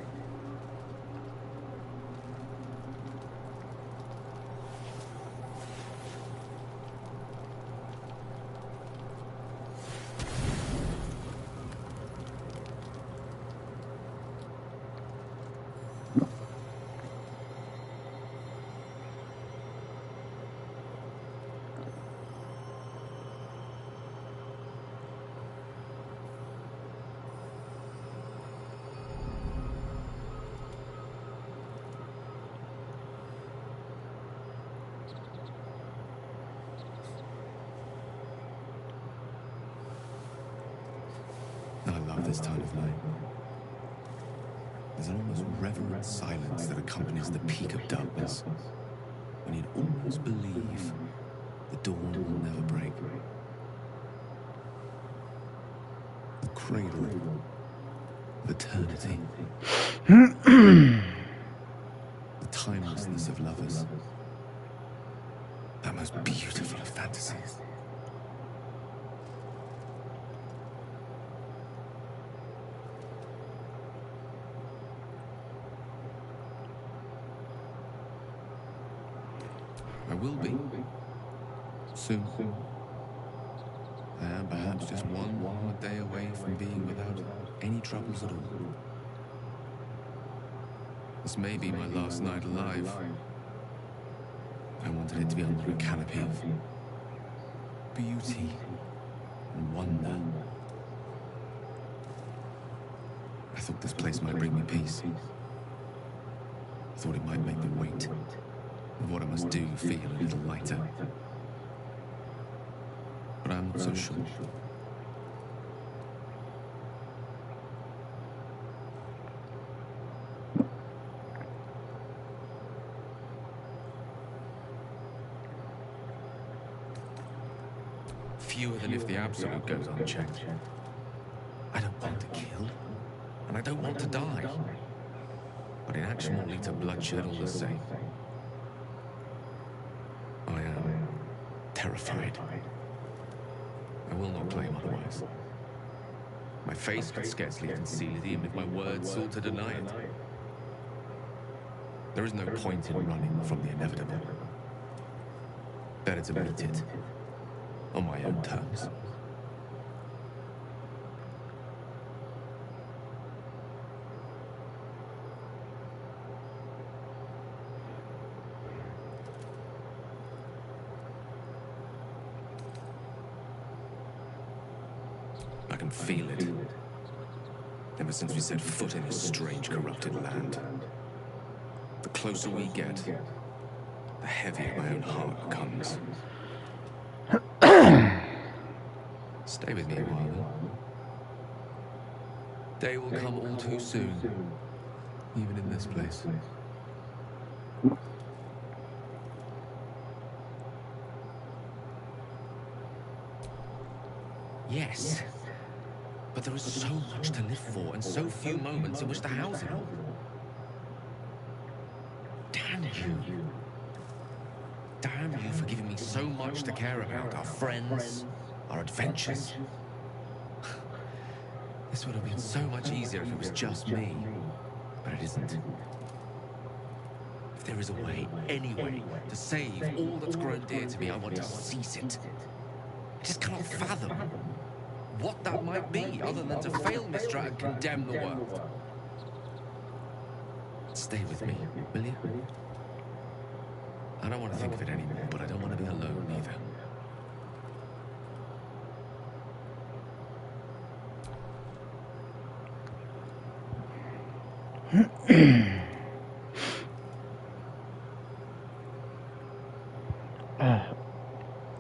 I love this time of night. There's an almost reverent silence that accompanies the peak of darkness, when you'd almost believe the dawn will never break. The cradle of eternity. The timelessness of lovers. That most beautiful of fantasies. I will be. Soon. I am perhaps just one more day away from being without any troubles at all. This may be my last night alive. I wanted it to be under a canopy of beauty and wonder. I thought this place might bring me peace. I thought it might make the wait of what I must do feel a little lighter. But I'm not so sure. Fewer than if the Absolute goes unchecked. I don't want to kill, and I don't want to die. But inaction will lead to bloodshed all the same. I am terrified. I will not claim otherwise. My face could scarcely conceal it, even if my words sought to deny it. There is no point in running from the inevitable. Better to meet it on my own terms. I can feel it. Ever since we set foot in this strange, corrupted land. The closer we get, the heavier my own heart becomes. Stay with me a while, then. Day will come all too soon, even in this place. Yes. But there is so much to live for, and so few moments in which to house it all. Damn you. Damn you for giving me so much to care about. Our friends, our adventures. This would have been so much easier if it was just me. But it isn't. If there is a way, any way, to save all that's grown dear to me, I want to seize it. I just cannot fathom what that might be, other than to fail Mistra and condemn the world. Stay with me, will you? I don't want to think of it anymore, but I don't want to be alone either.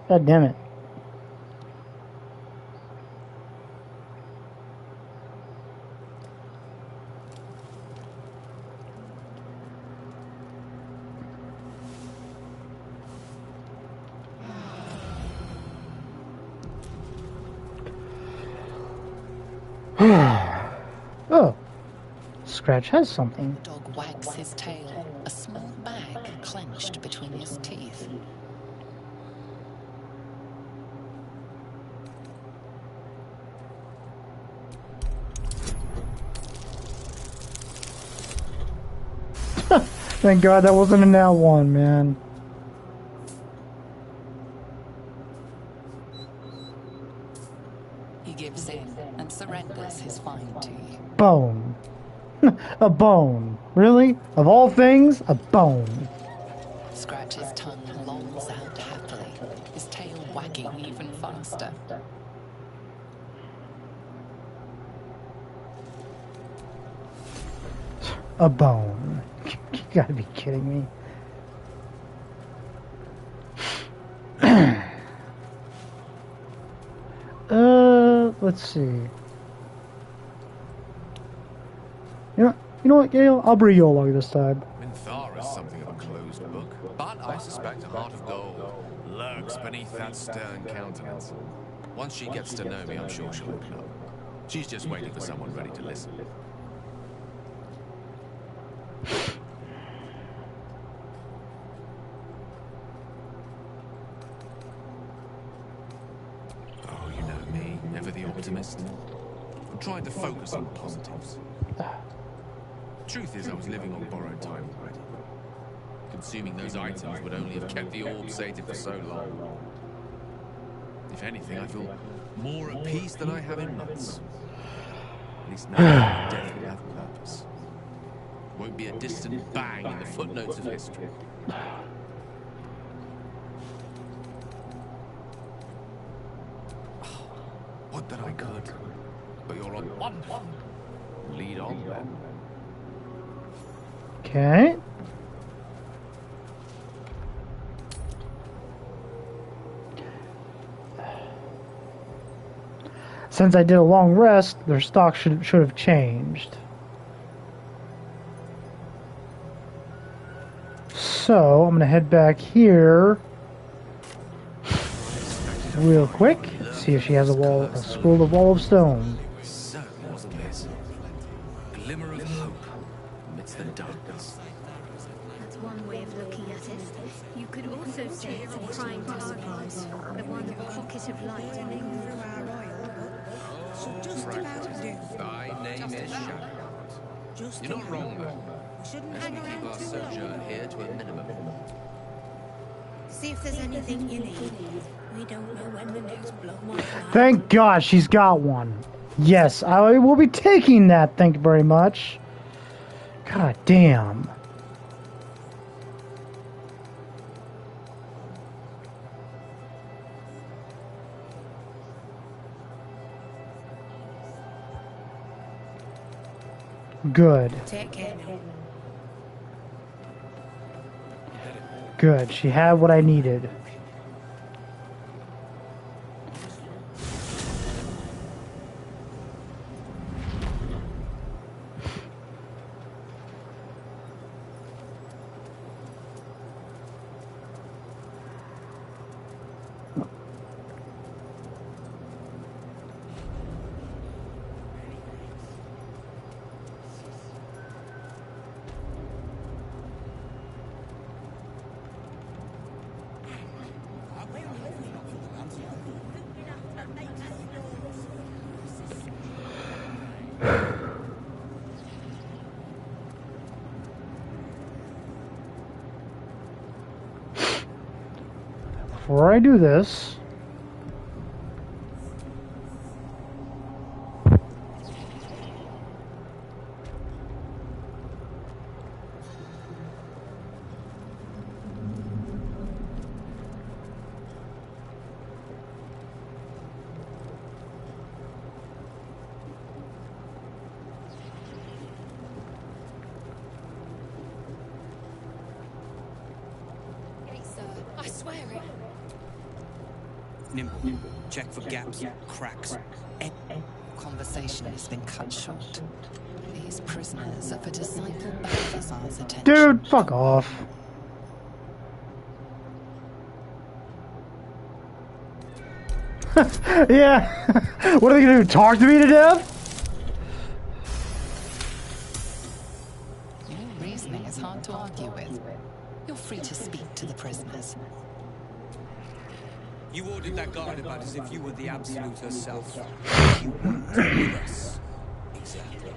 God damn it. Oh, Scratch has something. The dog wags his tail, a small bag clenched between his teeth. Thank God that wasn't an L1, man. He gives in and surrenders his find to you. Bone. A bone. Really? Of all things, a bone. Scratch's tongue lolls out happily, his tail wagging even faster. A bone. You gotta be kidding me. Let's see. You know what, Gale? I'll bring you along this time. Minthara is something of a closed book, but I suspect a heart of gold lurks beneath that stern countenance. Once she gets to know me, I'm sure she'll open up. She's just waiting for someone ready to listen. Oh, you know me, ever the optimist. I'm trying to focus on positives. Truth is, I was living on borrowed time already. Consuming those items would only have kept the orb sated for so long. If anything, I feel more at peace than I have in months. At least now my death will have purpose. Won't be a distant bang in the footnotes of history. Would that I could. But you're on one. Lead on then. Okay. Since I did a long rest, their stock should have changed. So I'm gonna head back here real quick. See if she has a scroll of wall of stone. So, wasn't this? Glimmer of hope amidst the darkness. That's one way of looking at it. You could also say it's a prime target. The one pocket of light. So just about do. Thy name is Shadow. Just You're not wrong, though. We shouldn't As we hang keep around our too sojourn long. here to a minimum. See if there's anything you need. We don't know when the next blow might land. Thank God she's got one. Yes, I will be taking that. Thank you very much. God damn. Good. Take care now. Good. She had what I needed. Before I do this, I swear it. Nimble. Check for gaps, cracks. Conversation has been cut short. These prisoners are for disciple Balthazar's attention. dude, fuck off. Yeah. What are they gonna do? Talk to me to death? Your reasoning is hard to argue with. You're free to speak to the prisoners. You ordered that guard about as if you were the Absolute herself. You weren't with us. Exactly.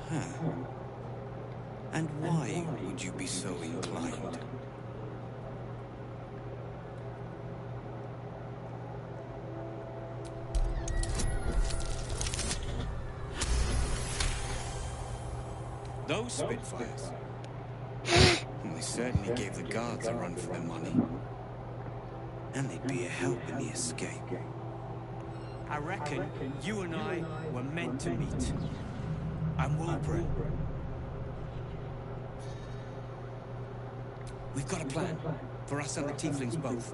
Huh. And why would you be so inclined? Those Spitfires. Well, they certainly gave the guards a run for their money. And they'd be a help in the escape. I reckon you and I were meant to meet. I'm Wilbur. We've got a plan. For us and the tieflings both.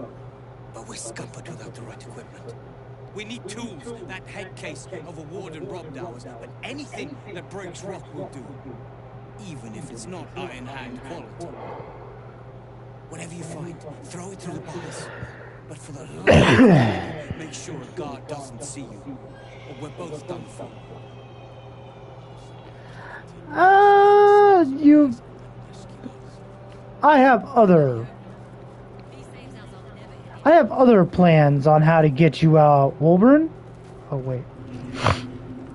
But we're scuppered without the right equipment. We need tools, that head case of a warden robbed ours, but anything that breaks rock will do. Even if it's not Iron Hand quality. Whatever you find, throw it through the bars. But for the love of God, make sure a guard doesn't see you, or we're both done for. I have other plans on how to get you out, Wolverine. Oh wait,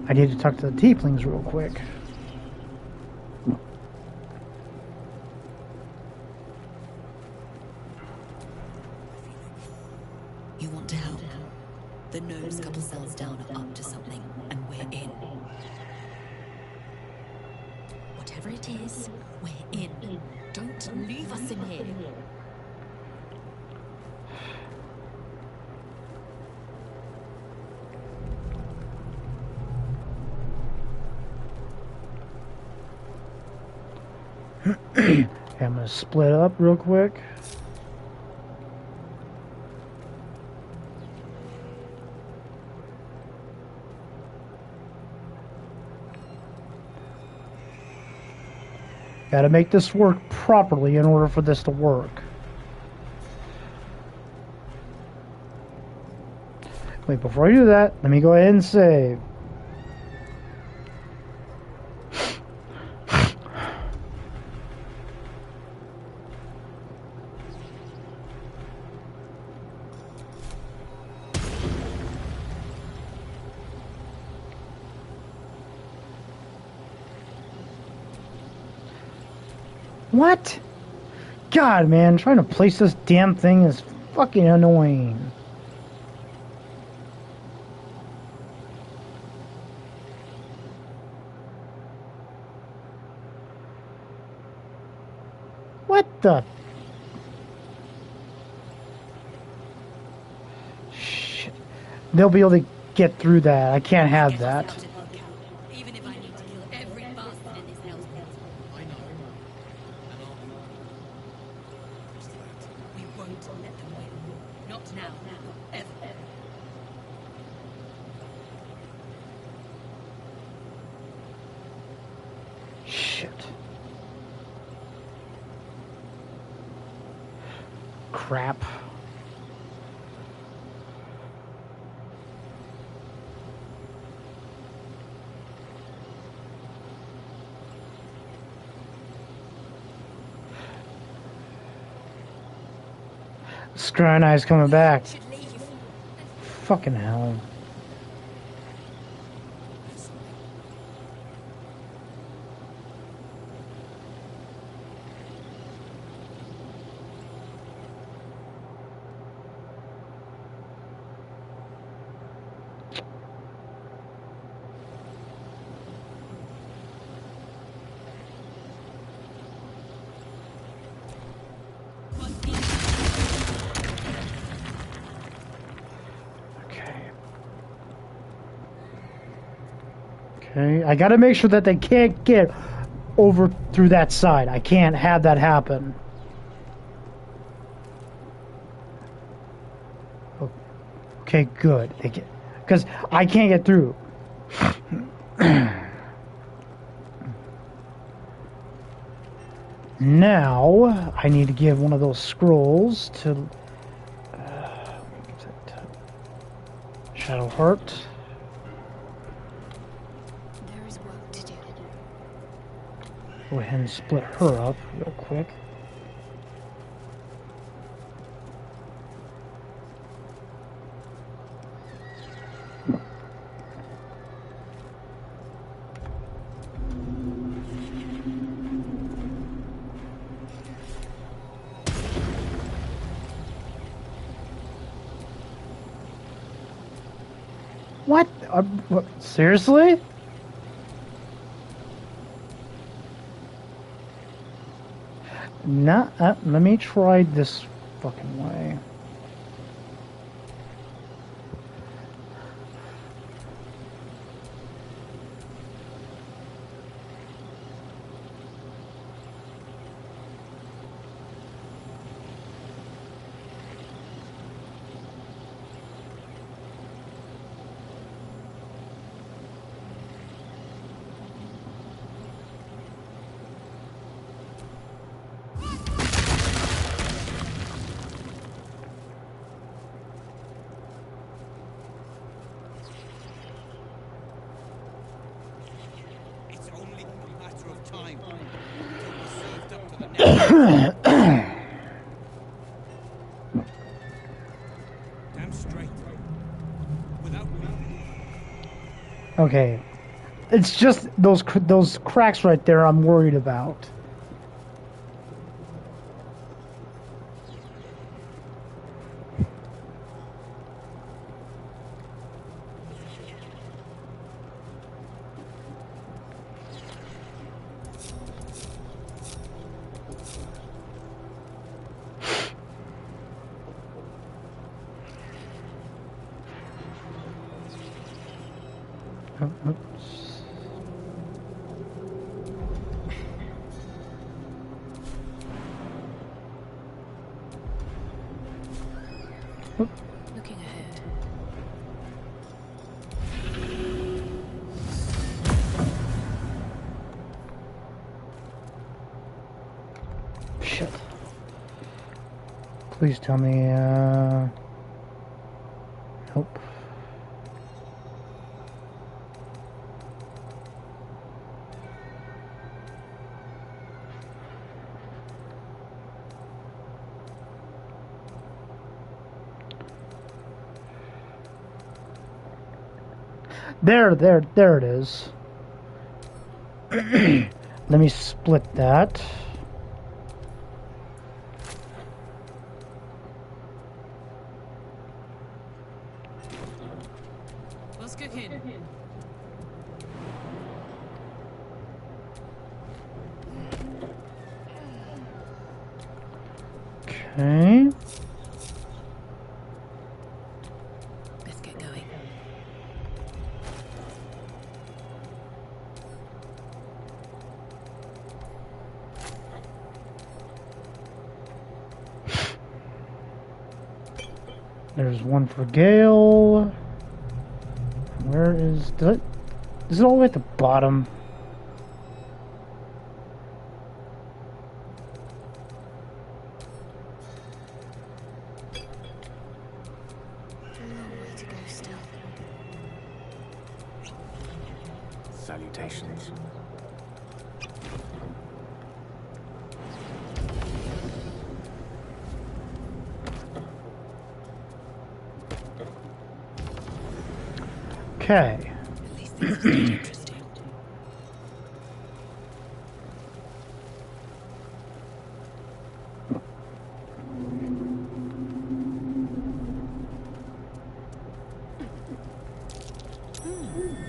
I need to talk to the tieflings real quick. You want to help? The gnomes couple cells down are up to something, and we're in. Whatever it is, we're in. Don't leave us in here. Okay, I'm gonna split up real quick. Gotta make this work properly in order for this to work. Wait, before I do that, let me go ahead and save. What? God, man, trying to place this damn thing is fucking annoying. What the? Shit. They'll be able to get through that. I can't have that. Even if I need to kill every bastard in this hellspace. I know. We won't let them win. Not now. Ever. Shit. Crap. Scrying Eye's coming back. Fucking hell. Okay, I gotta make sure that they can't get over through that side. I can't have that happen. Okay, good. They get, because I can't get through. Now I need to give one of those scrolls to Shadowheart. There is work to do. Go ahead and split her up real quick. What? Seriously? Nah, let me try this fucking way. Okay, it's just those cracks right there I'm worried about. Looking ahead. shit. Please tell me, nope. There it is. Let me split that. Let's kick in. Okay. Let's get going. There's one for Gale. Where is that? Is it all the way at the bottom? Salutations. Okay. At least this is not interesting.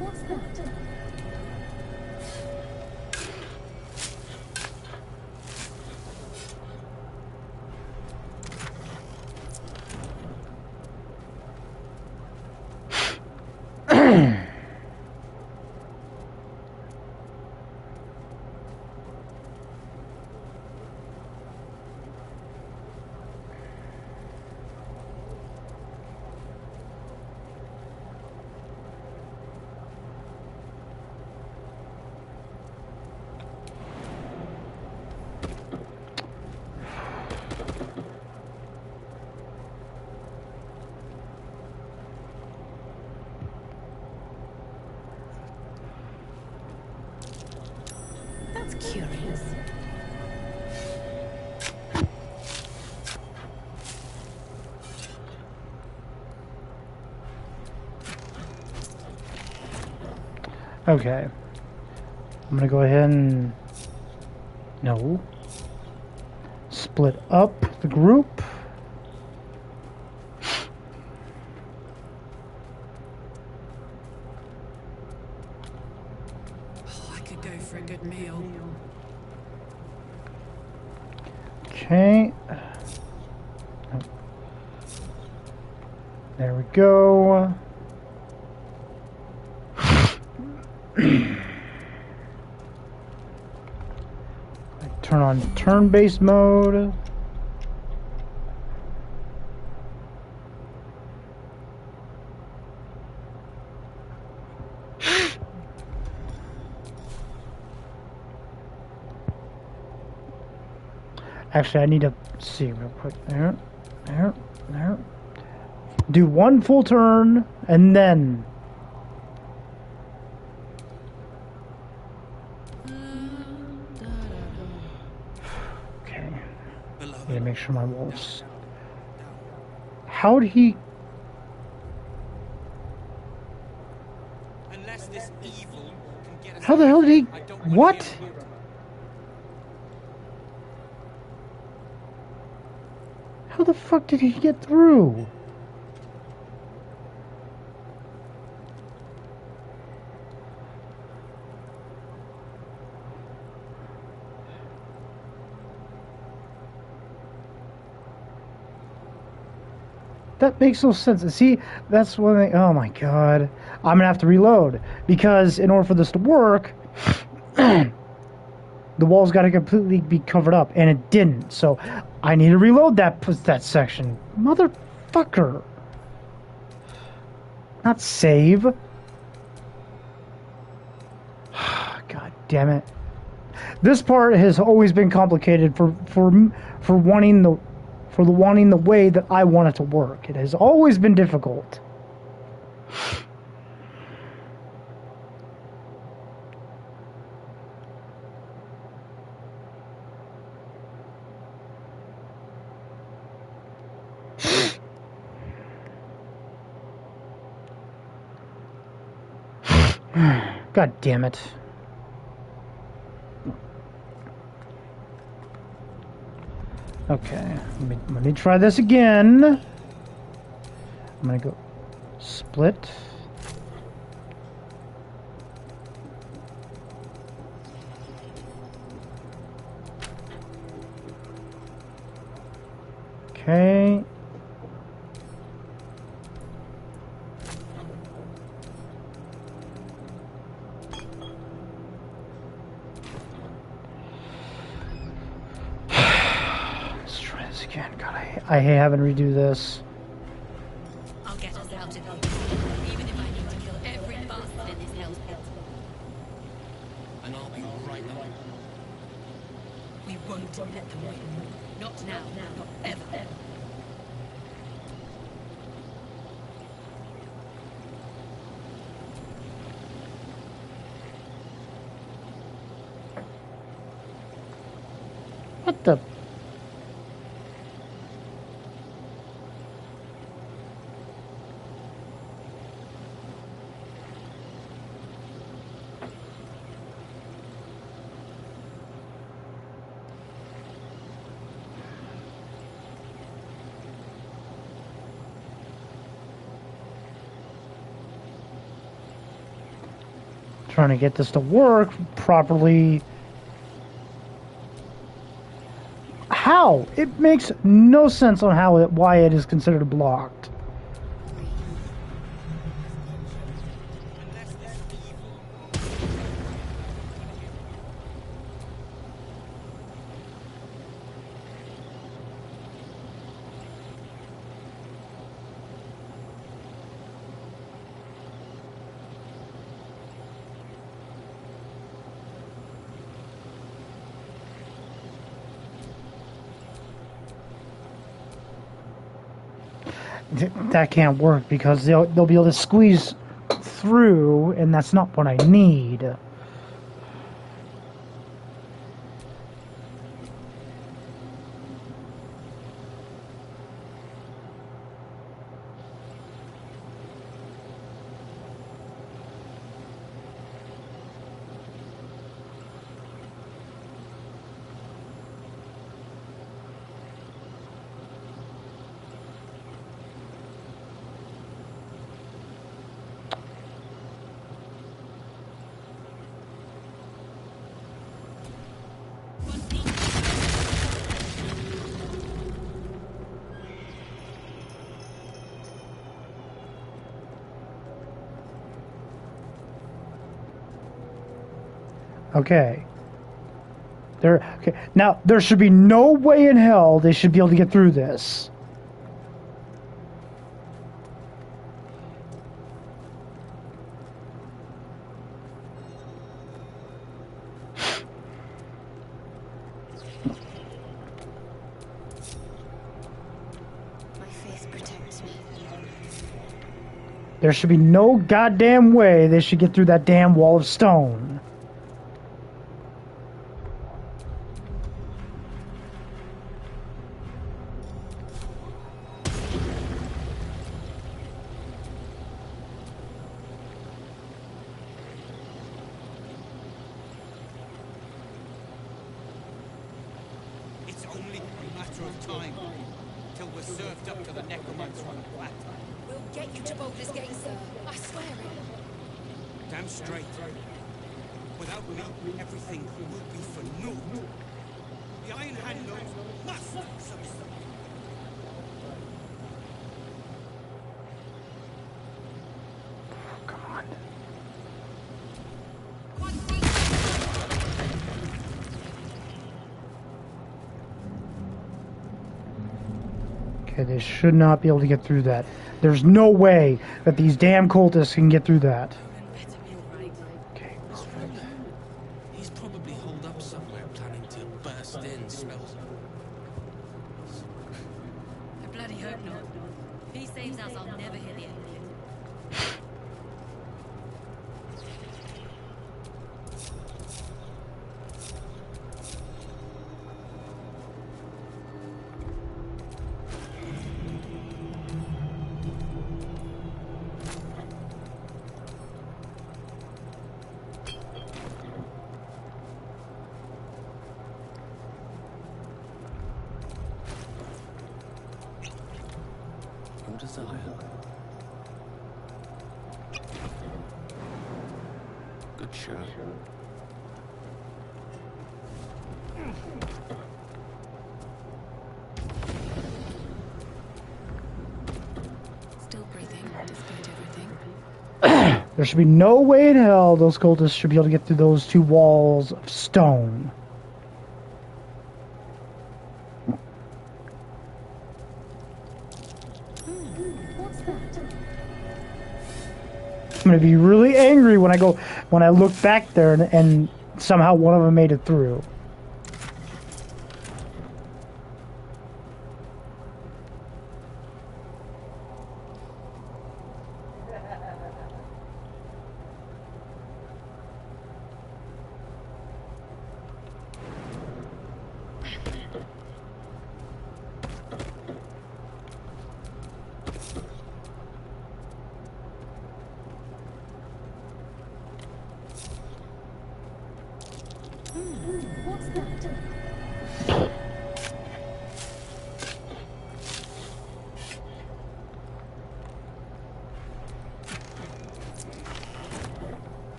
What's that? That's curious. Okay. I'm gonna go ahead and... No. Split up the group. Oh, I could go for a good meal. Okay. There we go. Turn on turn-based mode. Actually, I need to see real quick. There. Do one full turn, and then... Okay. Need to make sure my wolves... How did he... How the hell did he... What? How the fuck did he get through? That makes no sense. See, that's one thing. Oh my god. I'm gonna have to reload. Because in order for this to work, the wall's gotta completely be covered up. And it didn't. So I need to reload that section. Motherfucker. Not save. God damn it. This part has always been complicated for wanting the way that I want it to work. It has always been difficult. God damn it. Okay, let me try this again. I'm gonna go split. Okay. Again, God, I hate having to redo this. I'll get us out of here, even if I need to kill every bastard in this hell's pit. And I'll be right on. We won't let them win. Not now, not ever. What the? Trying to get this to work properly. How? It makes no sense on why it is considered blocked. That can't work because they'll be able to squeeze through, and that's not what I need. Okay. Okay. Now, there should be no way in hell they should be able to get through this. My faith protects me. There should be no goddamn way they should get through that damn wall of stone. It's only a matter of time till we're served up to the necromancer on the platter. We'll get you to Baldur's Gate, sir. I swear it. Damn straight. Without me, everything will be for naught. The Iron Hand knows must succeed. Come on. Okay, they should not be able to get through that. There's no way that these damn cultists can get through that. He's probably holed up somewhere. hope not. If he saves us, I'll never hear the end of it. Your desire. Good show. Still breathing, despite everything. There should be no way in hell those cultists should be able to get through those two walls of stone. I'm gonna be really angry when I look back there and somehow one of them made it through.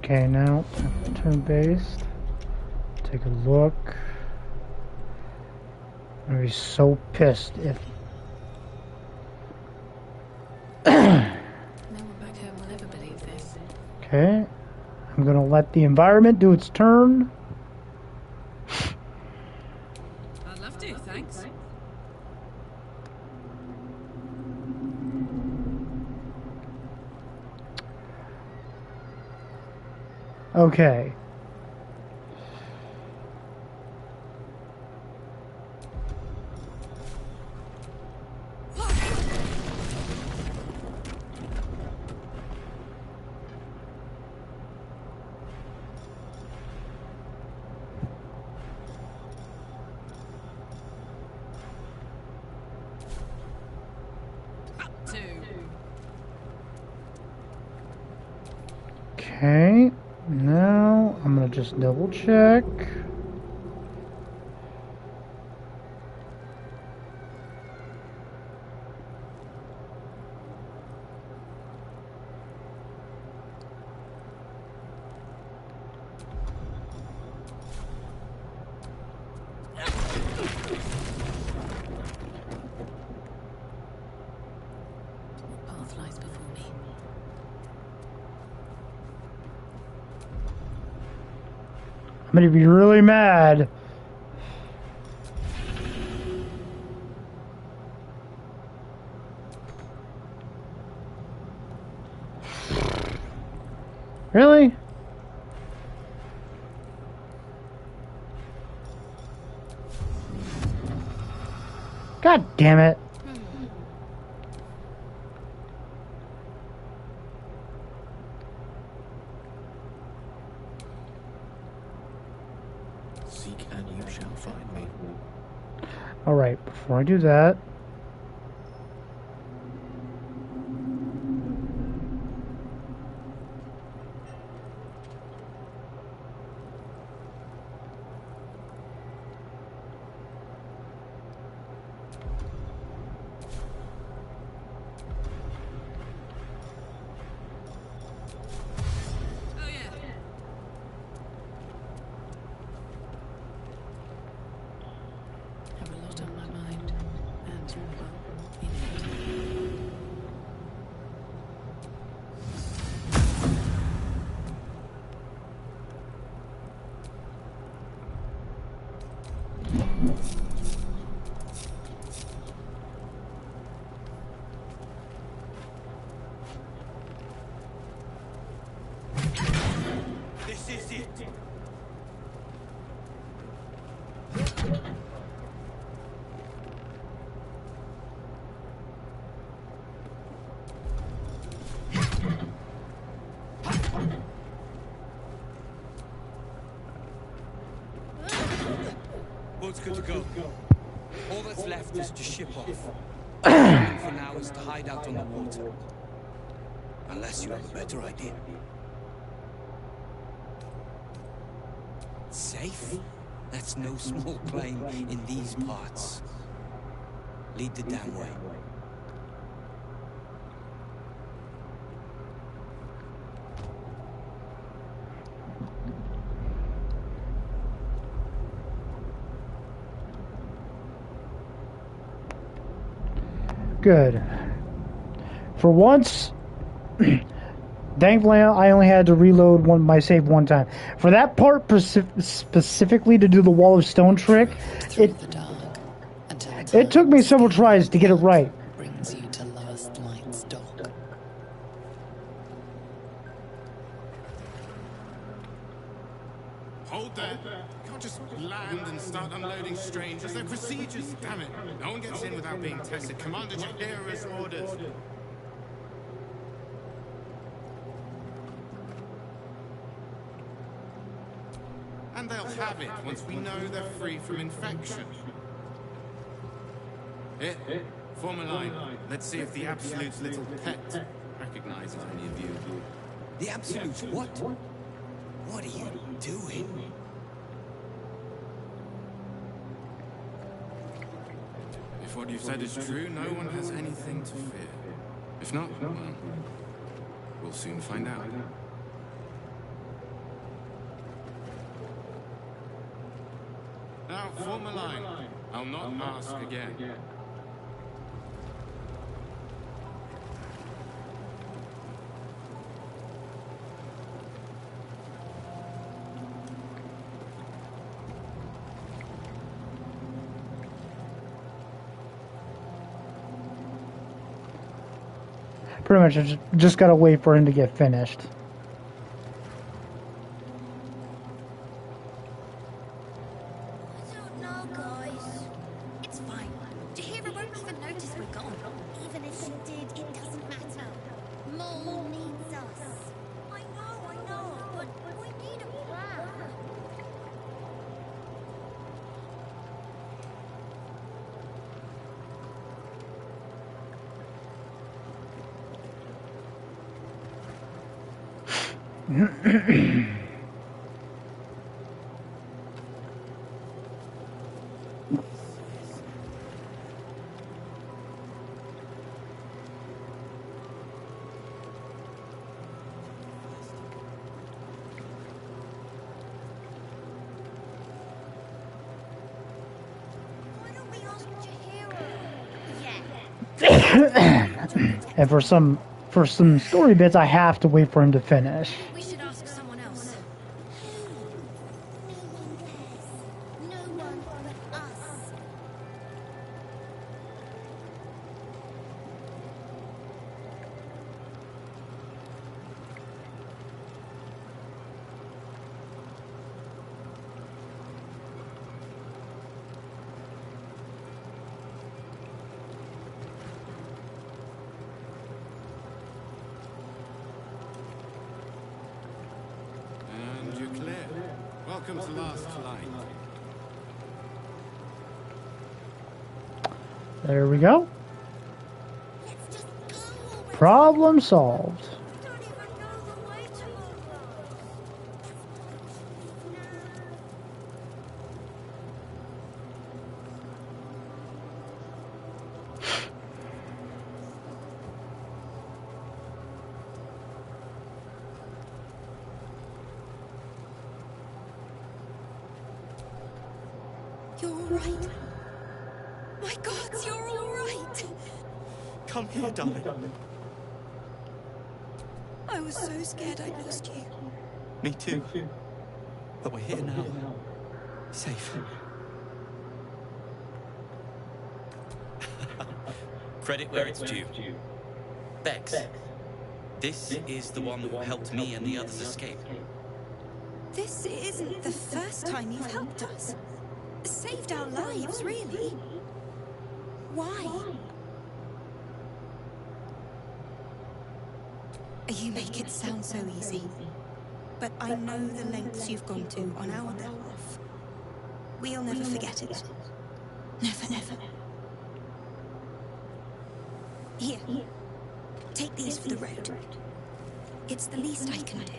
Okay, now turn-based. Take a look. I'm gonna be so pissed if. No one back home will ever believe this. Okay, I'm gonna let the environment do its turn. I'd love to, thanks. Okay. Okay. Now I'm gonna just double check. What path lies before me? I'm gonna be really mad. Really? God damn it. Seek and you shall find me. Alright, before I do that. Have a lot on my mind, and well, in it. good to go. All that's left is to ship off. The plan for now is to hide out on the water. Unless you have a better idea. Safe? That's no small claim in these parts. Lead the damn way. Good. For once, thankfully, I only had to reload my save one time. For that part specifically to do the wall of stone trick, it took me several tries to get it right. Brings you to Last Light's dock. Hold there. You can't just land and start unloading strangers. They're procedures, damn it. No one gets in without being tested. Commander Jahira's orders. And they'll have it once we know they're free from infection. Here, form a line. Let's see if the Absolute's little pet recognizes any of you. The Absolute's what? What are you doing? If what you've said is true, no one has anything to fear. If not, well, we'll soon find out. Now, form a line. I'll not ask again. Pretty much, I just gotta wait for him to get finished. And for some story bits, I have to wait for him to finish. We should ask someone else. No one but us. And you're clear. Welcome to Last Light. There we go. Problem solved. You're all right. My gods, you're all right. Come here, darling. I was so scared I'd lost you. Me too. But we're here now. Safe. Credit where it's due. Bex, this is the one who helped me and the others escape. This isn't the first time you've helped us. Saved our lives, really. Why? You make it sound so easy. But I know the lengths you've gone to on our behalf. We'll never forget it. Never, never. Here. Take these for the road. It's the least I can do.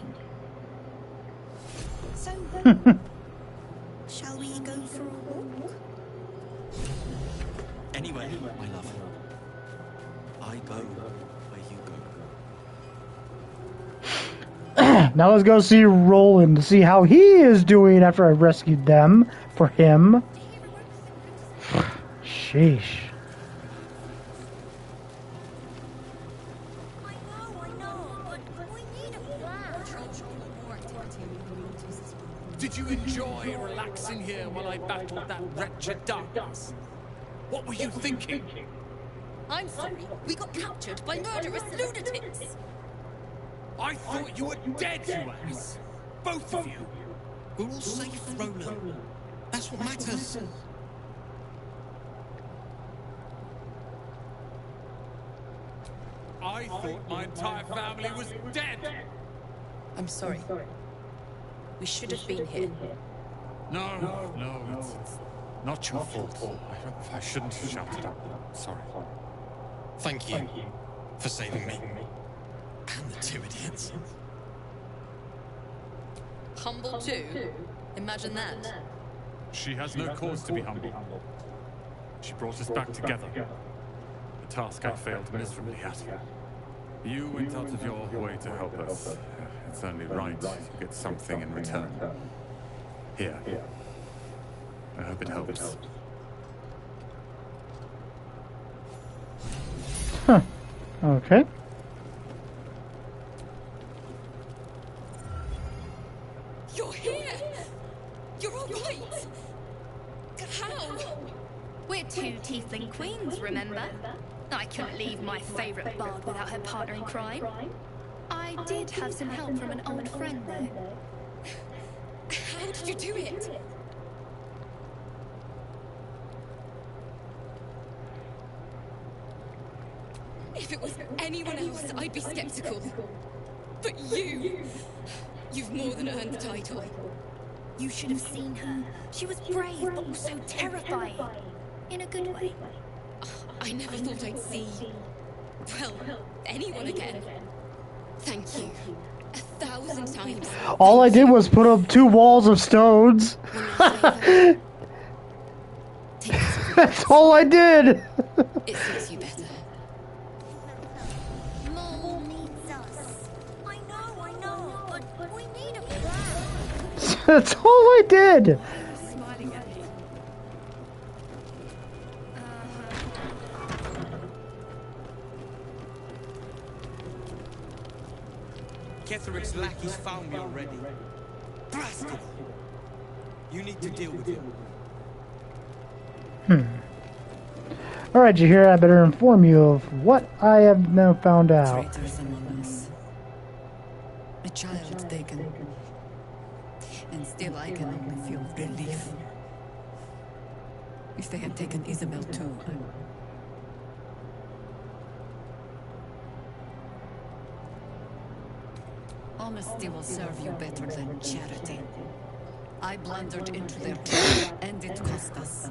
So, shall we go for a walk? Anyway, my love. I go where you go. Now let's go see Roland to see how he is doing after I rescued them for him. Sheesh. Did you enjoy relaxing here while I battled that wretched darkness? What were you thinking? I'm sorry, we got captured by murderous lunatics. I thought you were dead, you ass! Both of you! We're all safe, Roland. That's what matters. I thought my entire family was dead! I'm sorry. We should have been here. No, it's not your fault. I shouldn't have shouted out. Sorry. Thank you for saving me. And the two idiots. Humble too? Imagine that. She has no cause to be humble. She brought us back together. A task I failed miserably at. You went out of your way to help us. It's only right you get something in return. Here. I hope it helps. Huh. Okay. You're here! You're all right! How? We're two tiefling queens, remember? I couldn't leave my favourite bard without her partner in crime. I did have some help from an old friend, though. How did you do it? If it was anyone else, I'd be skeptical. But you've more than earned the title. You should have seen her. She was brave, but also terrifying. In a good way. I never thought I'd see, well, anyone again. Thank you. 1,000 times. All I did was put up 2 walls of stones. That's all I did. It suits you better. Mom needs us. I know, but we need a plan. That's all I did. Smiling at me. Ketheric's lackeys found me already. Bastard! You need to deal with him. Alright, Jahir, I better inform you of what I have now found out. Traitors among us. A child taken. And still I can only feel relief. If they had taken Isabel too, honesty will serve you better than charity. I blundered into their trap, and it cost us.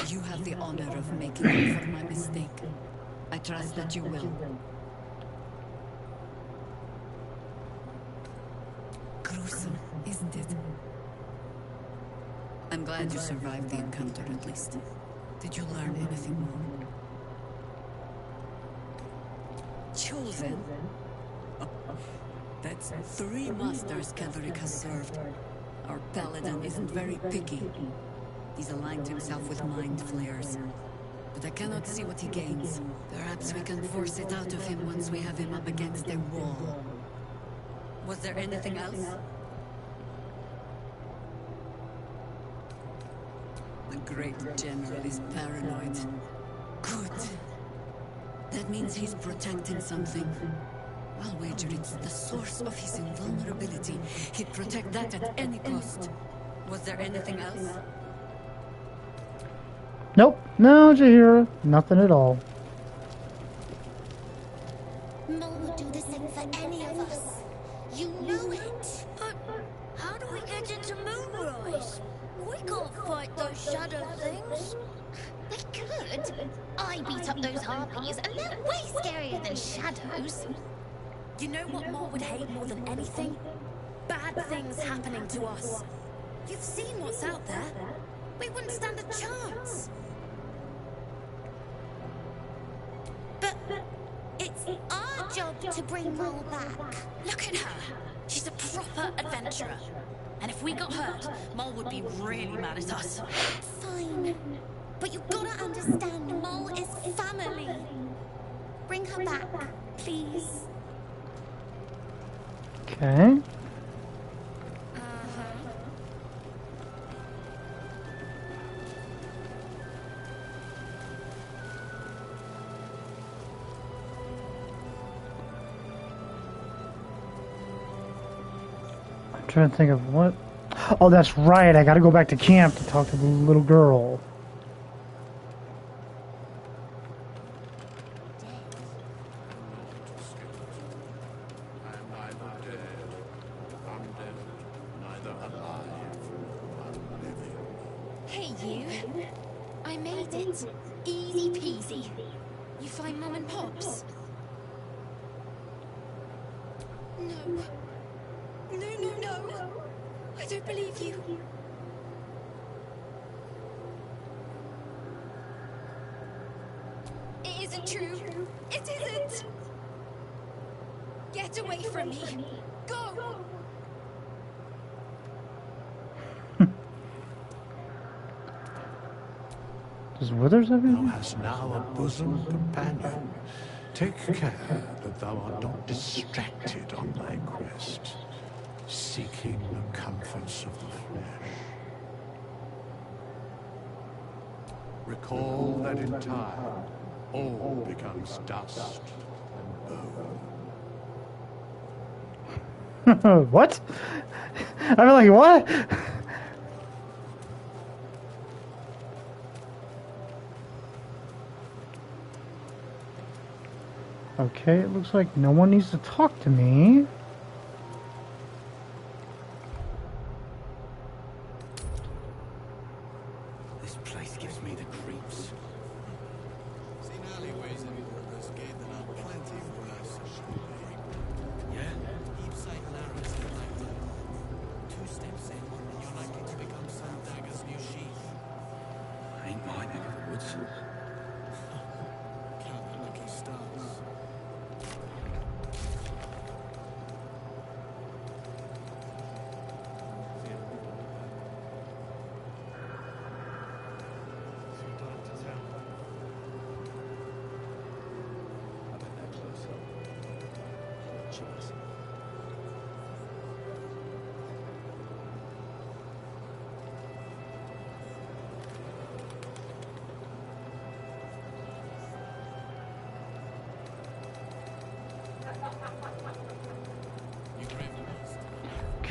You have the honor of making up for my mistake. I trust that you will. Gruesome, isn't it? I'm glad you survived the encounter at least. Did you learn anything more? Chosen? That's 3 masters Ketheric has served. Our paladin isn't very picky. He's aligned himself with mind flayers. But I cannot see what he gains. Perhaps we can force it out of him once we have him up against a wall. Was there anything else? The great general is paranoid. Good. That means he's protecting something. I'll wager it's the source of his invulnerability. He'd protect that at any cost. Was there anything else? Nope. No, Jahira. Nothing at all. Mo would do the same for any of us. You know it. But how do we get into Moonrise? We can't fight those shadow things. good. I beat up those harpies, and they're way scarier than shadows. You know what Mol would hate more than anything? Bad things happening to us. You've seen what's out there. We wouldn't stand a chance. But it's our job to bring Mol back. Look at her. She's a proper adventurer. And if we got hurt, Mol would be really mad at us. Fine. But you've got to understand, Mol is family. Bring her back, please. Okay. I'm trying to think of what. Oh, that's right. I got to go back to camp to talk to the little girl. Hey, you. I made it. Easy peasy. You find Mum and Pops? No. No. I don't believe you. It isn't true. It isn't. Get away from me. Go. Does Withers have Thou anything? hast now a bosom companion. Take care that thou art not distracted on thy quest, seeking the comforts of the flesh. Recall that in time, all becomes dust and bone. What? I'm like, what? Okay, it looks like no one needs to talk to me. This place gives me the creeps. Seen alleyways in Baldur's Gate that are plenty worse. Yeah? Heaps like Laris and like 2 steps in, and you're likely to become Sam Dagger's new sheath. Ain't my neck of the woods. Count the lucky stars.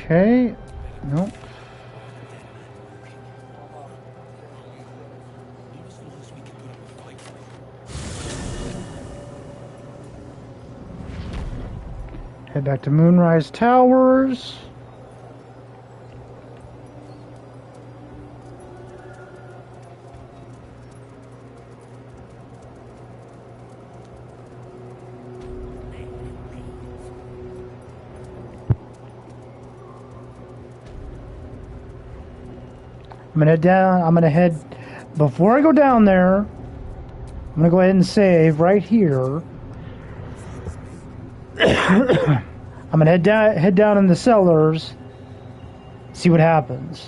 Okay. Nope. Head back to Moonrise Towers. I'm gonna head down. I'm gonna head before I go down there. I'm gonna go ahead and save right here. I'm gonna head down in the cellars. See what happens.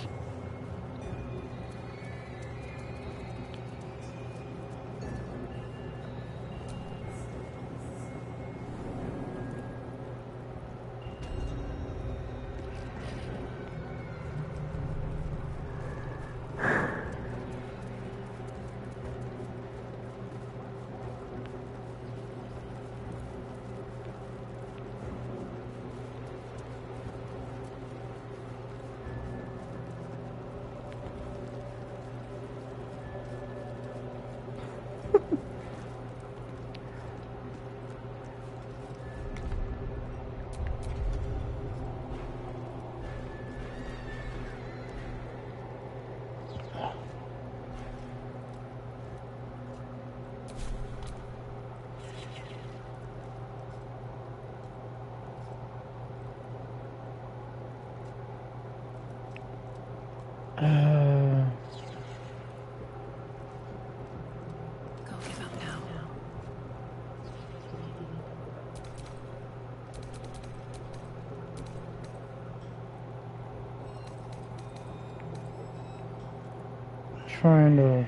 trying to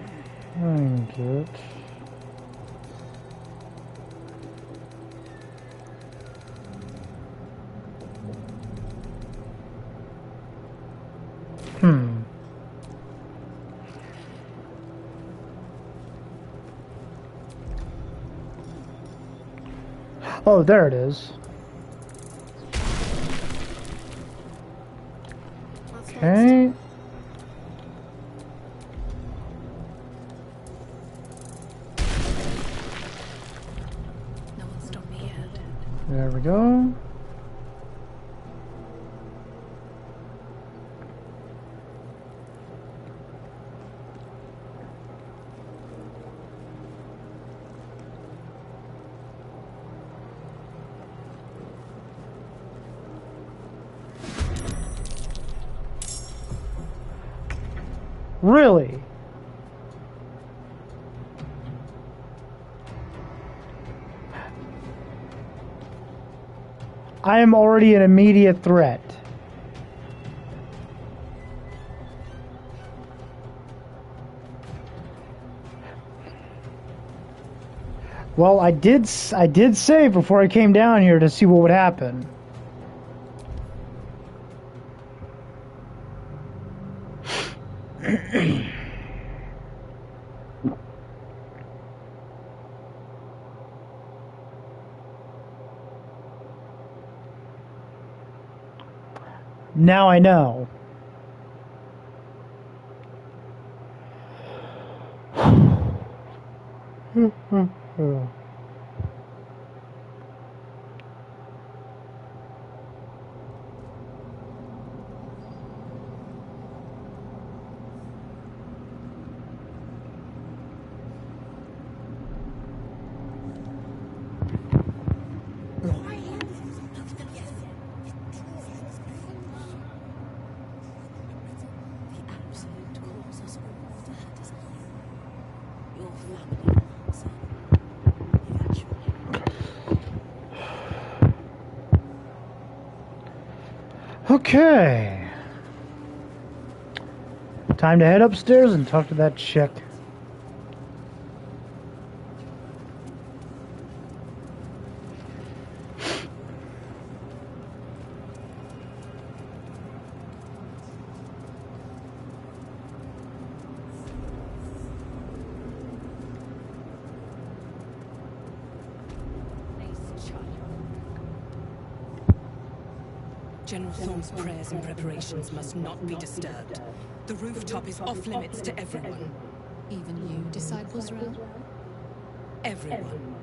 find it. Oh, there it is. Okay. No one's stopped me yet. There we go. Really? I am already an immediate threat. Well, I did save before I came down here to see what would happen. Now I know. Okay. Time to head upstairs and talk to that chick. General Thorne's prayers and preparations must not be disturbed. The rooftop is off limits to everyone. Even you, Disciples Realm? Everyone.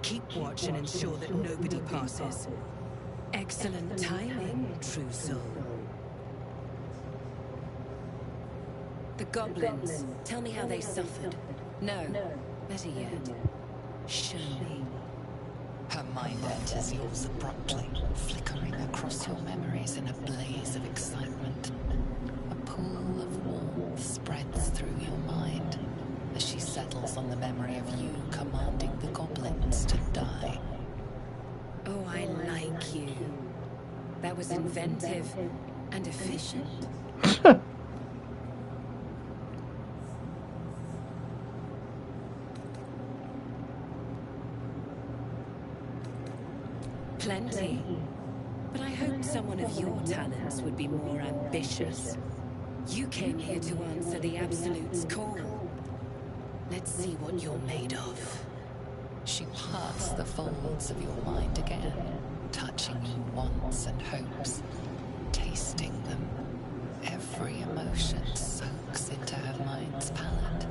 Keep watch and ensure that nobody passes. Excellent timing, true soul. The goblins. Tell me how they suffered. No, better yet, show me. Her mind enters yours abruptly, flickering across your memories in a blaze of excitement. A pool of warmth spreads through your mind as she settles on the memory of you commanding the goblins to die. Oh, I like you. That was inventive and efficient. Plenty. But I hoped someone of your talents would be more ambitious. You came here to answer the Absolute's call. Let's see what you're made of. She parts the folds of your mind again, touching you wants and hopes, tasting them. Every emotion soaks into her mind's palate.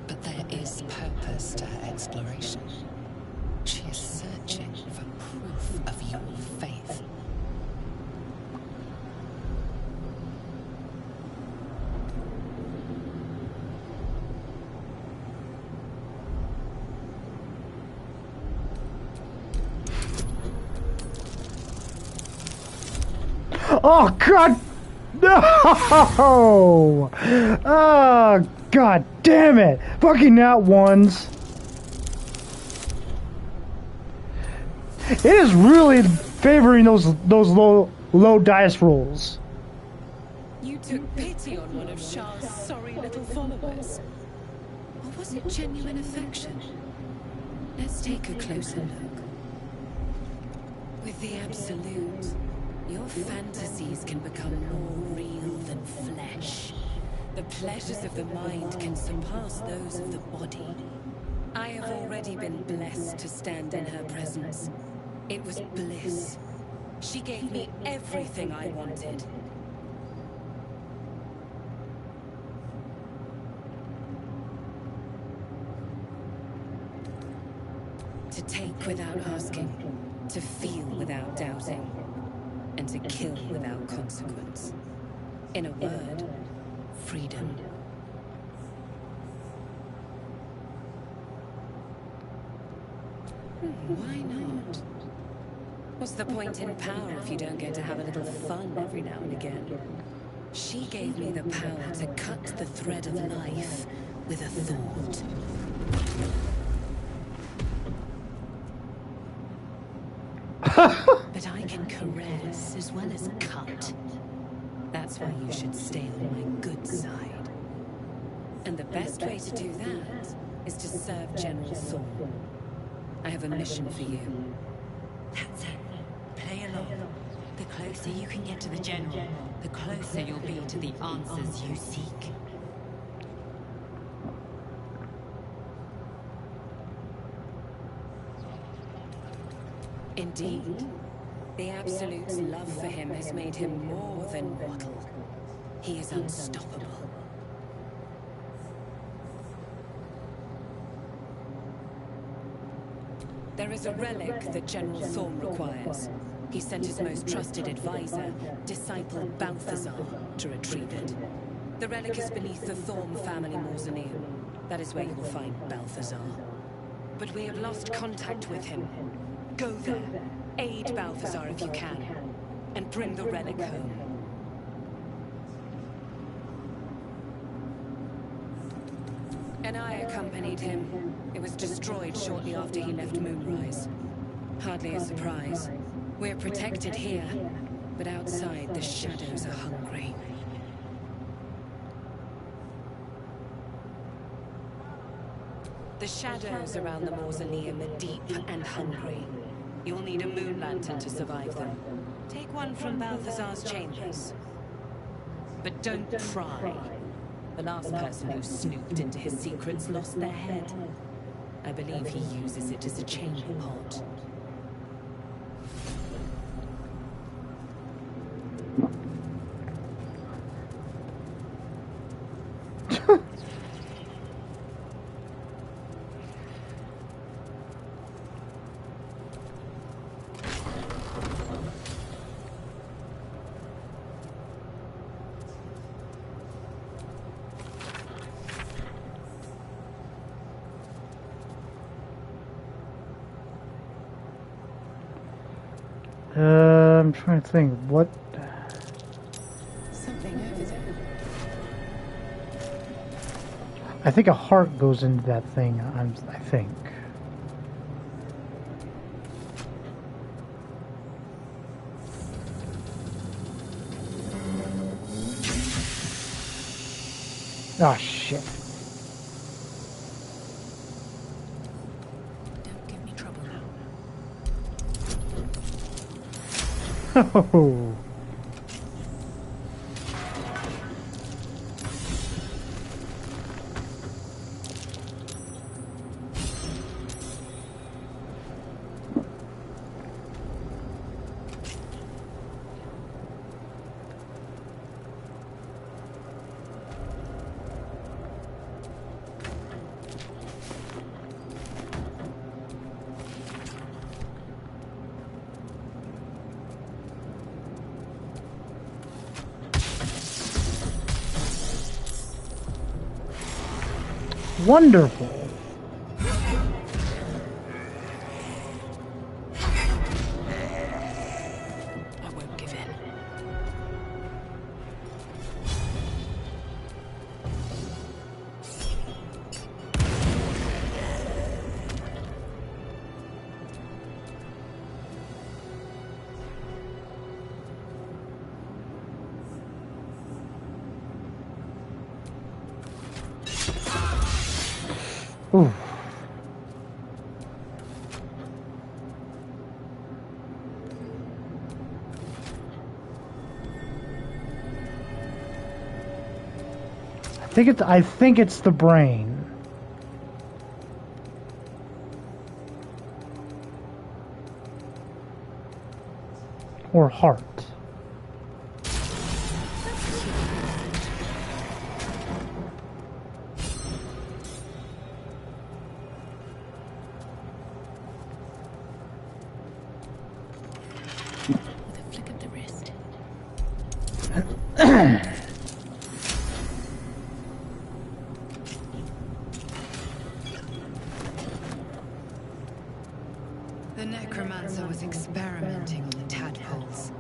But there is purpose to her exploration. She is searching for proof of your faith. Oh, God! No! Oh, God damn it! Fucking not ones. It is really favoring those low dice rolls. You took pity on one of Shah's sorry little followers. Or was it genuine affection? Let's take a closer look. With the Absolute, your fantasies can become more real than flesh. The pleasures of the mind can surpass those of the body. I have already been blessed to stand in her presence. It was bliss. She gave me everything I wanted. To take without asking, to feel without doubting, and to kill without consequence. In a word, freedom. Why not? What's the point in power if you don't get to have a little fun every now and again? She gave me the power to cut the thread of life with a thought. But I can caress as well as cut. That's why you should stay on my good side. And the best way to do that is to serve General Thorne. I have a mission for you. That's it. Play along. The closer you can get to the General, the closer you'll be to the answers you seek. Indeed. The Absolute's love for him has made him more than mortal. He is unstoppable. There is a relic that General Thorne requires. He sent his most trusted advisor, disciple Balthazar, to retrieve it. The relic is beneath the Thorne family mausoleum. That is where you will find Balthazar. But we have lost contact with him. Go there, aid Balthazar if you can, and bring the relic home. And I accompanied him. It was destroyed shortly after he left Moonrise. Hardly a surprise. We're protected here, but outside the shadows are hungry. The shadows around the mausoleum are deep and hungry. You'll need a moon lantern to survive them. Take one from Balthazar's chambers. But don't pry. The last person who snooped into his secrets lost their head. I believe he uses it as a chamber pot. I'm trying to think, what... Something over there. I think a heart goes into that thing, I think. Ah, shit. Don't give me trouble now. Oh. Wonderful. I won't give in. I think it's the brain. Or heart. The necromancer was experimenting on the tadpoles.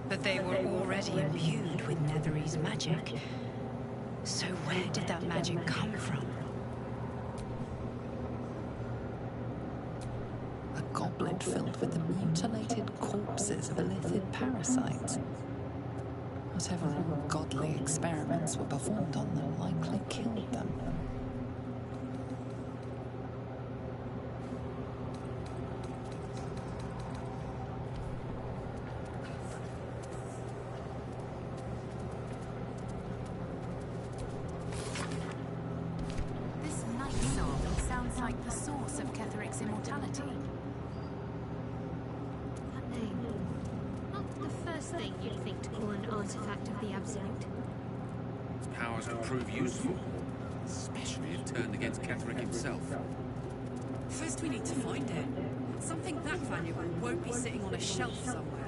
But they were already imbued with Nethery's magic. So where did that magic come from? A goblet filled with the mutilated corpses of illithid parasites. Whatever ungodly experiments were performed on them likely killed them. This night song sounds like the source of Ketheric's immortality. That name. Not the first thing you'd think to call an artifact of the Absolute. Its powers could prove useful, especially if turned against Ketheric himself. First we need to find it. Something that valuable won't be sitting on a shelf somewhere.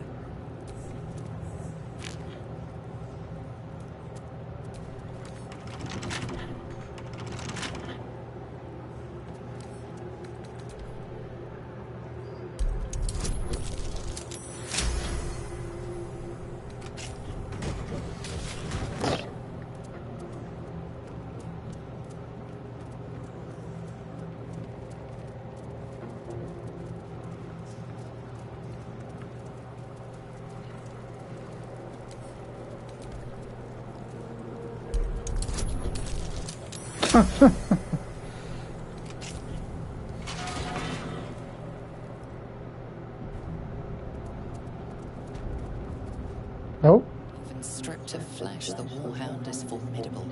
Nope. Even stripped of flesh, the warhound is formidable.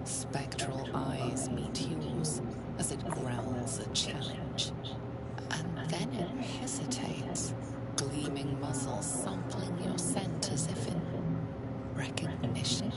Spectral eyes meet yours as it growls a challenge. And then it hesitates, gleaming muzzle sampling your scent as if in recognition.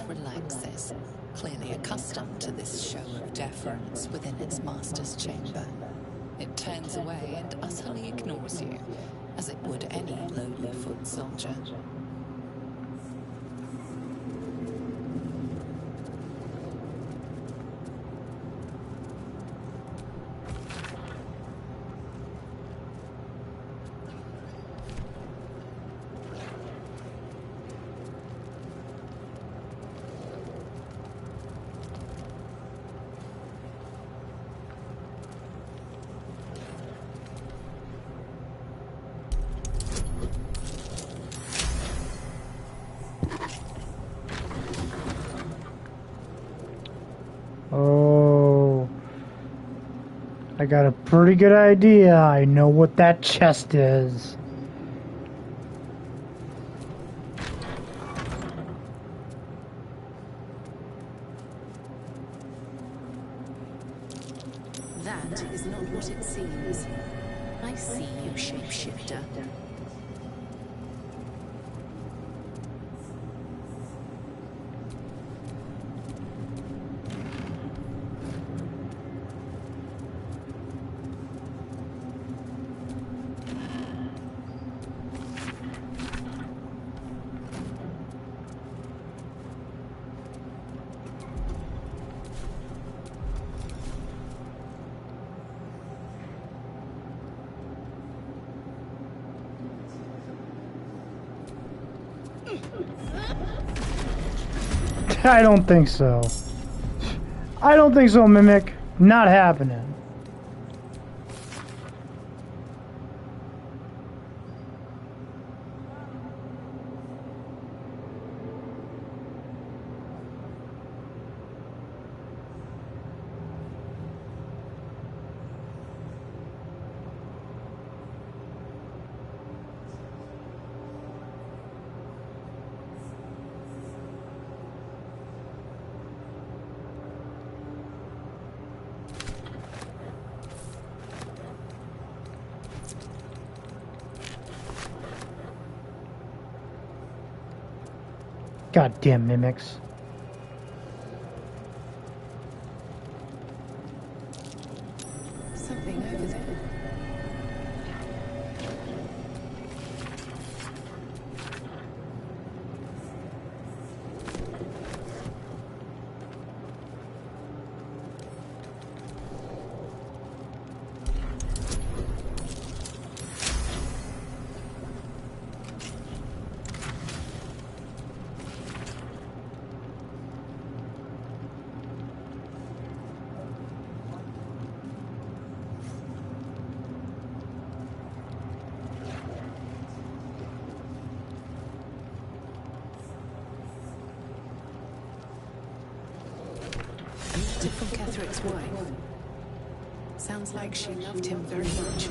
Relaxes, clearly accustomed to this show of deference within its master's chamber. It turns away and utterly ignores you, as it would any lowly foot soldier. Oh, I got a pretty good idea. I know what that chest is. That is not what it seems. I see you, shapeshifter. I don't think so. I don't think so, Mimic. Not happening. Goddamn mimics. Something over there. A letter from Ketheric's wife. Sounds like she loved him very much.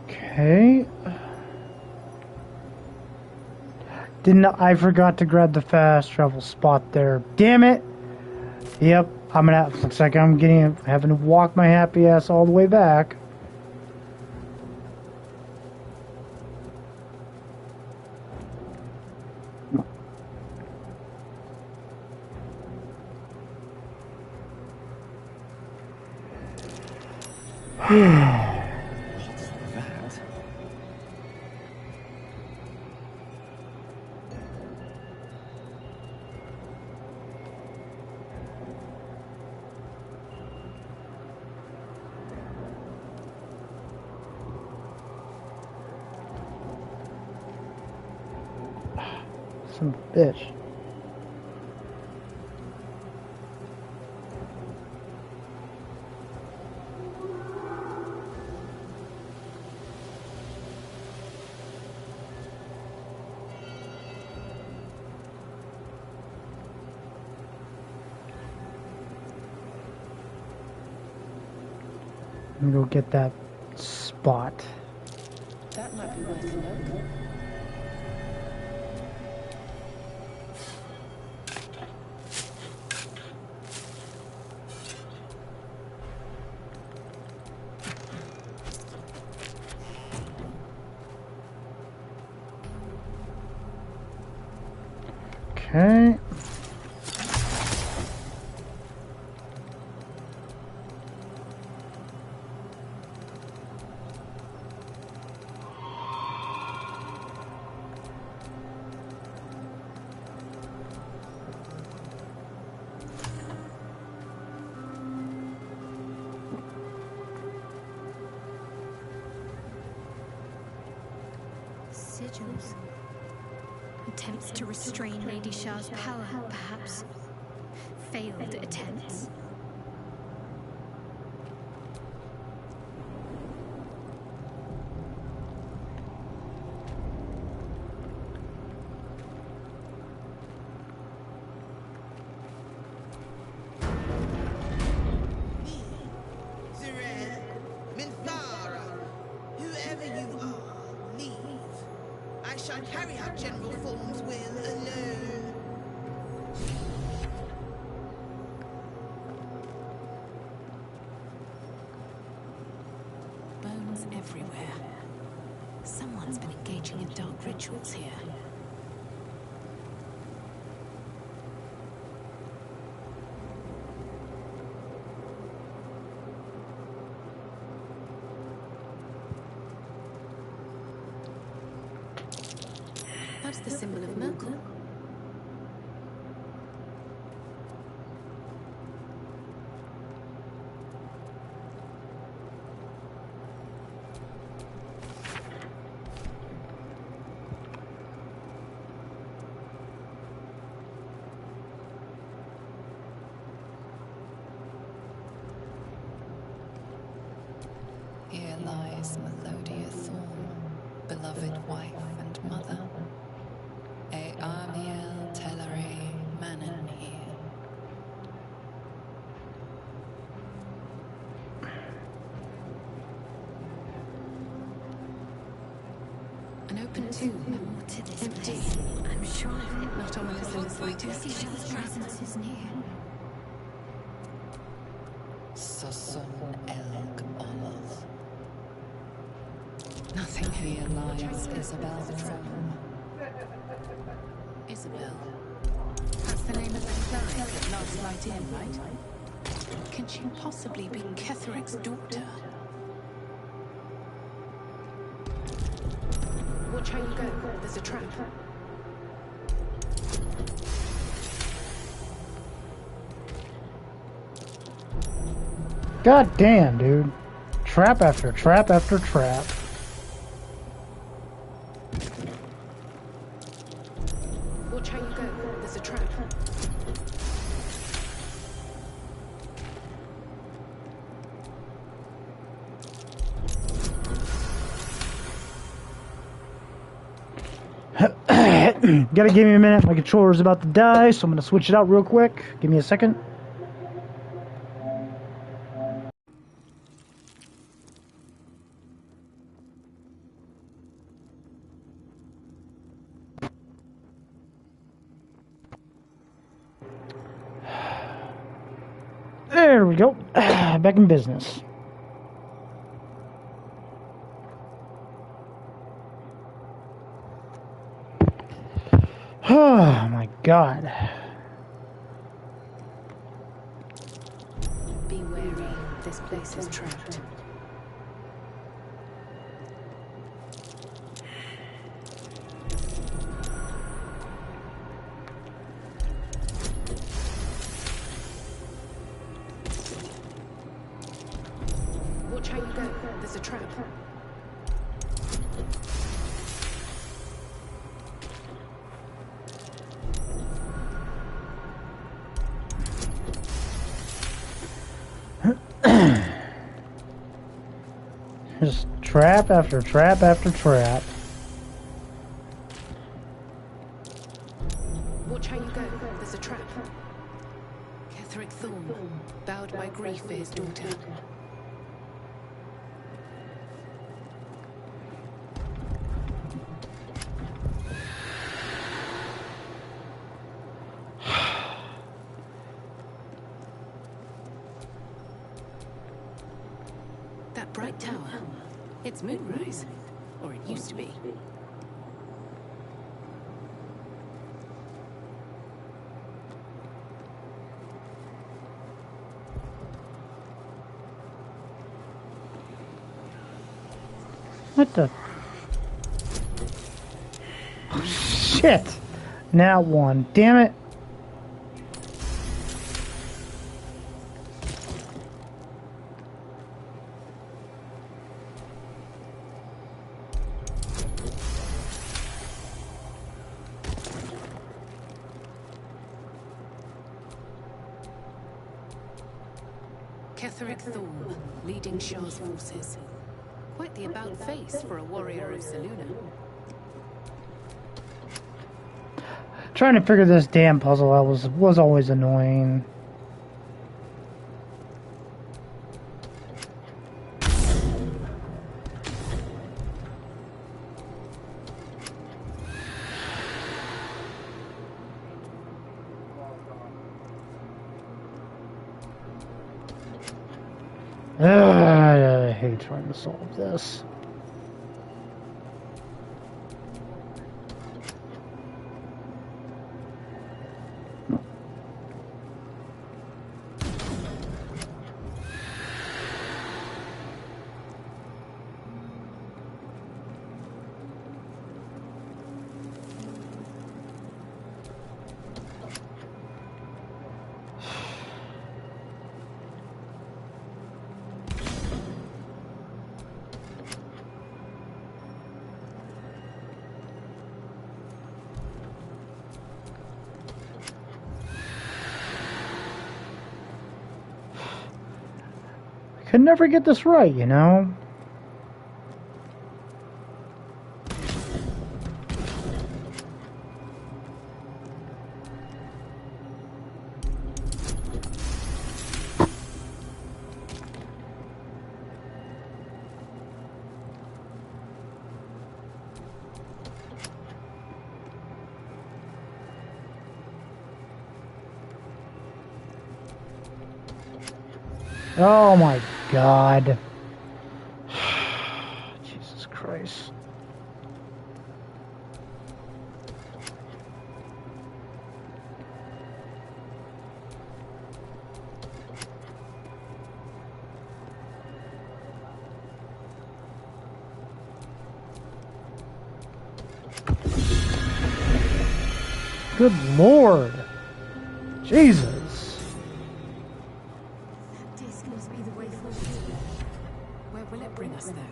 Okay. I forgot to grab the fast travel spot there. Damn it! Yep, looks like I'm having to walk my happy ass all the way back. Some bitch. I'm gonna go get that spot. That might be worth a look. Okay. Sigils. Attempts to restrain Lady Shah's power, perhaps. Failed attempts. Whoever you are, leave. I shall carry out General Form's will alone. Ruins everywhere. Someone's been engaging in dark rituals here. That's the symbol of Merkel. Here lies Melodia Thorn, beloved wife and mother. E Amiel Telere Manon here. An open tomb. To this Empty. place. I'm sure of it. Not ominous in the slightest. Lucifer's presence is near. Soson Elg Oloth. Nothing Here here. lies Isabel Throne. Isabel. That's the name of the cleric at Last Light Inn, right? Can she possibly be Ketheric's daughter? Watch how you go. There's a trap. God damn, dude. Trap after trap after trap. Watch how you go. There's a trap. Gotta give me a minute. My controller's about to die, so I'm gonna switch it out real quick. Give me a second. There we go. Back in business. Oh my god. Be wary. This place is trapped. Watch how you go. There's a trap. Just trap after trap after trap. Watch how you go. There's a trap. Ketheric Thorn, bowed by grief for his daughter. That bright tower. It's Moonrise. Or it used to be. What the? Oh, shit! Now one. Damn it. Ketheric Thorn, leading Shah's forces. Quite the about face for a warrior of Selûne. Trying to figure this damn puzzle out was always annoying. Ugh. hate trying to solve this. Can never get this right, you know? Oh my God. Jesus Christ. Good Lord. Jesus. Bring us there.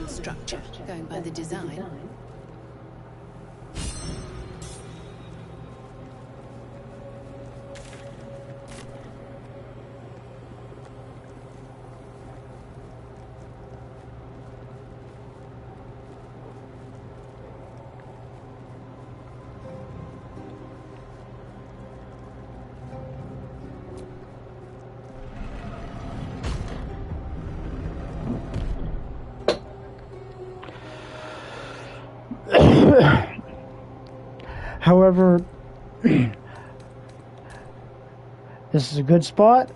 Structure, going by the design. However, this is a good spot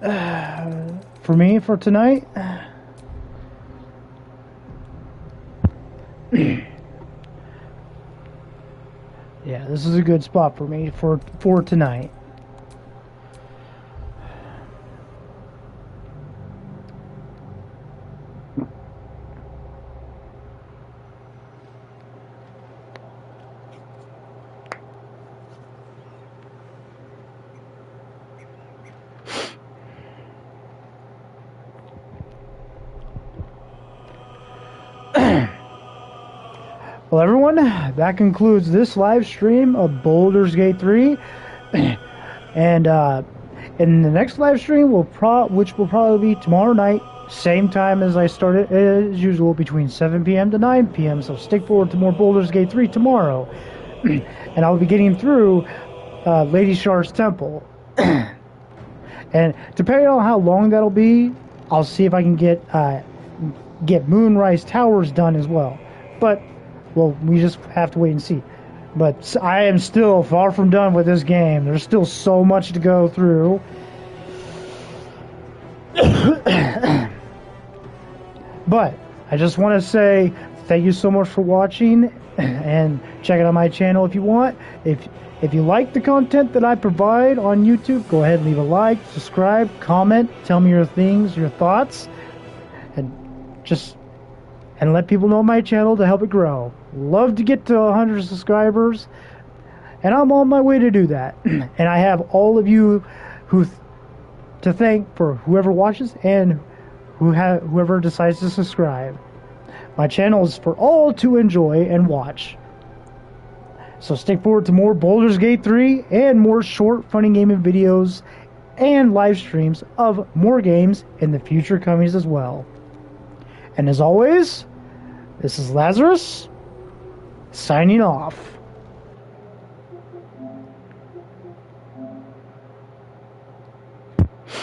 for me for tonight. Yeah, this is a good spot for me for tonight. Well, everyone, that concludes this live stream of Baldur's Gate 3. And in the next live stream, which will probably be tomorrow night, same time as I started as usual, between 7 p.m. to 9 p.m. So stick forward to more Baldur's Gate 3 tomorrow. And I'll be getting through Lady Shar's Temple. And depending on how long that'll be, I'll see if I can get Moonrise Towers done as well. But well, we just have to wait and see. But I am still far from done with this game. There's still so much to go through. But I just want to say thank you so much for watching, and check it out my channel if you want. If you like the content that I provide on YouTube, go ahead and leave a like, subscribe, comment, tell me your thoughts, and let people know my channel to help it grow. Love to get to 100 subscribers, and I'm on my way to do that. And I have all of you to thank for whoever watches and whoever decides to subscribe. My channel is for all to enjoy and watch. So stick forward to more Baldur's Gate 3 and more short, funny gaming videos and live streams of more games in the future comings as well. And as always, this is Lazarus, signing off.